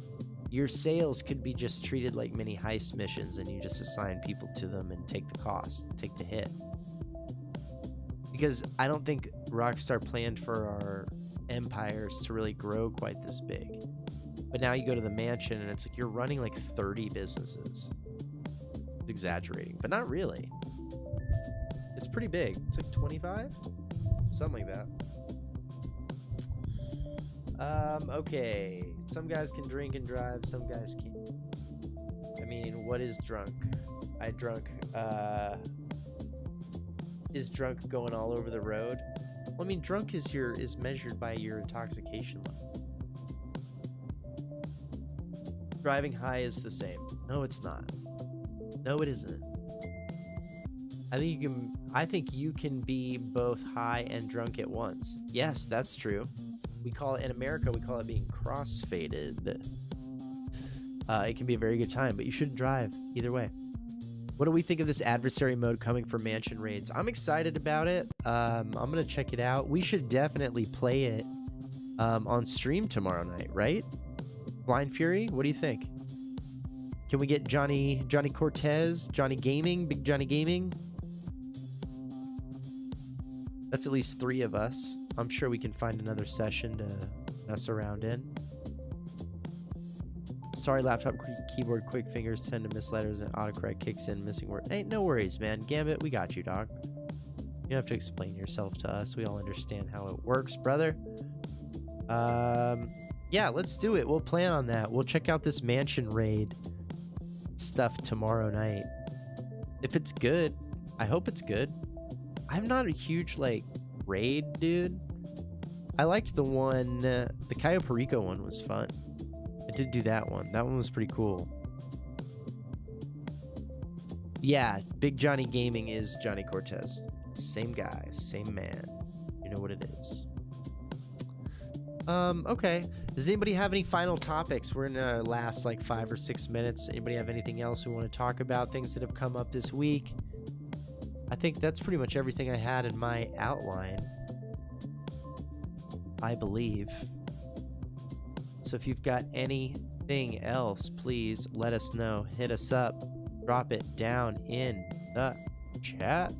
Your sales could be just treated like mini heist missions and you just assign people to them and take the cost, take the hit. Because I don't think Rockstar planned for our empires to really grow quite this big. But now you go to the mansion and it's like you're running like 30 businesses. It's exaggerating, but not really. It's pretty big. It's like 25? Something like that. Okay. Some guys can drink and drive, some guys can't. I mean, what is drunk? Is drunk going all over the road? Well, I mean, drunk is measured by your intoxication level. Driving high is the same. No, it's not. No, it isn't. I think you can be both high and drunk at once. Yes, that's true. In America, we call it being cross-faded. It can be a very good time, but you shouldn't drive either way. What do we think of this adversary mode coming for mansion raids? I'm excited about it. I'm going to check it out. We should definitely play it on stream tomorrow night, right? Blind Fury, what do you think? Can we get Johnny Cortez, Johnny Gaming, Big Johnny Gaming? That's at least 3 of us. I'm sure we can find another session to mess around in. Sorry, laptop keyboard quick fingers tend to miss letters and autocorrect kicks in missing words. Hey, no worries, man. Gambit, we got you, dog. You don't have to explain yourself to us. We all understand how it works, brother. Yeah, let's do it. We'll plan on that. We'll check out this mansion raid stuff tomorrow night. If it's good, I hope it's good. I'm not a huge, like, raid dude. I liked the one, the Cayo Perico one was fun. I did do that one. That one was pretty cool. Yeah, Big Johnny Gaming is Johnny Cortez. Same guy, same man. You know what it is. Okay. Does anybody have any final topics? We're in our last like 5 or 6 minutes. Anybody have anything else we want to talk about? Things that have come up this week? I think that's pretty much everything I had in my outline, I believe. So if you've got anything else, please let us know. Hit us up. Drop it down in the chat.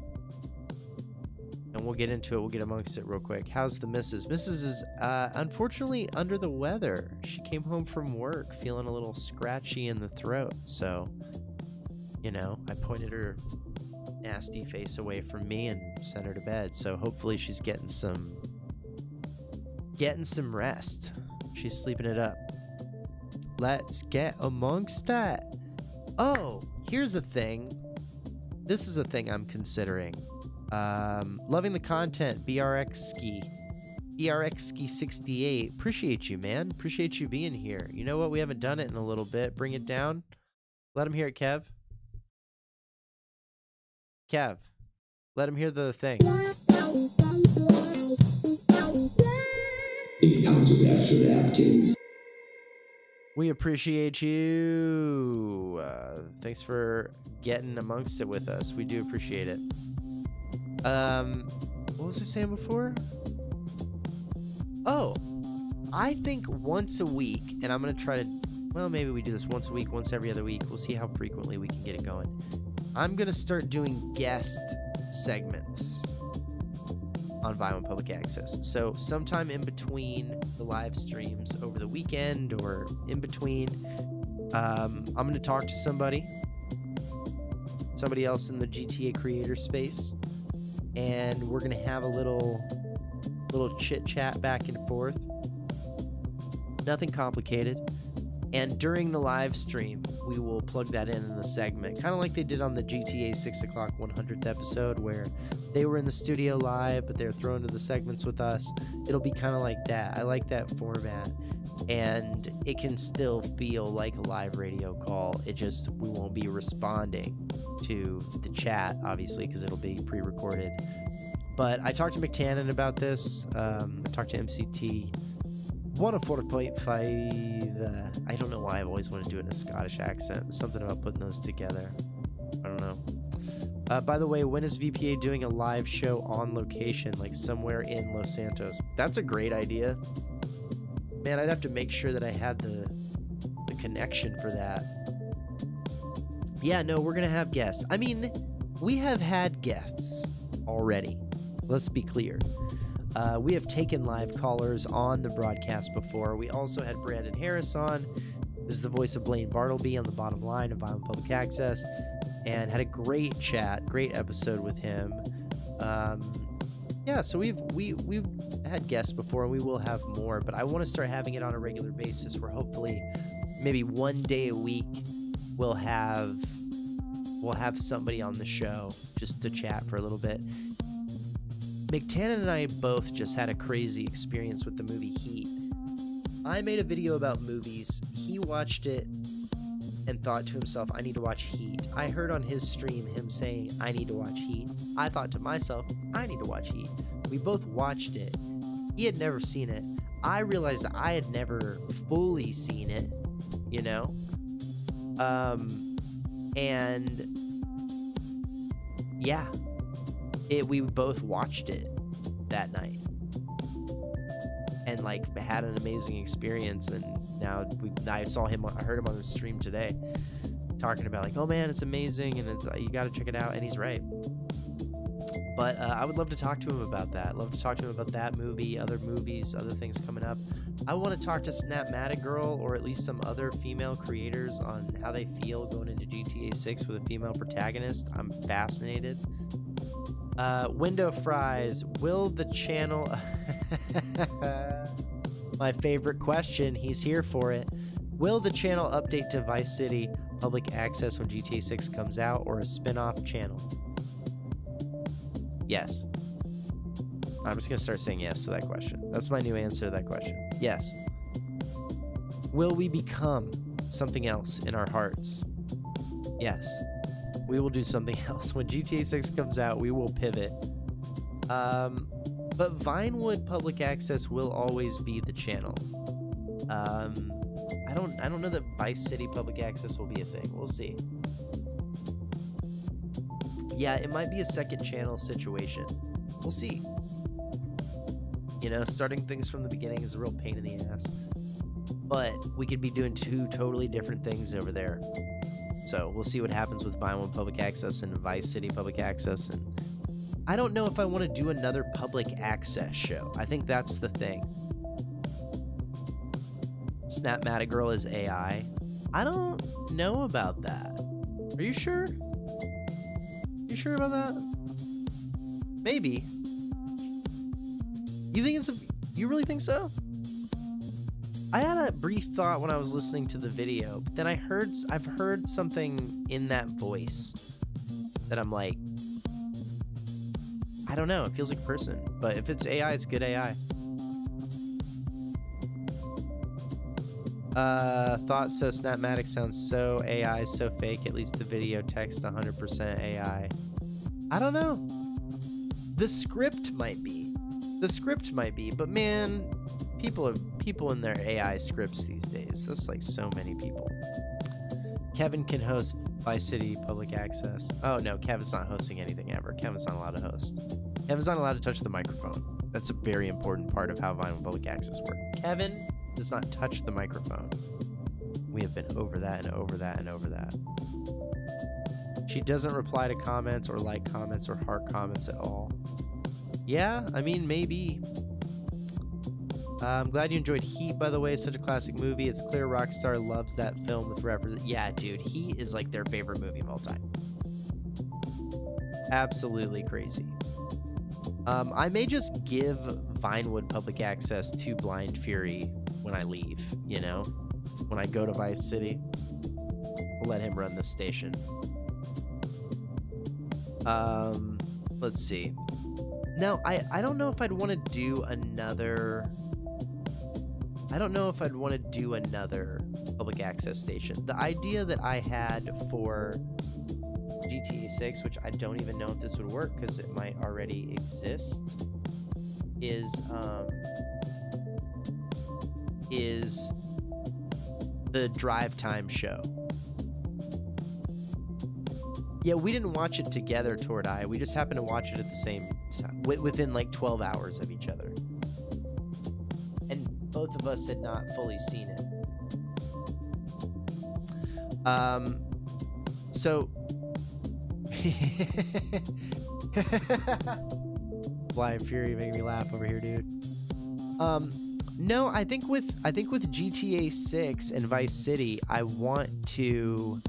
And we'll get into it. We'll get amongst it real quick. How's the missus? Missus is unfortunately under the weather. She came home from work feeling a little scratchy in the throat. So, you know, I pointed her nasty face away from me and sent her to bed. So hopefully she's getting some rest. She's sleeping it up. Let's get amongst that. Oh, here's a thing. This is a thing I'm considering. Loving the content, BRX Ski 68. Appreciate you, man. Appreciate you being here. You know what? We haven't done it in a little bit. Bring it down. Let him hear it, Kev. Kev, let him hear the thing.
It comes with extra napkins.
We appreciate you. Thanks for getting amongst it with us. We do appreciate it. What was I saying before? Oh, I think once a week, and I'm going to try to, well, maybe we do this once a week, once every other week. We'll see how frequently we can get it going. I'm going to start doing guest segments. on Vinewood Public Access. So sometime in between the live streams over the weekend or in between, I'm going to talk to somebody else in the GTA creator space, and we're going to have a little chit chat back and forth. Nothing complicated. And during the live stream, we will plug that in the segment, kind of like they did on the GTA 6 o'clock 100th episode, where they were in the studio live, but they're thrown into the segments with us. It'll be kind of like that. I like that format, and it can still feel like a live radio call. We won't be responding to the chat, obviously, because it'll be pre-recorded. But I talked to McTannon about this. I talked to MCT. 104.5. I don't know why I've always wanted to do it in a Scottish accent. Something about putting those together. I don't know. By the way, when is VPA doing a live show on location, like somewhere in Los Santos? That's a great idea. Man, I'd have to make sure that I had the connection for that. Yeah, no, we're going to have guests. I mean, we have had guests already. Let's be clear. We have taken live callers on the broadcast before. We also had Brandon Harris on. This is the voice of Blaine Bartleby on the bottom line of Vinewood Public Access, and had a great chat, great episode with him. Yeah, so we've had guests before, and we will have more, but I want to start having it on a regular basis where hopefully maybe one day a week we'll have somebody on the show just to chat for a little bit. McTannon and I both just had a crazy experience with the movie Heat. I made a video about movies. He watched it and thought to himself, I need to watch Heat. I heard on his stream him saying, I need to watch Heat. I thought to myself, I need to watch Heat. We both watched it. He had never seen it. I realized that I had never fully seen it, you know? And yeah. We both watched it that night and like had an amazing experience, and now I heard him on the stream today talking about like, oh man, it's amazing, and you got to check it out, and he's right. But I would love to talk to him about that. Love to talk to him about that movie, other movies, other things coming up. I want to talk to Snapmatic Girl, or at least some other female creators, on how they feel going into GTA 6 with a female protagonist. I'm fascinated. Window Fries, will the channel... My favorite question, he's here for it. Will the channel update to Vice City Public Access when GTA 6 comes out, or a spin-off channel? Yes. I'm just going to start saying yes to that question. That's my new answer to that question. Yes. Will we become something else in our hearts? Yes. We will do something else. When GTA 6 comes out, we will pivot. But Vinewood Public Access will always be the channel. I don't know that Vice City Public Access will be a thing. We'll see. Yeah, it might be a second channel situation. We'll see. You know, starting things from the beginning is a real pain in the ass. But we could be doing two totally different things over there. So we'll see what happens with Vinewood Public Access and Vice City Public Access. And I don't know if I want to do another public access show. I think that's the thing. Snapmatic Girl is AI. I don't know about that. Are you sure? You sure about that? Maybe. You really think so? I had a brief thought when I was listening to the video, but then I've heard something in that voice that I'm like, I don't know, it feels like a person. But if it's AI, it's good AI. Thought says Snapmatic sounds so AI, so fake, at least the video text 100% AI. I don't know. The script might be, but man, people in their AI scripts these days. That's like so many people. Kevin can host Vice City Public Access. Oh no, Kevin's not hosting anything ever. Kevin's not allowed to host. Kevin's not allowed to touch the microphone. That's a very important part of how Vinewood Public Access works. Kevin does not touch the microphone. We have been over that and over that and over that. She doesn't reply to comments or like comments or heart comments at all. Yeah, I mean, maybe. I'm glad you enjoyed Heat, by the way. It's such a classic movie. It's clear Rockstar loves that film with reference. Yeah, dude, Heat is like their favorite movie of all time. Absolutely crazy. I may just give Vinewood Public Access to Blind Fury when I leave, you know? When I go to Vice City. We'll let him run the station. Let's see. Now, I don't know if I'd want to do another... I don't know if I'd want to do another public access station. The idea that I had for GTA 6, which I don't even know if this would work because it might already exist, is the drive time show. Yeah, we didn't watch it together, Toward Eye. We just happened to watch it at the same time, within like 12 hours of each other. And both of us had not fully seen it. So... Blind Fury making me laugh over here, dude. No, I think with GTA 6 and Vice City, I want to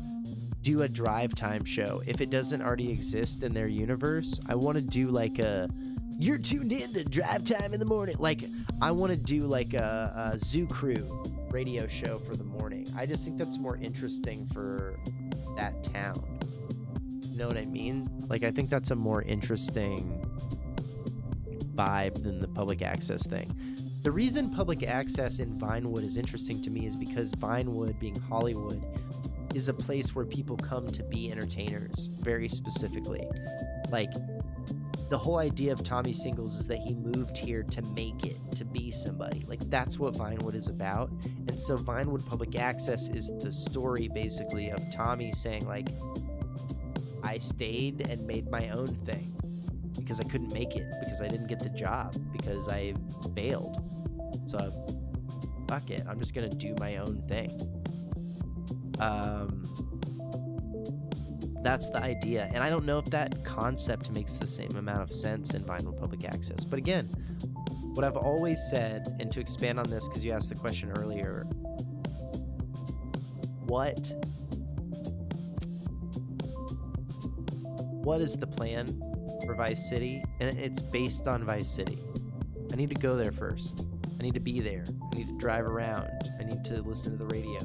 do a drive time show. If it doesn't already exist in their universe, I want to do like a "you're tuned in to drive time in the morning." Like, I want to do like a Zoo Crew radio show for the morning. I just think that's more interesting for that town. You know what I mean? Like, I think that's a more interesting vibe than the public access thing. The reason public access in Vinewood is interesting to me is because Vinewood, being Hollywood, is a place where people come to be entertainers, very specifically. Like, the whole idea of Tommy Singles is that he moved here to make it, to be somebody. Like, that's what Vinewood is about. And so Vinewood Public Access is the story, basically, of Tommy saying, like, I stayed and made my own thing because I couldn't make it, because I didn't get the job, because I failed. So, fuck it. I'm just going to do my own thing. That's the idea. And I don't know if that concept makes the same amount of sense in Vinewood Public Access. But again, what I've always said, and to expand on this because you asked the question earlier, what is the plan for Vice City? And it's based on Vice City. I need to go there first. I need to be there. I need to drive around. I need to listen to the radio.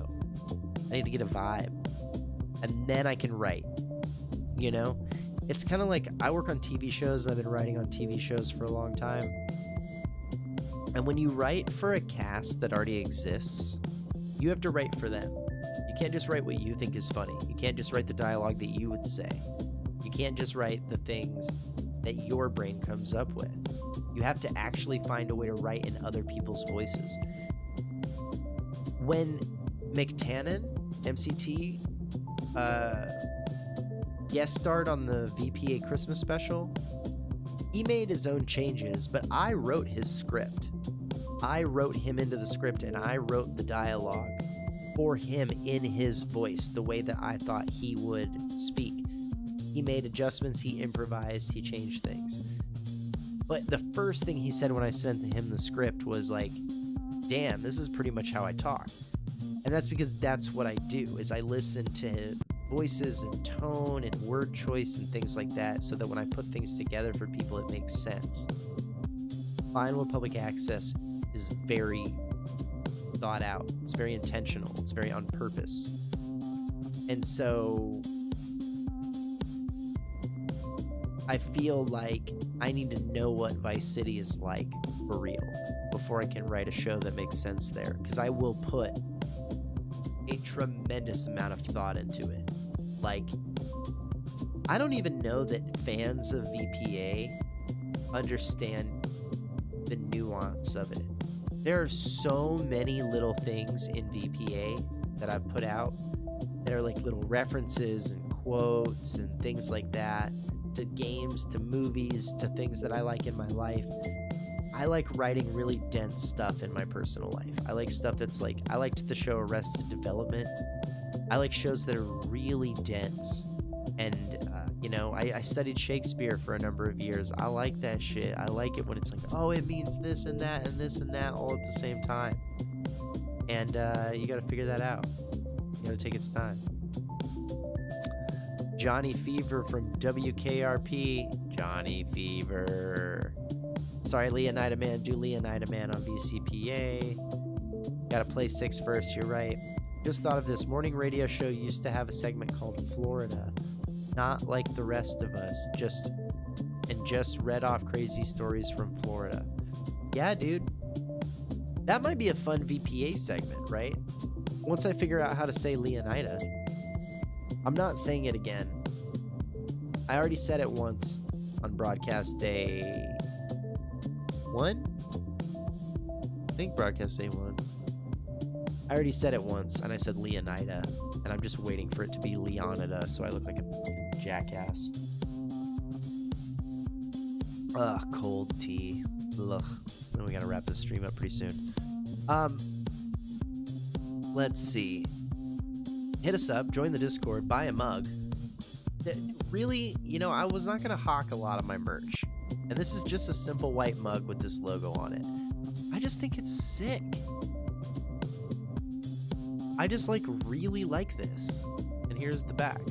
I need to get a vibe. And then I can write. You know? It's kind of like, I work on TV shows. I've been writing on TV shows for a long time. And when you write for a cast that already exists, you have to write for them. You can't just write what you think is funny. You can't just write the dialogue that you would say. You can't just write the things that your brain comes up with. You have to actually find a way to write in other people's voices. When McTannen, MCT, guest starred on the VPA Christmas special, he made his own changes, but I wrote his script. I wrote him into the script, and I wrote the dialogue for him in his voice, the way that I thought he would speak. He made adjustments, he improvised, he changed things. But the first thing he said when I sent him the script was like, damn, this is pretty much how I talk. And that's because that's what I do, is I listen to voices and tone and word choice and things like that, so that when I put things together for people, it makes sense. Vinewood Public Access is very thought out. It's very intentional. It's very on purpose. And so I feel like I need to know what Vice City is like for real before I can write a show that makes sense there, because I will put a tremendous amount of thought into it. Like, I don't even know that fans of VPA understand the nuance of it. There are so many little things in VPA that I've put out that are like little references and quotes and things like that, to games, to movies, to things that I like in my life. I like writing really dense stuff in my personal life. I like stuff that's like, I liked the show Arrested Development. I like shows that are really dense and You know, I studied Shakespeare for a number of years. I like that shit. I like it when it's like, oh, it means this and that and this and that all at the same time. And you got to figure that out. You got to take its time. Johnny Fever from WKRP. Johnny Fever. Sorry, Leonida Man. Do Leonida Man on VCPA. Gotta play 6 first. You're right. Just thought of this. Morning radio show used to have a segment called Florida. Not like the rest of us. Just read off crazy stories from Florida. Yeah, dude. That might be a fun VPA segment, right? Once I figure out how to say Leonida. I'm not saying it again. I already said it once on broadcast day 1? I think broadcast day 1. I already said it once, and I said Leonida, and I'm just waiting for it to be Leonida, so I look like a fucking jackass. Ugh, cold tea. Ugh. Then we gotta wrap this stream up pretty soon. Let's see. Hit us up, join the Discord, buy a mug. Really, you know, I was not gonna hawk a lot of my merch, and this is just a simple white mug with this logo on it. I just think it's sick. I just really like this. And here's the back.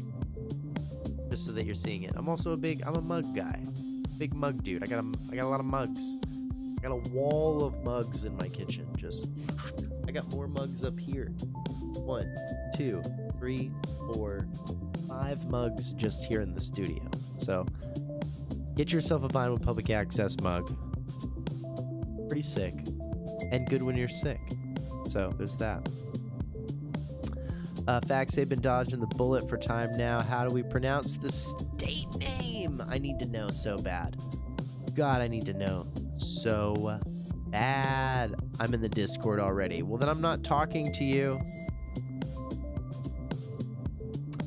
Just so that you're seeing it. I'm also I'm a mug guy. Big mug dude. I got a lot of mugs. I got a wall of mugs in my kitchen. I got more mugs up here. 1, 2, 3, 4, 5 mugs just here in the studio. So get yourself a Vinewood Public Access mug. Pretty sick. And good when you're sick. So there's that. Facts, they've been dodging the bullet for time now. How do we pronounce the state name? I need to know so bad. God, I need to know so bad. I'm in the Discord already. Well, then I'm not talking to you.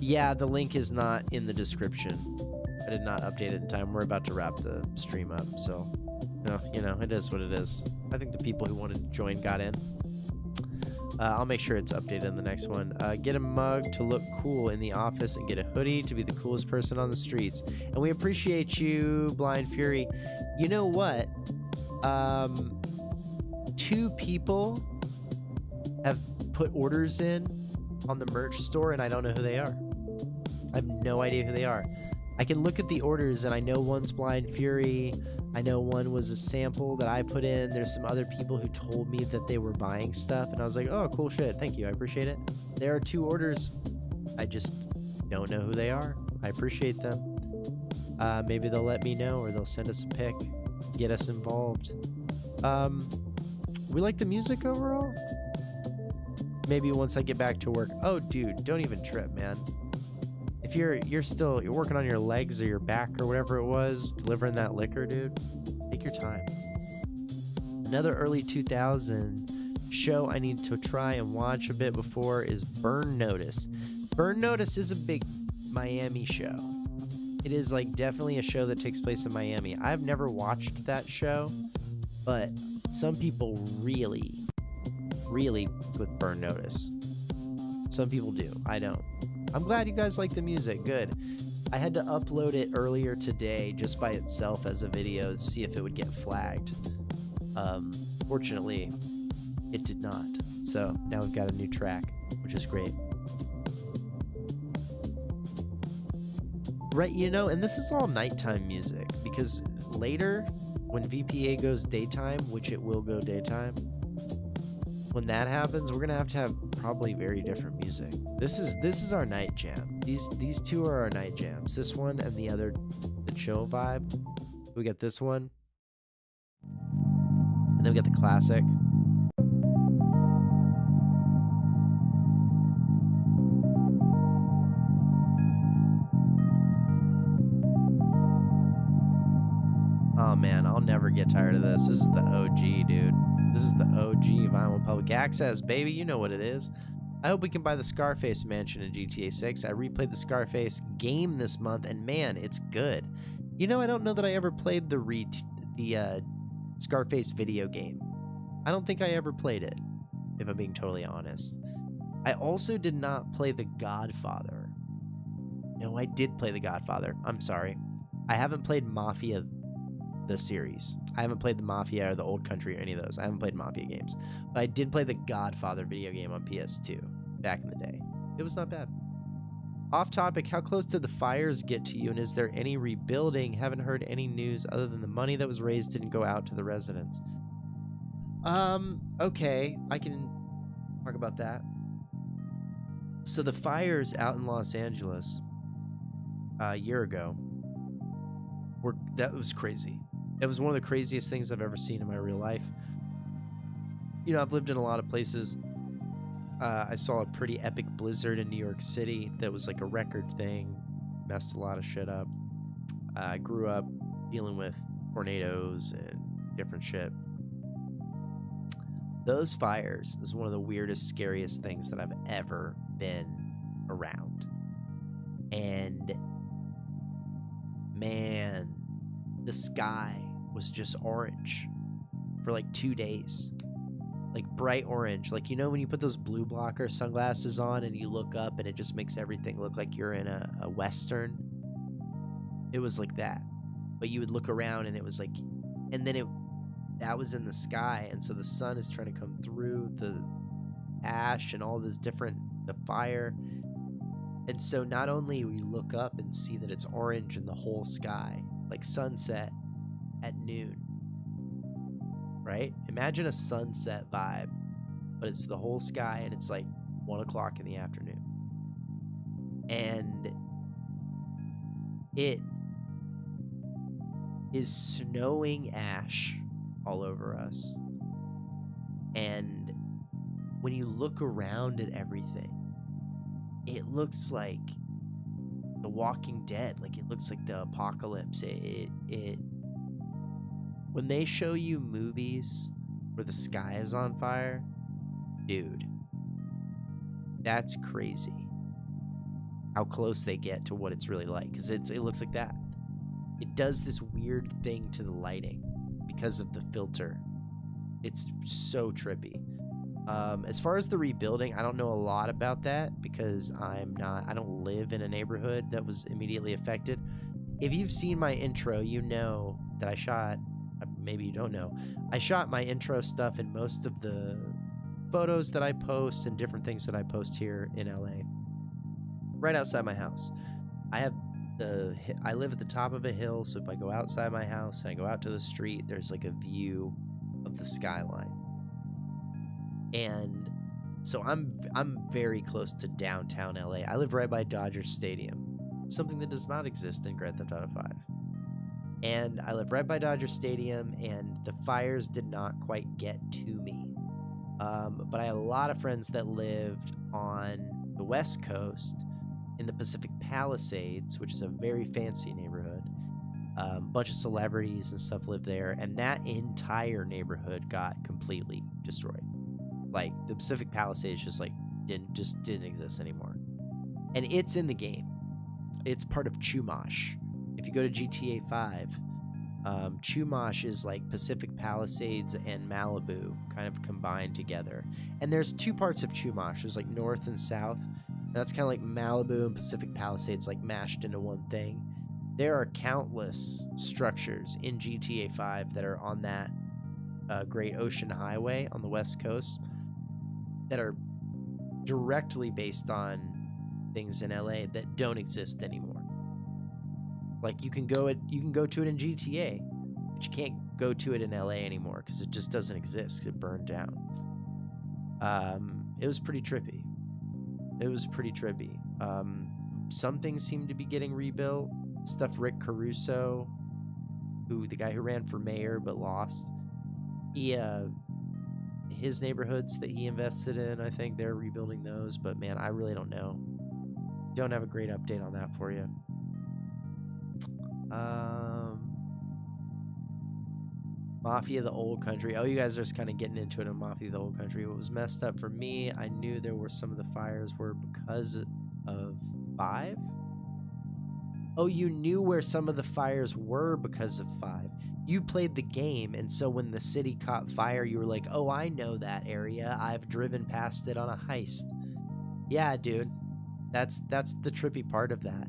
Yeah, the link is not in the description. I did not update it in time. We're about to wrap the stream up, so you know, it is what it is. I think the people who wanted to join got in. I'll make sure it's updated in the next one. Get a mug to look cool in the office and get a hoodie to be the coolest person on the streets. And we appreciate you, Blind Fury. You know what? 2 people have put orders in on the merch store, and I don't know who they are. I have no idea who they are. I can look at the orders, and I know one's Blind Fury. I know one was a sample that I put in. There's some other people who told me that they were buying stuff, and I was like, oh, cool shit. Thank you. I appreciate it. There are 2 orders. I just don't know who they are. I appreciate them. Maybe they'll let me know, or they'll send us a pic, get us involved. We like the music overall. Maybe once I get back to work. Oh, dude, don't even trip, man. If you're working on your legs or your back or whatever it was, delivering that liquor, dude, take your time. Another early 2000 show I need to try and watch a bit before is Burn Notice. Burn Notice is a big Miami show. It is definitely a show that takes place in Miami. I've never watched that show, but some people really with Burn Notice. Some people do. I don't. I'm glad you guys like the music. Good. I had to upload it earlier today just by itself as a video to see if it would get flagged. Fortunately, it did not. So now we've got a new track, which is great. Right, you know, and this is all nighttime music because later when VPA goes daytime, which it will go daytime, when that happens, we're gonna have probably very different music. This is our night jam. These 2 are our night jams. This one and the other, the chill vibe. We got this one, and then we got the classic. Oh man, I'll never get tired of this. This is the OG, dude. This is the OG Vinewood Public Access, baby. You know what it is. I hope we can buy the Scarface mansion in GTA 6. I replayed the Scarface game this month, and man, it's good. You know, I don't know that I ever played the Scarface video game. I don't think I ever played it, if I'm being totally honest. I also did not play The Godfather. No, I did play The Godfather. I'm sorry. I haven't played Mafia, the series. I haven't played the Mafia or the Old Country or any of those. I haven't played Mafia games. But I did play the Godfather video game on PS2 back in the day. It was not bad. Off topic, how close did the fires get to you, and is there any rebuilding? Haven't heard any news other than the money that was raised didn't go out to the residents. Okay, I can talk about that. So the fires out in Los Angeles a year ago that was crazy. It was one of the craziest things I've ever seen in my real life. You know, I've lived in a lot of places. I saw a pretty epic blizzard in New York City that was like a record thing, messed a lot of shit up. I grew up dealing with tornadoes and different shit. Those fires is one of the weirdest, scariest things that I've ever been around. And man, the sky was just orange for like 2 days. Like bright orange. Like, you know when you put those blue blocker sunglasses on and you look up and it just makes everything look like you're in a Western? It was like that. But you would look around and it was like, and then that was in the sky, and so the sun is trying to come through the ash and all this the fire. And so not only we look up and see that it's orange in the whole sky, like sunset at noon, right? Imagine a sunset vibe, but it's the whole sky and it's like 1 o'clock in the afternoon. And it is snowing ash all over us. And when you look around at everything, it looks like The Walking Dead. Like, it looks like the apocalypse. When they show you movies where the sky is on fire, dude, that's crazy how close they get to what it's really like, because it looks like that. It does this weird thing to the lighting because of the filter. It's so trippy. As far as the rebuilding, I don't know a lot about that because I don't live in a neighborhood that was immediately affected. If you've seen my intro, you know that I shot, maybe you don't know, I shot my intro stuff in most of the photos that I post and different things that I post here in LA, right outside my house. I live at the top of a hill, so if I go outside my house and I go out to the street, there's like a view of the skyline. And so I'm very close to downtown LA. I live right by Dodger Stadium, something that does not exist in Grand Theft Auto 5. And I live right by Dodger Stadium, and the fires did not quite get to me. But I have a lot of friends that lived on the West Coast in the Pacific Palisades, which is a very fancy neighborhood. A bunch of celebrities and stuff live there, and that entire neighborhood got completely destroyed. Like, the Pacific Palisades didn't exist anymore. And it's in the game. It's part of Chumash. If you go to GTA 5, Chumash is like Pacific Palisades and Malibu kind of combined together. And there's two parts of Chumash. There's like north and south. And that's kind of like Malibu and Pacific Palisades like mashed into one thing. There are countless structures in GTA 5 that are on that Great Ocean Highway on the West Coast that are directly based on things in LA that don't exist anymore. Like, you can go to it in GTA, but you can't go to it in LA anymore because it just doesn't exist, 'cause it burned down. It was pretty trippy. Some things seem to be getting rebuilt. Stuff Rick Caruso, the guy who ran for mayor but lost, his neighborhoods that he invested in, I think they're rebuilding those. But man, I really don't know. Don't have a great update on that for you. Mafia the Old Country. Oh, you guys are just kind of getting into it on Mafia the Old Country. What was messed up for me, I knew there were some of the fires were because of 5. Oh, you knew where some of the fires were because of 5. You played the game, and so when the city caught fire, you were like, oh, I know that area. I've driven past it on a heist. Yeah, dude. That's the trippy part of that.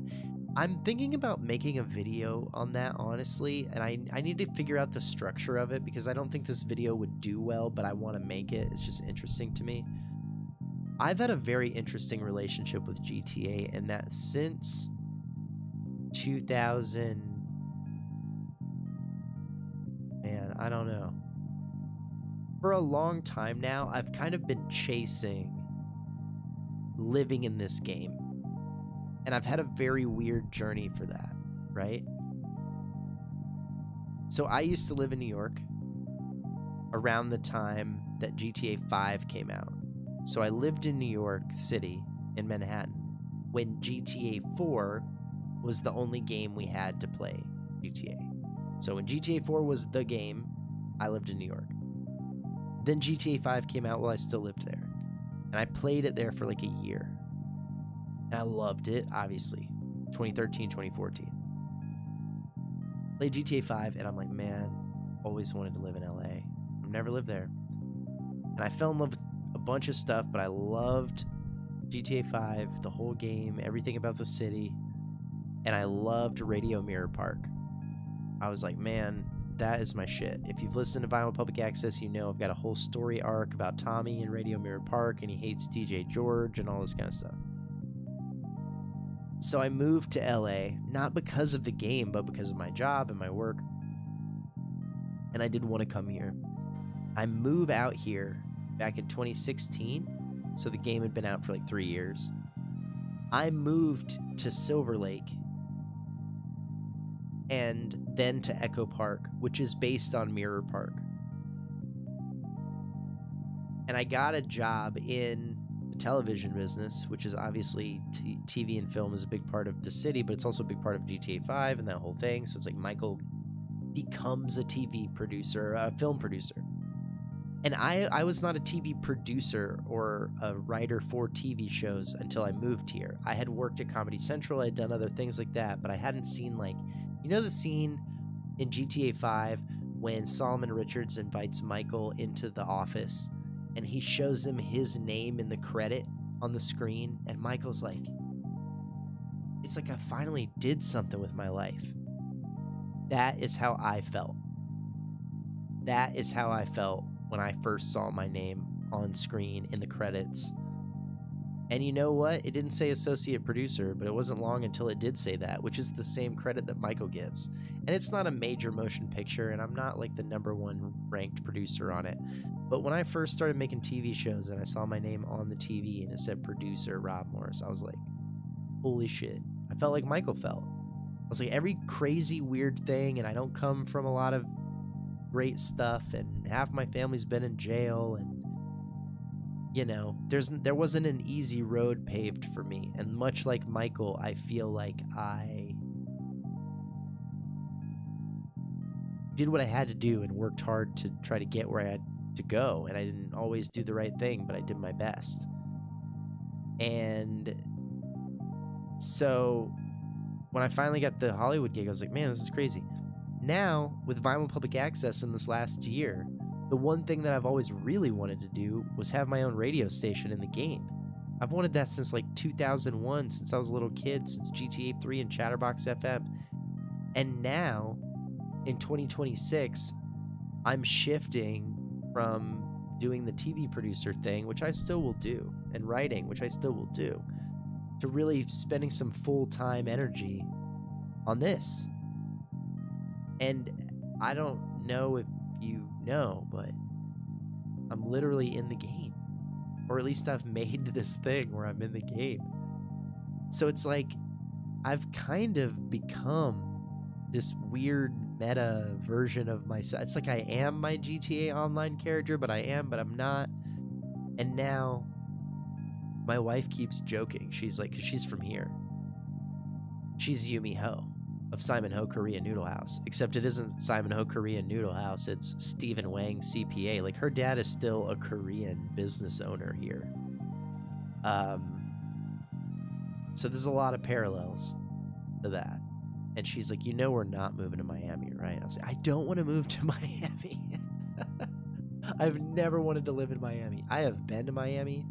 I'm thinking about making a video on that, honestly, and I need to figure out the structure of it because I don't think this video would do well, but I want to make it. It's just interesting to me. I've had a very interesting relationship with GTA, and that since 2000, man, I don't know. For a long time now, I've kind of been chasing living in this game. And I've had a very weird journey for that, right? So I used to live in New York around the time that GTA 5 came out. So I lived in New York City in Manhattan when GTA 4 was the only game we had to play GTA. So when GTA 4 was the game, I lived in New York. Then GTA 5 came out while I still lived there. And I played it there for like a year. And I loved it, obviously. 2013, 2014. Played GTA 5, and I'm like, man, always wanted to live in LA. I've never lived there. And I fell in love with a bunch of stuff, but I loved GTA 5, the whole game, everything about the city. And I loved Radio Mirror Park. I was like, man, that is my shit. If you've listened to Vinewood Public Access, you know I've got a whole story arc about Tommy in Radio Mirror Park, and he hates DJ George and all this kind of stuff. So I moved to LA, not because of the game, but because of my job and my work. And I didn't want to come here. I moved out here back in 2016, so the game had been out for like 3 years. I moved to Silver Lake and then to Echo Park, which is based on Mirror Park. And I got a job in the television business, which is obviously TV and film is a big part of the city, but it's also a big part of GTA 5 and that whole thing. So it's like Michael becomes a TV producer, a film producer. And I was not a TV producer or a writer for TV shows until I moved here. I had worked at Comedy Central, I had done other things like that, but I hadn't seen, like, you know, the scene in GTA 5 when Solomon Richards invites Michael into the office and he shows him his name in the credit on the screen, and Michael's like, it's like I finally did something with my life. That is how I felt. That is how I felt when I first saw my name on screen in the credits. And you know what? It didn't say associate producer, but it wasn't long until it did say that, which is the same credit that Michael gets. And it's not a major motion picture, and I'm not like the #1 ranked producer on it. But when I first started making TV shows and I saw my name on the TV and it said producer Rob Morris, I was like, holy shit. I felt like Michael felt. I was like, every crazy weird thing, and I don't come from a lot of great stuff, and half my family's been in jail, and you know, there wasn't an easy road paved for me. And much like Michael, I feel like I did what I had to do and worked hard to try to get where I had to go. And I didn't always do the right thing, but I did my best. And so when I finally got the Hollywood gig, I was like, man, this is crazy. Now, with Vinewood Public Access in this last year, the one thing that I've always really wanted to do was have my own radio station in the game. I've wanted that since like 2001, since I was a little kid, since GTA 3 and Chatterbox FM. And now, in 2026, I'm shifting from doing the TV producer thing, which I still will do, and writing, which I still will do, to really spending some full-time energy on this. And I don't know if you know, but I'm literally in the game. Or at least I've made this thing where I'm in the game. So it's like I've kind of become this weird meta version of myself. It's like I am my GTA Online character, but I'm not. And now my wife keeps joking. She's like, 'cause she's from here. She's Yumi Ho of Simon Ho Korean Noodle House, except it isn't Simon Ho Korean Noodle House, it's Stephen Wang CPA. Like, her dad is still a Korean business owner here. So there's a lot of parallels to that. And she's like, you know, we're not moving to Miami, right? I was like, I don't want to move to Miami. I've never wanted to live in Miami. I have been to Miami.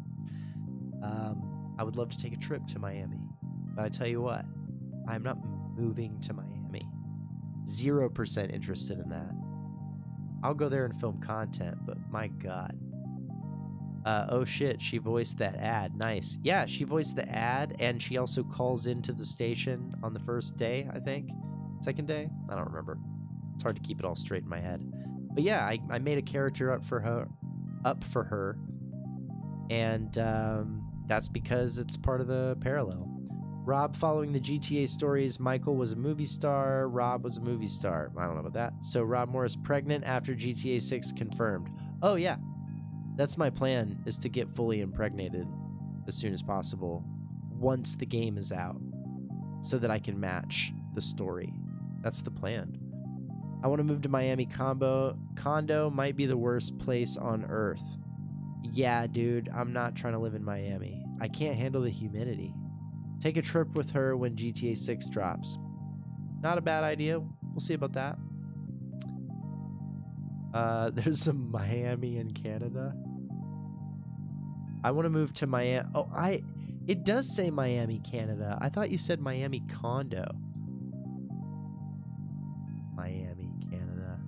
I would love to take a trip to Miami. But I tell you what, I'm not moving to Miami. 0% interested in that. I'll go there and film content, but my God. Oh shit, she voiced that ad. Nice. Yeah, she voiced the ad, and she also calls into the station on the first day, I think. Second day? I don't remember. It's hard to keep it all straight in my head. But yeah, I made a character up for her. And that's because it's part of the parallel. Rob, following the GTA stories, Michael was a movie star, Rob was a movie star. I don't know about that. So Rob Morris pregnant after GTA 6 confirmed. Oh yeah, that's my plan, is to get fully impregnated as soon as possible once the game is out so that I can match the story. That's the plan. I want to move to Miami. Condo might be the worst place on earth. Yeah, dude, I'm not trying to live in Miami. I can't handle the humidity. Take a trip with her when GTA 6 drops. Not a bad idea. We'll see about that. There's some Miami in Canada. I want to move to Miami. Oh, it does say Miami, Canada. I thought you said Miami condo. Miami, Canada.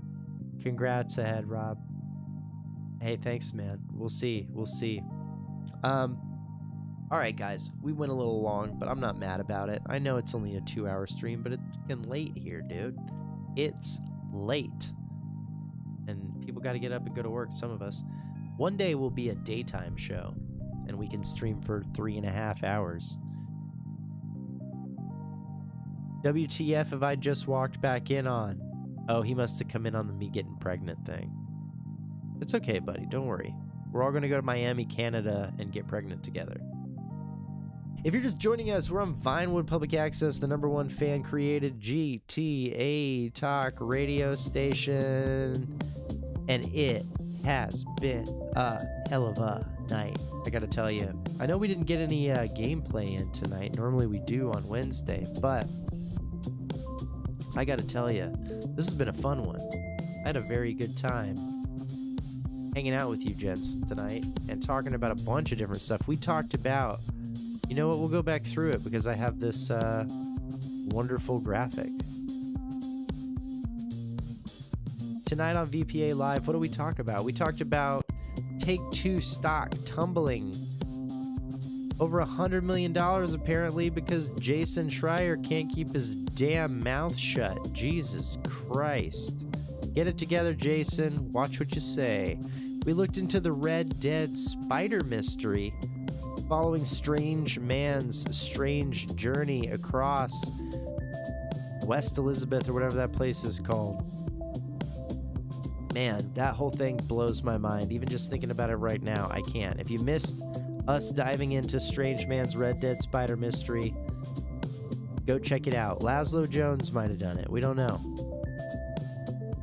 Congrats ahead, Rob. Hey, thanks, man. We'll see. We'll see. All right, guys. We went a little long, but I'm not mad about it. I know it's only a 2-hour stream, but it's getting late here, dude. It's late. And people got to get up and go to work, some of us. One day will be a daytime show, and we can stream for 3.5 hours. WTF have I just walked back in on? Oh, he must have come in on the me getting pregnant thing. It's okay, buddy. Don't worry. We're all going to go to Miami, Canada, and get pregnant together. If you're just joining us, we're on Vinewood Public Access, the #1 fan-created GTA talk radio station. And it has been a hell of a night, I gotta tell you. I know we didn't get any gameplay in tonight. Normally we do on Wednesday, but I gotta tell you, this has been a fun one. I had a very good time hanging out with you gents tonight and talking about a bunch of different stuff. We talked about, you know what, we'll go back through it because I have this wonderful graphic. Tonight on VPA Live, what do we talk about? We talked about Take-Two stock tumbling over $100 million apparently because Jason Schreier can't keep his damn mouth shut. Jesus Christ. Get it together, Jason. Watch what you say. We looked into the Red Dead spider mystery, following Strange Man's strange journey across West Elizabeth or whatever that place is called. Man, that whole thing blows my mind. Even just thinking about it right now, I can't. If you missed us diving into Strange Man's Red Dead spider mystery, go check it out. Laszlo Jones might have done it. We don't know.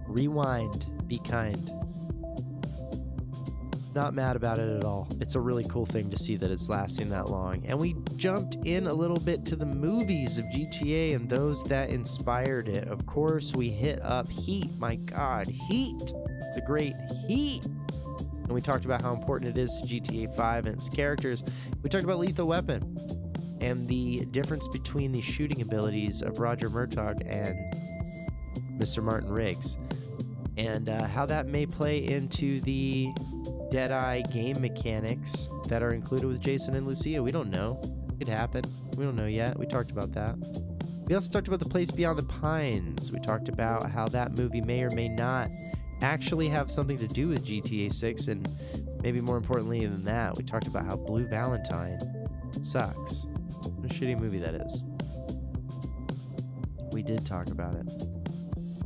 Rewind. Be kind. Not mad about it at all. It's a really cool thing to see that it's lasting that long. And we jumped in a little bit to the movies of GTA and those that inspired it. Of course, we hit up Heat. My God, Heat. The great Heat. And we talked about how important it is to GTA 5 and its characters. We talked about Lethal Weapon and the difference between the shooting abilities of Roger Murtaugh and Mr. Martin Riggs. And how that may play into the Deadeye game mechanics that are included with Jason and Lucia. We don't know. It could happen. We don't know yet. We talked about that. We also talked about The Place Beyond the Pines. We talked about how that movie may or may not actually have something to do with GTA 6, and maybe more importantly than that, we talked about how Blue Valentine sucks. What a shitty movie that is. We did talk about it.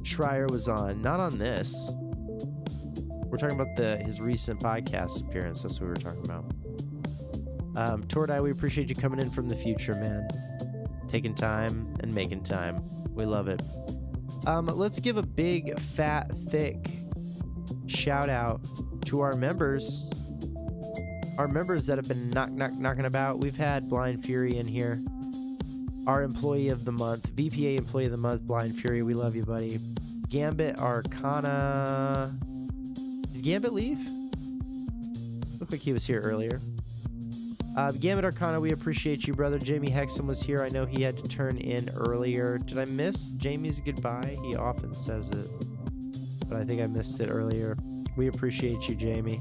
Schreier was on, not on this. We're talking about his recent podcast appearance. That's what we were talking about. Tordai, we appreciate you coming in from the future, man. Taking time and making time. We love it. Let's give a big, fat, thick shout out to our members. Our members that have been knocking about. We've had Blind Fury in here. Our employee of the month, VPA employee of the month, Blind Fury. We love you, buddy. Gambit Arcana. Did Gambit leave? Looked like he was here earlier. Gambit Arcana, we appreciate you, brother. Jamie Hexam was here. I know he had to turn in earlier. Did I miss Jamie's goodbye? He often says it, but I think I missed it earlier. We appreciate you, Jamie.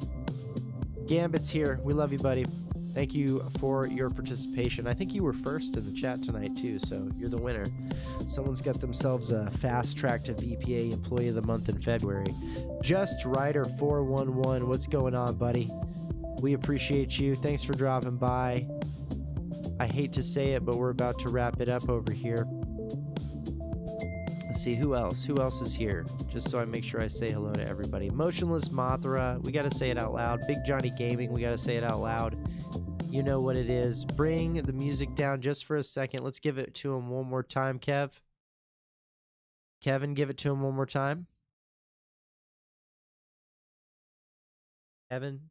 Gambit's here. We love you, buddy. Thank you for your participation. I think you were first in the chat tonight, too, so you're the winner. Someone's got themselves a fast track to VPA Employee of the Month in February. Just Rider 411, what's going on, buddy? We appreciate you. Thanks for dropping by. I hate to say it, but we're about to wrap it up over here. Let's see, who else? Who else is here? Just so I make sure I say hello to everybody. Motionless Mothra, we got to say it out loud. Big Johnny Gaming, we got to say it out loud. You know what it is. Bring the music down just for a second. Let's give it to him one more time, Kev. Kevin, give it to him one more time. Kevin,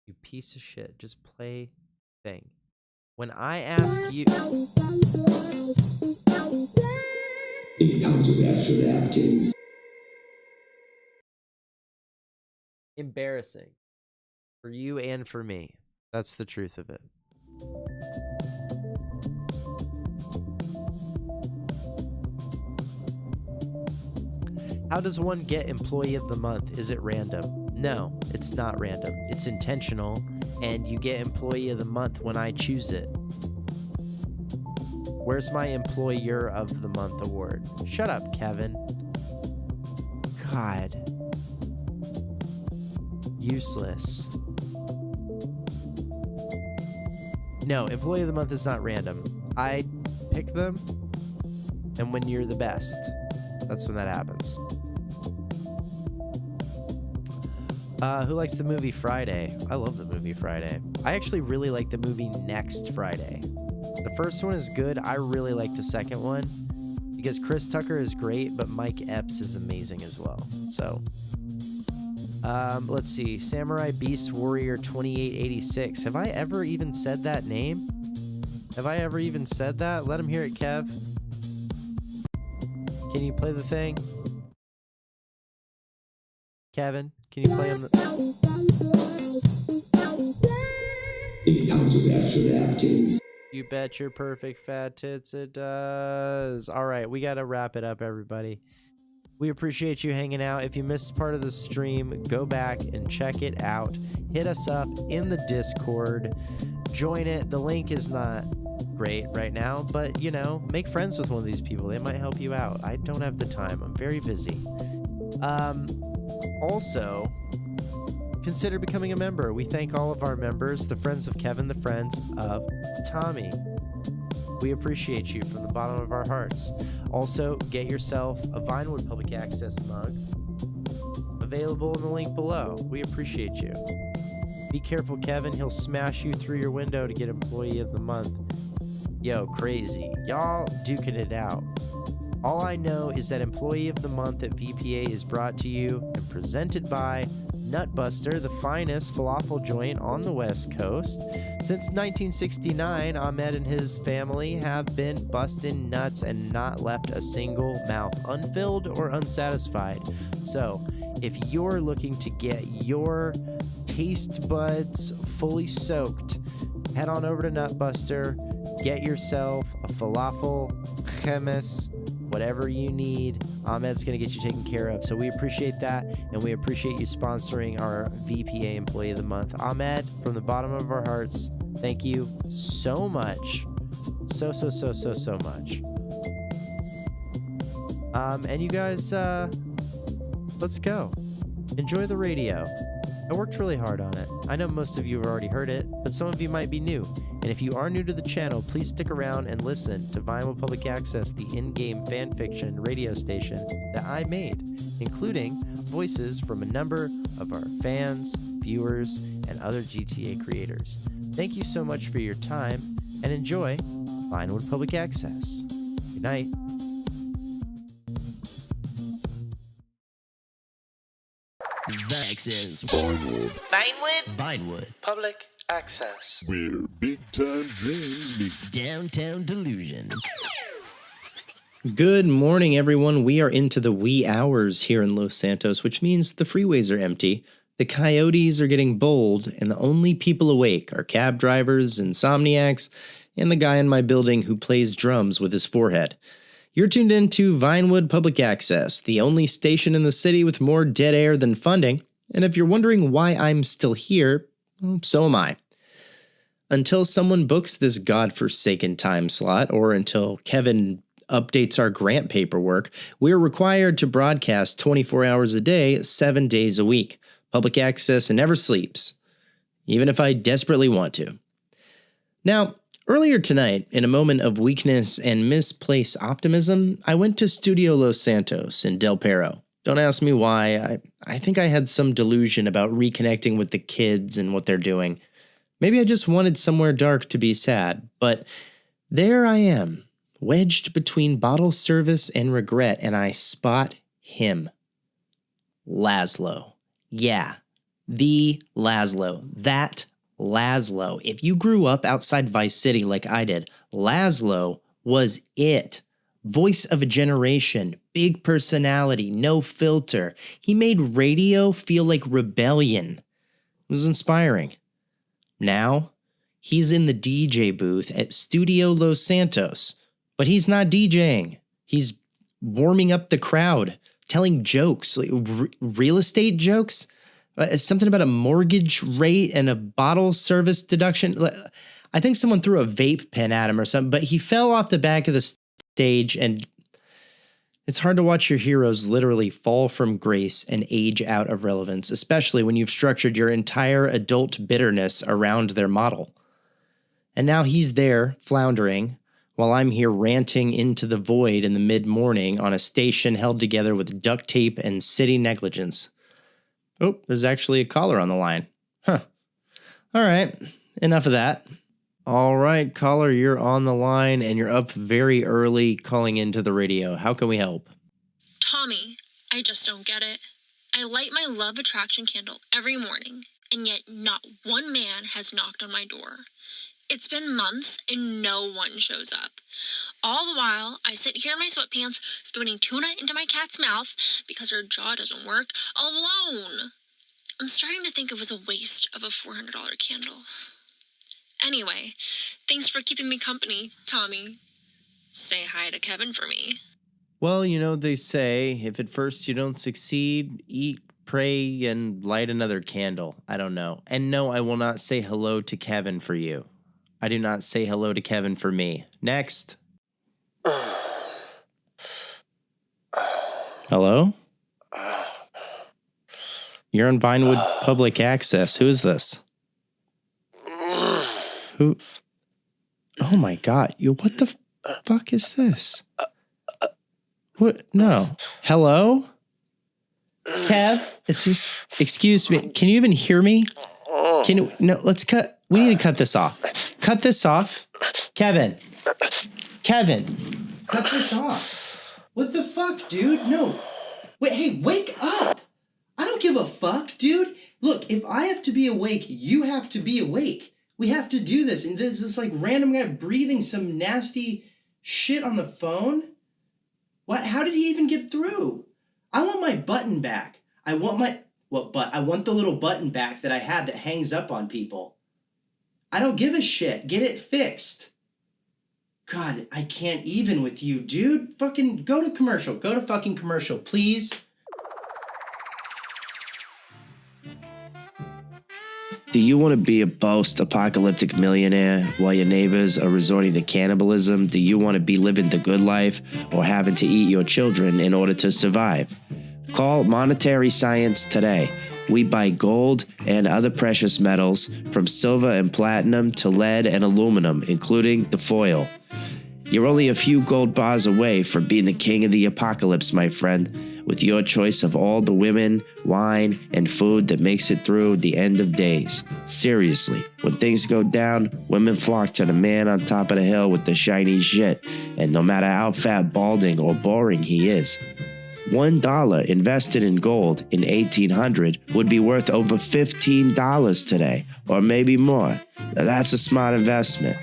you piece of shit. Just play thing. When I ask you...
It comes with extra napkins.
Embarrassing. For you and for me. That's the truth of it. How does one get Employee of the Month? Is it random? No, it's not random. It's intentional, and you get Employee of the Month when I choose it. Where's my Employer of the Month award? Shut up, Kevin. God. Useless. No, Employee of the Month is not random. I pick them, and when you're the best, that's when that happens. Who likes the movie Friday? I love the movie Friday. I actually really like the movie Next Friday. The first one is good. I really like the second one because Chris Tucker is great, but Mike Epps is amazing as well. So, let's see. Samurai Beast Warrior 2886. Have I ever even said that name? Have I ever even said that? Let him hear it, Kev. Can you play the thing? Kevin, can you play him?
It comes with extra napkins.
You bet your perfect fat tits it does. All right, we got to wrap it up, everybody. We appreciate you hanging out. If you missed part of the stream, go back and check it out. Hit us up in the Discord. Join it. The link is not great right now, but, you know, make friends with one of these people. They might help you out. I don't have the time. I'm very busy. Also, consider becoming a member. We thank all of our members, the friends of Kevin, the friends of Tommy. We appreciate you from the bottom of our hearts. Also, get yourself a Vinewood Public Access mug available in the link below. We appreciate you. Be careful, Kevin. He'll smash you through your window to get Employee of the Month. Yo, crazy. Y'all duking it out. All I know is that Employee of the Month at VPA is brought to you and presented by Nutbuster, the finest falafel joint on the West Coast. Since 1969, Ahmed and his family have been busting nuts and not left a single mouth unfilled or unsatisfied. So, if you're looking to get your taste buds fully soaked, head on over to Nutbuster, get yourself a falafel, hummus, whatever you need. Ahmed's going to get you taken care of. So we appreciate that, and we appreciate you sponsoring our VPA Employee of the Month. Ahmed, from the bottom of our hearts, thank you so much. So much. And you guys, let's go. Enjoy the radio. I worked really hard on it. I know most of you have already heard it, but some of you might be new. And if you are new to the channel, please stick around and listen to Vinewood Public Access, the in-game fanfiction radio station that I made, including voices from a number of our fans, viewers, and other GTA creators. Thank you so much for your time, and enjoy Vinewood Public Access. Good night.
Access.
Vinewood Public Access.
Where big time dreams meet downtown delusion.
Good morning, everyone. We are into the wee hours here in Los Santos, which means the freeways are empty.
The coyotes are getting bold, and the only people awake are cab drivers, insomniacs, and the guy in my building who plays drums with his forehead. You're tuned in to Vinewood Public Access, the only station in the city with more dead air than funding. And if you're wondering why I'm still here, well, so am I. Until someone books this godforsaken time slot, or until Kevin updates our grant paperwork, we're required to broadcast 24 hours a day, 7 days a week. Public access never sleeps, even if I desperately want to. Now, earlier tonight, in a moment of weakness and misplaced optimism, I went to Studio Los Santos in Del Perro. Don't ask me why. I think I had some delusion about reconnecting with the kids and what they're doing. Maybe I just wanted somewhere dark to be sad, but there I am, wedged between bottle service and regret, and I spot him. Laszlo. Yeah, the Laszlo. That Laszlo. If you grew up outside Vice City like I did, Laszlo was it. Voice of a generation, big personality, no filter. He made radio feel like rebellion. It was inspiring. Now, he's in the DJ booth at Studio Los Santos, but he's not DJing. He's warming up the crowd, telling jokes, like real estate jokes. Something about a mortgage rate and a bottle service deduction. I think someone threw a vape pen at him or something, but he fell off the back of the stage, and it's hard to watch your heroes literally fall from grace and age out of relevance, especially when you've structured your entire adult bitterness around their model. And now he's there, floundering, while I'm here ranting into the void in the mid-morning on a station held together with duct tape and city negligence. Oh, there's actually a caller on the line. Huh. All right, enough of that. All right, caller, you're on the line and you're up very early calling into the radio. How can we help?
Tommy, I just don't get it. I light my love attraction candle every morning, and yet not one man has knocked on my door. It's been months and no one shows up. All the while, I sit here in my sweatpants, spooning tuna into my cat's mouth because her jaw doesn't work, alone. I'm starting to think it was a waste of a $400 candle. Anyway, thanks for keeping me company, Tommy. Say hi to Kevin for me.
Well, you know, they say, if at first you don't succeed, eat, pray, and light another candle. I don't know. And no, I will not say hello to Kevin for you. I do not say hello to Kevin for me. Next. Hello? You're on Vinewood Public Access. Who is this? Who? Oh my God. What the fuck is this? What? No. Hello? Kev? Is this? Excuse me. Can you even hear me? No, let's cut. We need to cut this off. Cut this off. Kevin. Cut this off. What the fuck, dude? No. Wait, hey, wake up. I don't give a fuck, dude. Look, if I have to be awake, you have to be awake. We have to do this. And there's this like random guy breathing some nasty shit on the phone. What? How did he even get through? I want my button back. I want the little button back that I had that hangs up on people. I don't give a shit. Get it fixed. God, I can't even with you, dude. Fucking go to commercial. Go to fucking commercial, please.
Do you want to be a post-apocalyptic millionaire while your neighbors are resorting to cannibalism? Do you want to be living the good life or having to eat your children in order to survive? Call Monetary Science today. We buy gold and other precious metals, from silver and platinum to lead and aluminum, including the foil. You're only a few gold bars away from being the king of the apocalypse, my friend, with your choice of all the women, wine, and food that makes it through the end of days. Seriously, when things go down, women flock to the man on top of the hill with the shiny shit, and no matter how fat, balding, or boring he is. $1 invested in gold in 1800 would be worth over $15 today, or maybe more. Now that's a smart investment.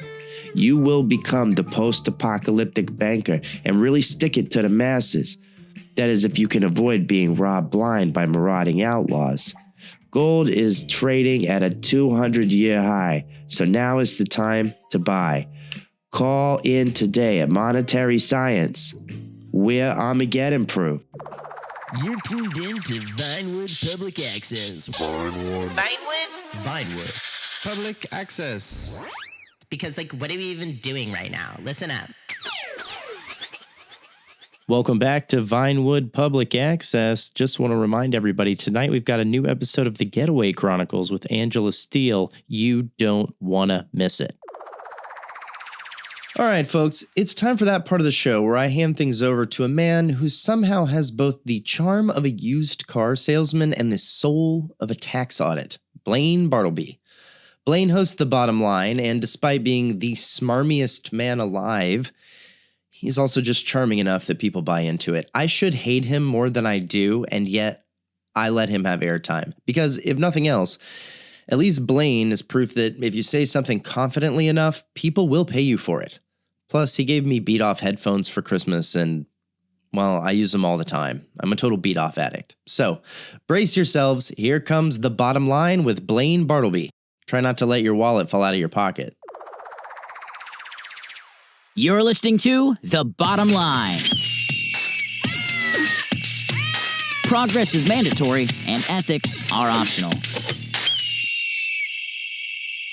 You will become the post-apocalyptic banker and really stick it to the masses. That is, if you can avoid being robbed blind by marauding outlaws. Gold is trading at a 200-year high, so now is the time to buy. Call in today at Monetary Science. We're Armageddon proof.
You're tuned in to Vinewood Public Access. Vinewood Public Access.
Because, what are we even doing right now? Listen up.
Welcome back to Vinewood Public Access. Just want to remind everybody, tonight we've got a new episode of The Getaway Chronicles with Angela Steele. You don't want to miss it. All right, folks, it's time for that part of the show where I hand things over to a man who somehow has both the charm of a used car salesman and the soul of a tax audit, Blaine Bartleby. Blaine hosts The Bottom Line, and despite being the smarmiest man alive, he's also just charming enough that people buy into it. I should hate him more than I do, and yet I let him have airtime. Because if nothing else, at least Blaine is proof that if you say something confidently enough, people will pay you for it. Plus, he gave me beat-off headphones for Christmas, and, well, I use them all the time. I'm a total beat-off addict. So, brace yourselves. Here comes The Bottom Line with Blaine Bartleby. Try not to let your wallet fall out of your pocket.
You're listening to The Bottom Line. Progress is mandatory, and ethics are optional.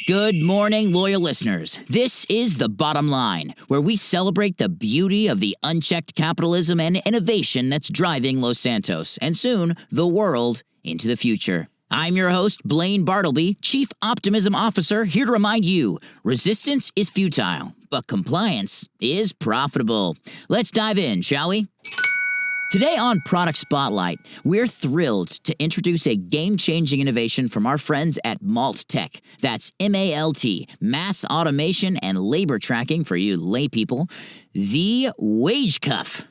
Good morning, loyal listeners. This is The Bottom Line, where we celebrate the beauty of the unchecked capitalism and innovation that's driving Los Santos, and soon the world, into the future. I'm your host, Blaine Bartleby, Chief Optimism Officer, here to remind you, resistance is futile, but compliance is profitable. Let's dive in, shall we? Today on Product Spotlight, we're thrilled to introduce a game-changing innovation from our friends at Malt Tech. That's MALT, Mass Automation and Labor Tracking for you lay people. The Wage Cuff.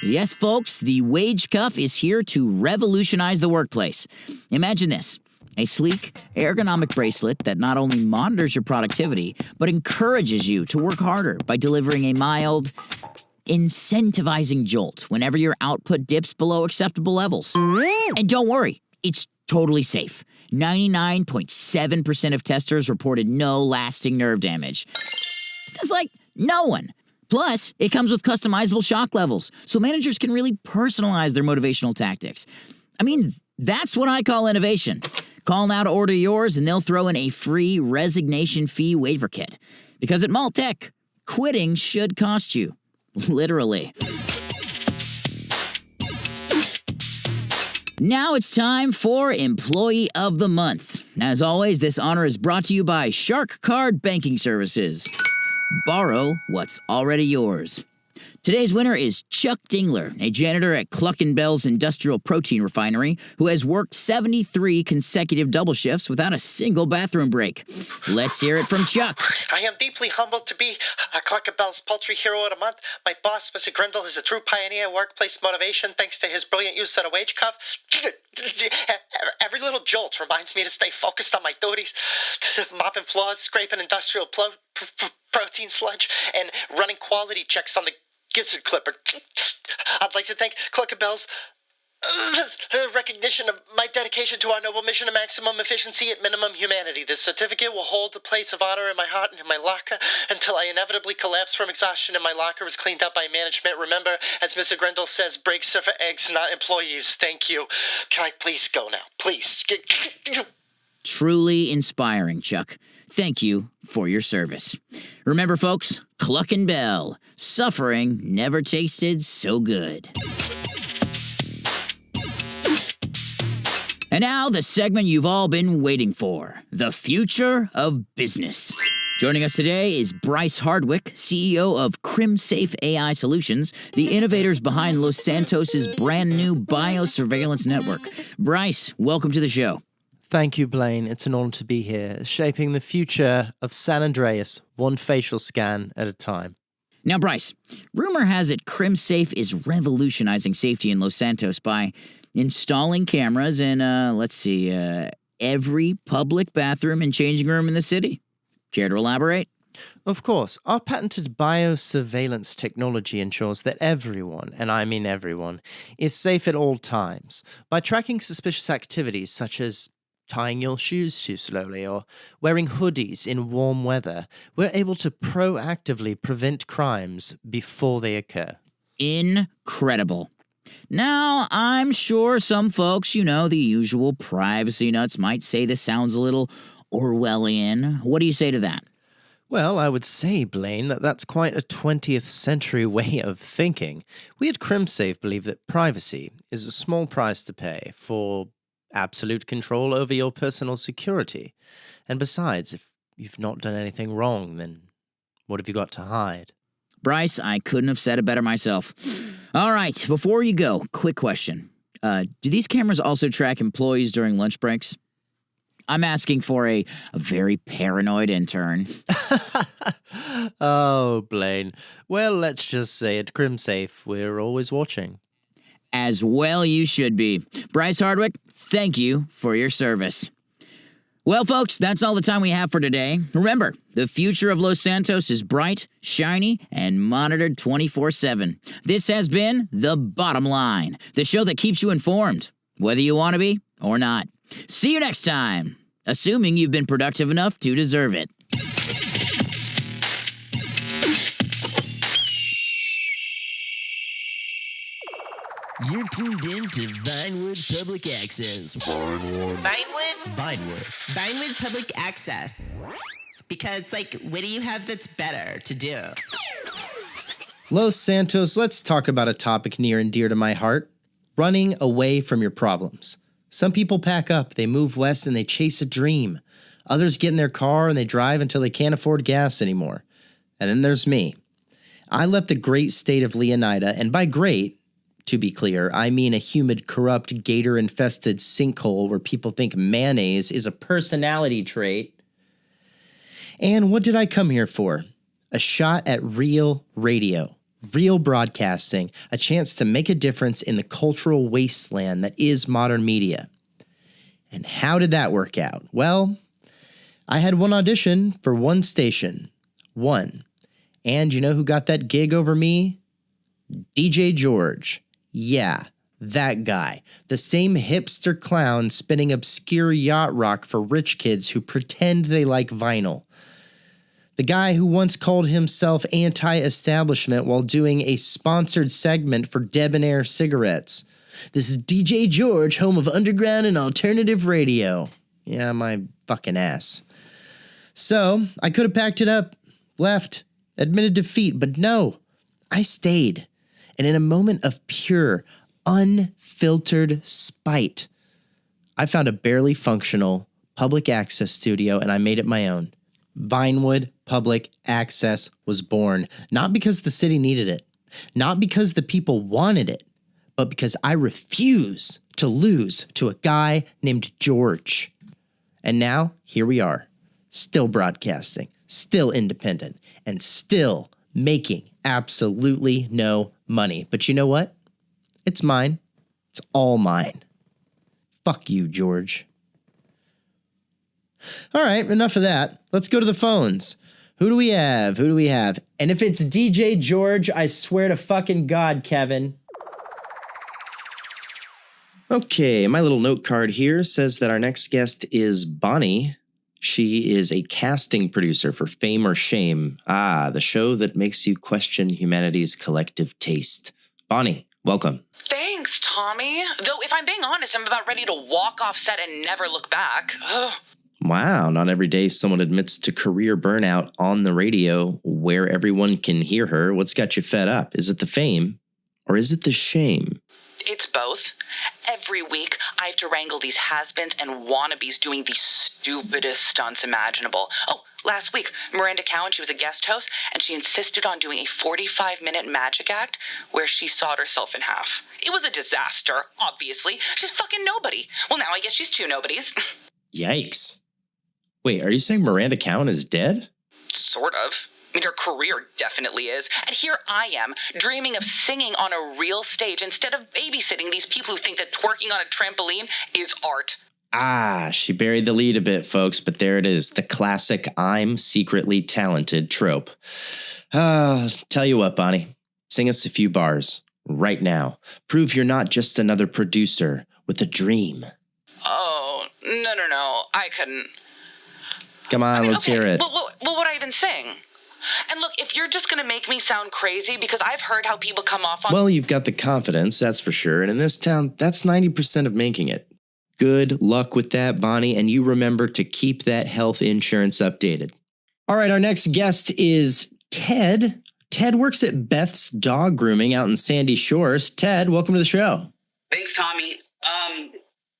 Yes, folks, the Wage Cuff is here to revolutionize the workplace. Imagine this, a sleek, ergonomic bracelet that not only monitors your productivity, but encourages you to work harder by delivering a mild, incentivizing jolt whenever your output dips below acceptable levels. And don't worry, it's totally safe. 99.7% of testers reported no lasting nerve damage. That's no one. Plus, it comes with customizable shock levels, so managers can really personalize their motivational tactics. I mean, that's what I call innovation. Call now to order yours, and they'll throw in a free resignation fee waiver kit. Because at Maltech, quitting should cost you. Literally. Now it's time for Employee of the Month. As always, this honor is brought to you by Shark Card Banking Services. Borrow what's already yours. Today's winner is Chuck Dingler, a janitor at Cluck & Bell's Industrial Protein Refinery, who has worked 73 consecutive double shifts without a single bathroom break. Let's hear it from Chuck.
I am deeply humbled to be a Cluck & Bell's Poultry Hero of the Month. My boss, Mr. Grindle, is a true pioneer of workplace motivation thanks to his brilliant use of the wage cuff. Every little jolt reminds me to stay focused on my duties, mopping floors, scraping industrial protein sludge, and running quality checks on the gizzard clipper. I'd like to thank Cluck & Bell's recognition of my dedication to our noble mission of maximum efficiency at minimum humanity. This certificate will hold a place of honor in my heart and in my locker until I inevitably collapse from exhaustion and my locker is cleaned up by management. Remember, as Mr. Grindle says, breaks are for eggs, not employees. Thank you. Can I please go now? Please.
Truly inspiring, Chuck. Thank you for your service. Remember, folks, Cluck & Bell. Suffering never tasted so good. And now, the segment you've all been waiting for, the future of business. Joining us today is Bryce Hardwick, CEO of CrimSafe AI Solutions, the innovators behind Los Santos' brand new biosurveillance network. Bryce, welcome to the show.
Thank you, Blaine. It's an honor to be here, shaping the future of San Andreas, one facial scan at a time.
Now, Bryce, rumor has it CrimSafe is revolutionizing safety in Los Santos by installing cameras in, every public bathroom and changing room in the city. Care to elaborate?
Of course. Our patented biosurveillance technology ensures that everyone, and I mean everyone, is safe at all times by tracking suspicious activities such as tying your shoes too slowly or wearing hoodies in warm weather, we're able to proactively prevent crimes before they occur.
Incredible. Now, I'm sure some folks, the usual privacy nuts might say this sounds a little Orwellian. What do you say to that?
Well, I would say, Blaine, that that's quite a 20th century way of thinking. We at CrimSafe believe that privacy is a small price to pay for absolute control over your personal security. And besides, if you've not done anything wrong, then what have you got to hide?
Bryce, I couldn't have said it better myself. All right, before you go, quick question. Do these cameras also track employees during lunch breaks? I'm asking for a very paranoid intern.
Oh, Blaine. Well, let's just say at CrimSafe, we're always watching.
As well you should be. Bryce Hardwick, thank you for your service. Well, folks, that's all the time we have for today. Remember, the future of Los Santos is bright, shiny, and monitored 24/7. This has been The Bottom Line, the show that keeps you informed, whether you want to be or not. See you next time, assuming you've been productive enough to deserve it.
You're tuned in to Vinewood Public Access.
Vinewood Public Access. Because, what do you have that's better to do?
Los Santos, let's talk about a topic near and dear to my heart. Running away from your problems. Some people pack up, they move west, and they chase a dream. Others get in their car and they drive until they can't afford gas anymore. And then there's me. I left the great state of Leonida, and by great, to be clear, I mean a humid, corrupt, gator-infested sinkhole where people think mayonnaise is a personality trait. And what did I come here for? A shot at real radio, real broadcasting, a chance to make a difference in the cultural wasteland that is modern media. And how did that work out? Well, I had one audition for one station. One. And you know who got that gig over me? DJ George. Yeah, that guy. The same hipster clown spinning obscure yacht rock for rich kids who pretend they like vinyl. The guy who once called himself anti-establishment while doing a sponsored segment for Debonair cigarettes. This is DJ George, home of underground and alternative radio. Yeah, my fucking ass. So, I could have packed it up, left, admitted defeat, but no, I stayed. And in a moment of pure, unfiltered spite, I found a barely functional public access studio and I made it my own. Vinewood Public Access was born, not because the city needed it, not because the people wanted it, but because I refuse to lose to a guy named George. And now, here we are, still broadcasting, still independent, and still making absolutely no money. But you know what? It's mine. It's all mine. Fuck you, George. All right, enough of that. Let's go to the phones. Who do we have? And if it's DJ George, I swear to fucking God, Kevin. Okay, my little note card here says that our next guest is Bonnie. She is a casting producer for Fame or Shame. The show that makes you question humanity's collective taste. Bonnie, welcome.
Thanks, Tommy. Though, if I'm being honest, I'm about ready to walk off set and never look back. Ugh.
Wow, not every day someone admits to career burnout on the radio where everyone can hear her. What's got you fed up? Is it the fame or is it the shame?
It's both. Every week, I have to wrangle these has-beens and wannabes doing the stupidest stunts imaginable. Oh, last week, Miranda Cowan, she was a guest host, and she insisted on doing a 45-minute magic act where she sawed herself in half. It was a disaster, obviously. She's fucking nobody. Well, now I guess she's two nobodies.
Yikes. Wait, are you saying Miranda Cowan is dead?
Sort of. I mean, her career definitely is. And here I am, dreaming of singing on a real stage instead of babysitting these people who think that twerking on a trampoline is art.
She buried the lead a bit, folks, but there it is. The classic I'm secretly talented trope. Tell you what, Bonnie, sing us a few bars right now. Prove you're not just another producer with a dream.
Oh, No, I couldn't.
Come on, let's hear it.
Well, what I even sing? And look, if you're just going to make me sound crazy, because I've heard how people come off on...
Well, you've got the confidence, that's for sure. And in this town, that's 90% of making it. Good luck with that, Bonnie, and you remember to keep that health insurance updated. All right, our next guest is Ted. Ted works at Beth's Dog Grooming out in Sandy Shores. Ted, welcome to the show.
Thanks, Tommy.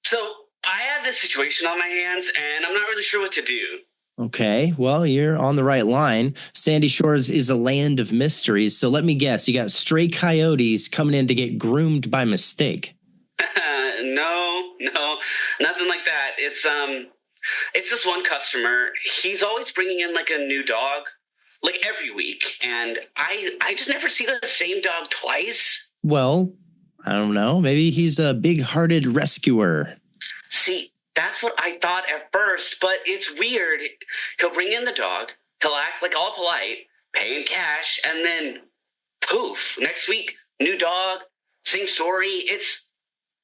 So I have this situation on my hands, and I'm not really sure what to do.
Okay, well, you're on the right line. Sandy Shores is a land of mysteries, so let me guess, you got stray coyotes coming in to get groomed by mistake.
No, nothing like that. It's this one customer. He's always bringing in like a new dog, like every week, and I just never see the same dog twice.
Well, I don't know. Maybe he's a big-hearted rescuer.
See, that's what I thought at first, but it's weird. He'll bring in the dog, he'll act like all polite, pay in cash, and then poof, next week, new dog, same story. I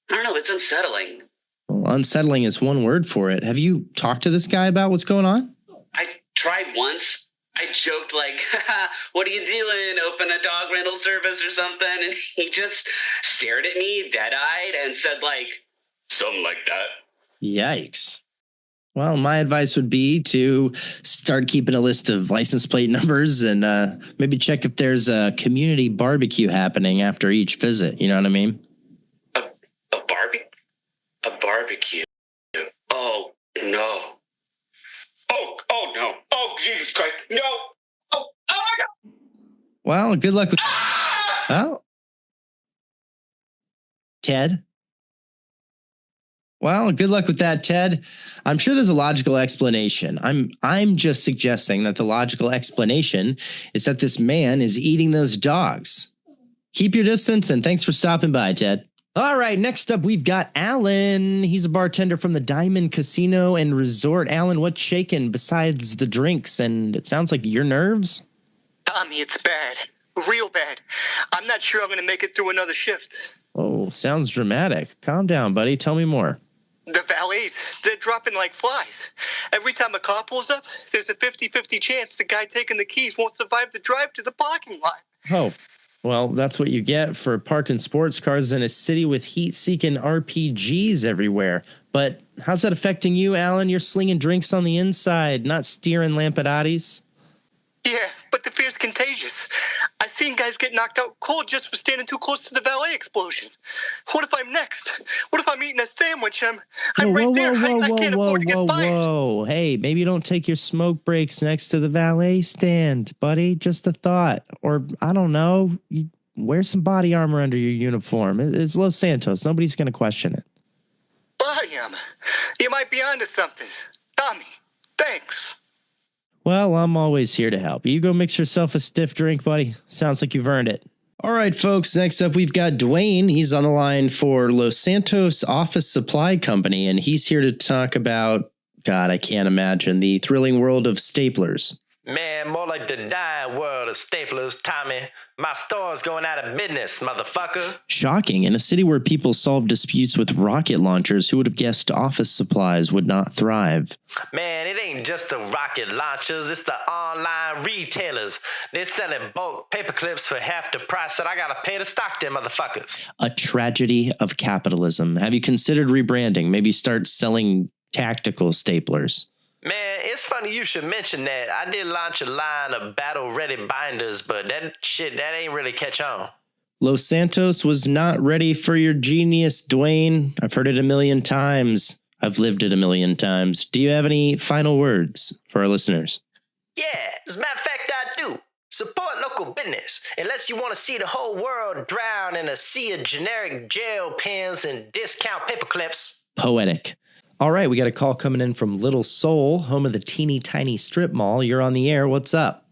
don't know, it's unsettling.
Well, unsettling is one word for it. Have you talked to this guy about what's going on?
I tried once. I joked like, haha, what are you doing? Open a dog rental service or something? And he just stared at me dead-eyed and said like, something like that.
Yikes. Well, my advice would be to start keeping a list of license plate numbers and maybe check if there's a community barbecue happening after each visit. You know what I mean?
A barbecue. Oh, no. Oh, no. Oh, Jesus Christ. No. Oh my God.
Well, good luck with... Well, Ted? Well, good luck with that, Ted. I'm sure there's a logical explanation. I'm just suggesting that the logical explanation is that this man is eating those dogs. Keep your distance, and thanks for stopping by, Ted. All right, next up, we've got Alan. He's a bartender from the Diamond Casino and Resort. Alan, what's shaking besides the drinks? And it sounds like your nerves?
Tommy, it's bad. Real bad. I'm not sure I'm going to make it through another shift.
Oh, sounds dramatic. Calm down, buddy. Tell me more.
The valets, they're dropping like flies. Every time a car pulls up, there's a 50-50 chance the guy taking the keys won't survive the drive to the parking lot.
Oh, well, that's what you get for parking sports cars in a city with heat-seeking RPGs everywhere. But how's that affecting you, Alan? You're slinging drinks on the inside, not steering Lampadottis.
Yeah, but the fear's contagious. I've seen guys get knocked out cold just for standing too close to the valet explosion. What if I'm next? What if I'm eating a sandwich? I'm right there. I can't afford to get fired.
Whoa. Hey, maybe you don't take your smoke breaks next to the valet stand, buddy. Just a thought. Or, I don't know, you wear some body armor under your uniform. It's Los Santos. Nobody's going to question it.
Body armor? You might be onto something. Tommy, thanks.
Well, I'm always here to help. You go mix yourself a stiff drink, buddy. Sounds like you've earned it. All right, folks. Next up, we've got Dwayne. He's on the line for Los Santos Office Supply Company, and he's here to talk about, God, I can't imagine, the thrilling world of staplers.
Man, more like the dying world of staplers, Tommy. My store's going out of business, motherfucker.
Shocking. In a city where people solve disputes with rocket launchers, who would have guessed office supplies would not thrive?
Man, it ain't just the rocket launchers, it's the online retailers. They're selling bulk paper clips for half the price that I gotta pay to stock them motherfuckers.
A tragedy of capitalism. Have you considered rebranding? Maybe start selling tactical staplers.
Man, it's funny you should mention that. I did launch a line of battle-ready binders, but that ain't really catch on.
Los Santos was not ready for your genius, Dwayne. I've heard it a million times. I've lived it a million times. Do you have any final words for our listeners?
Yeah, as a matter of fact, I do. Support local business, unless you want to see the whole world drown in a sea of generic gel pens and discount paper clips.
Poetic. All right, we got a call coming in from Little Seoul, home of the teeny tiny strip mall. You're on the air. What's up?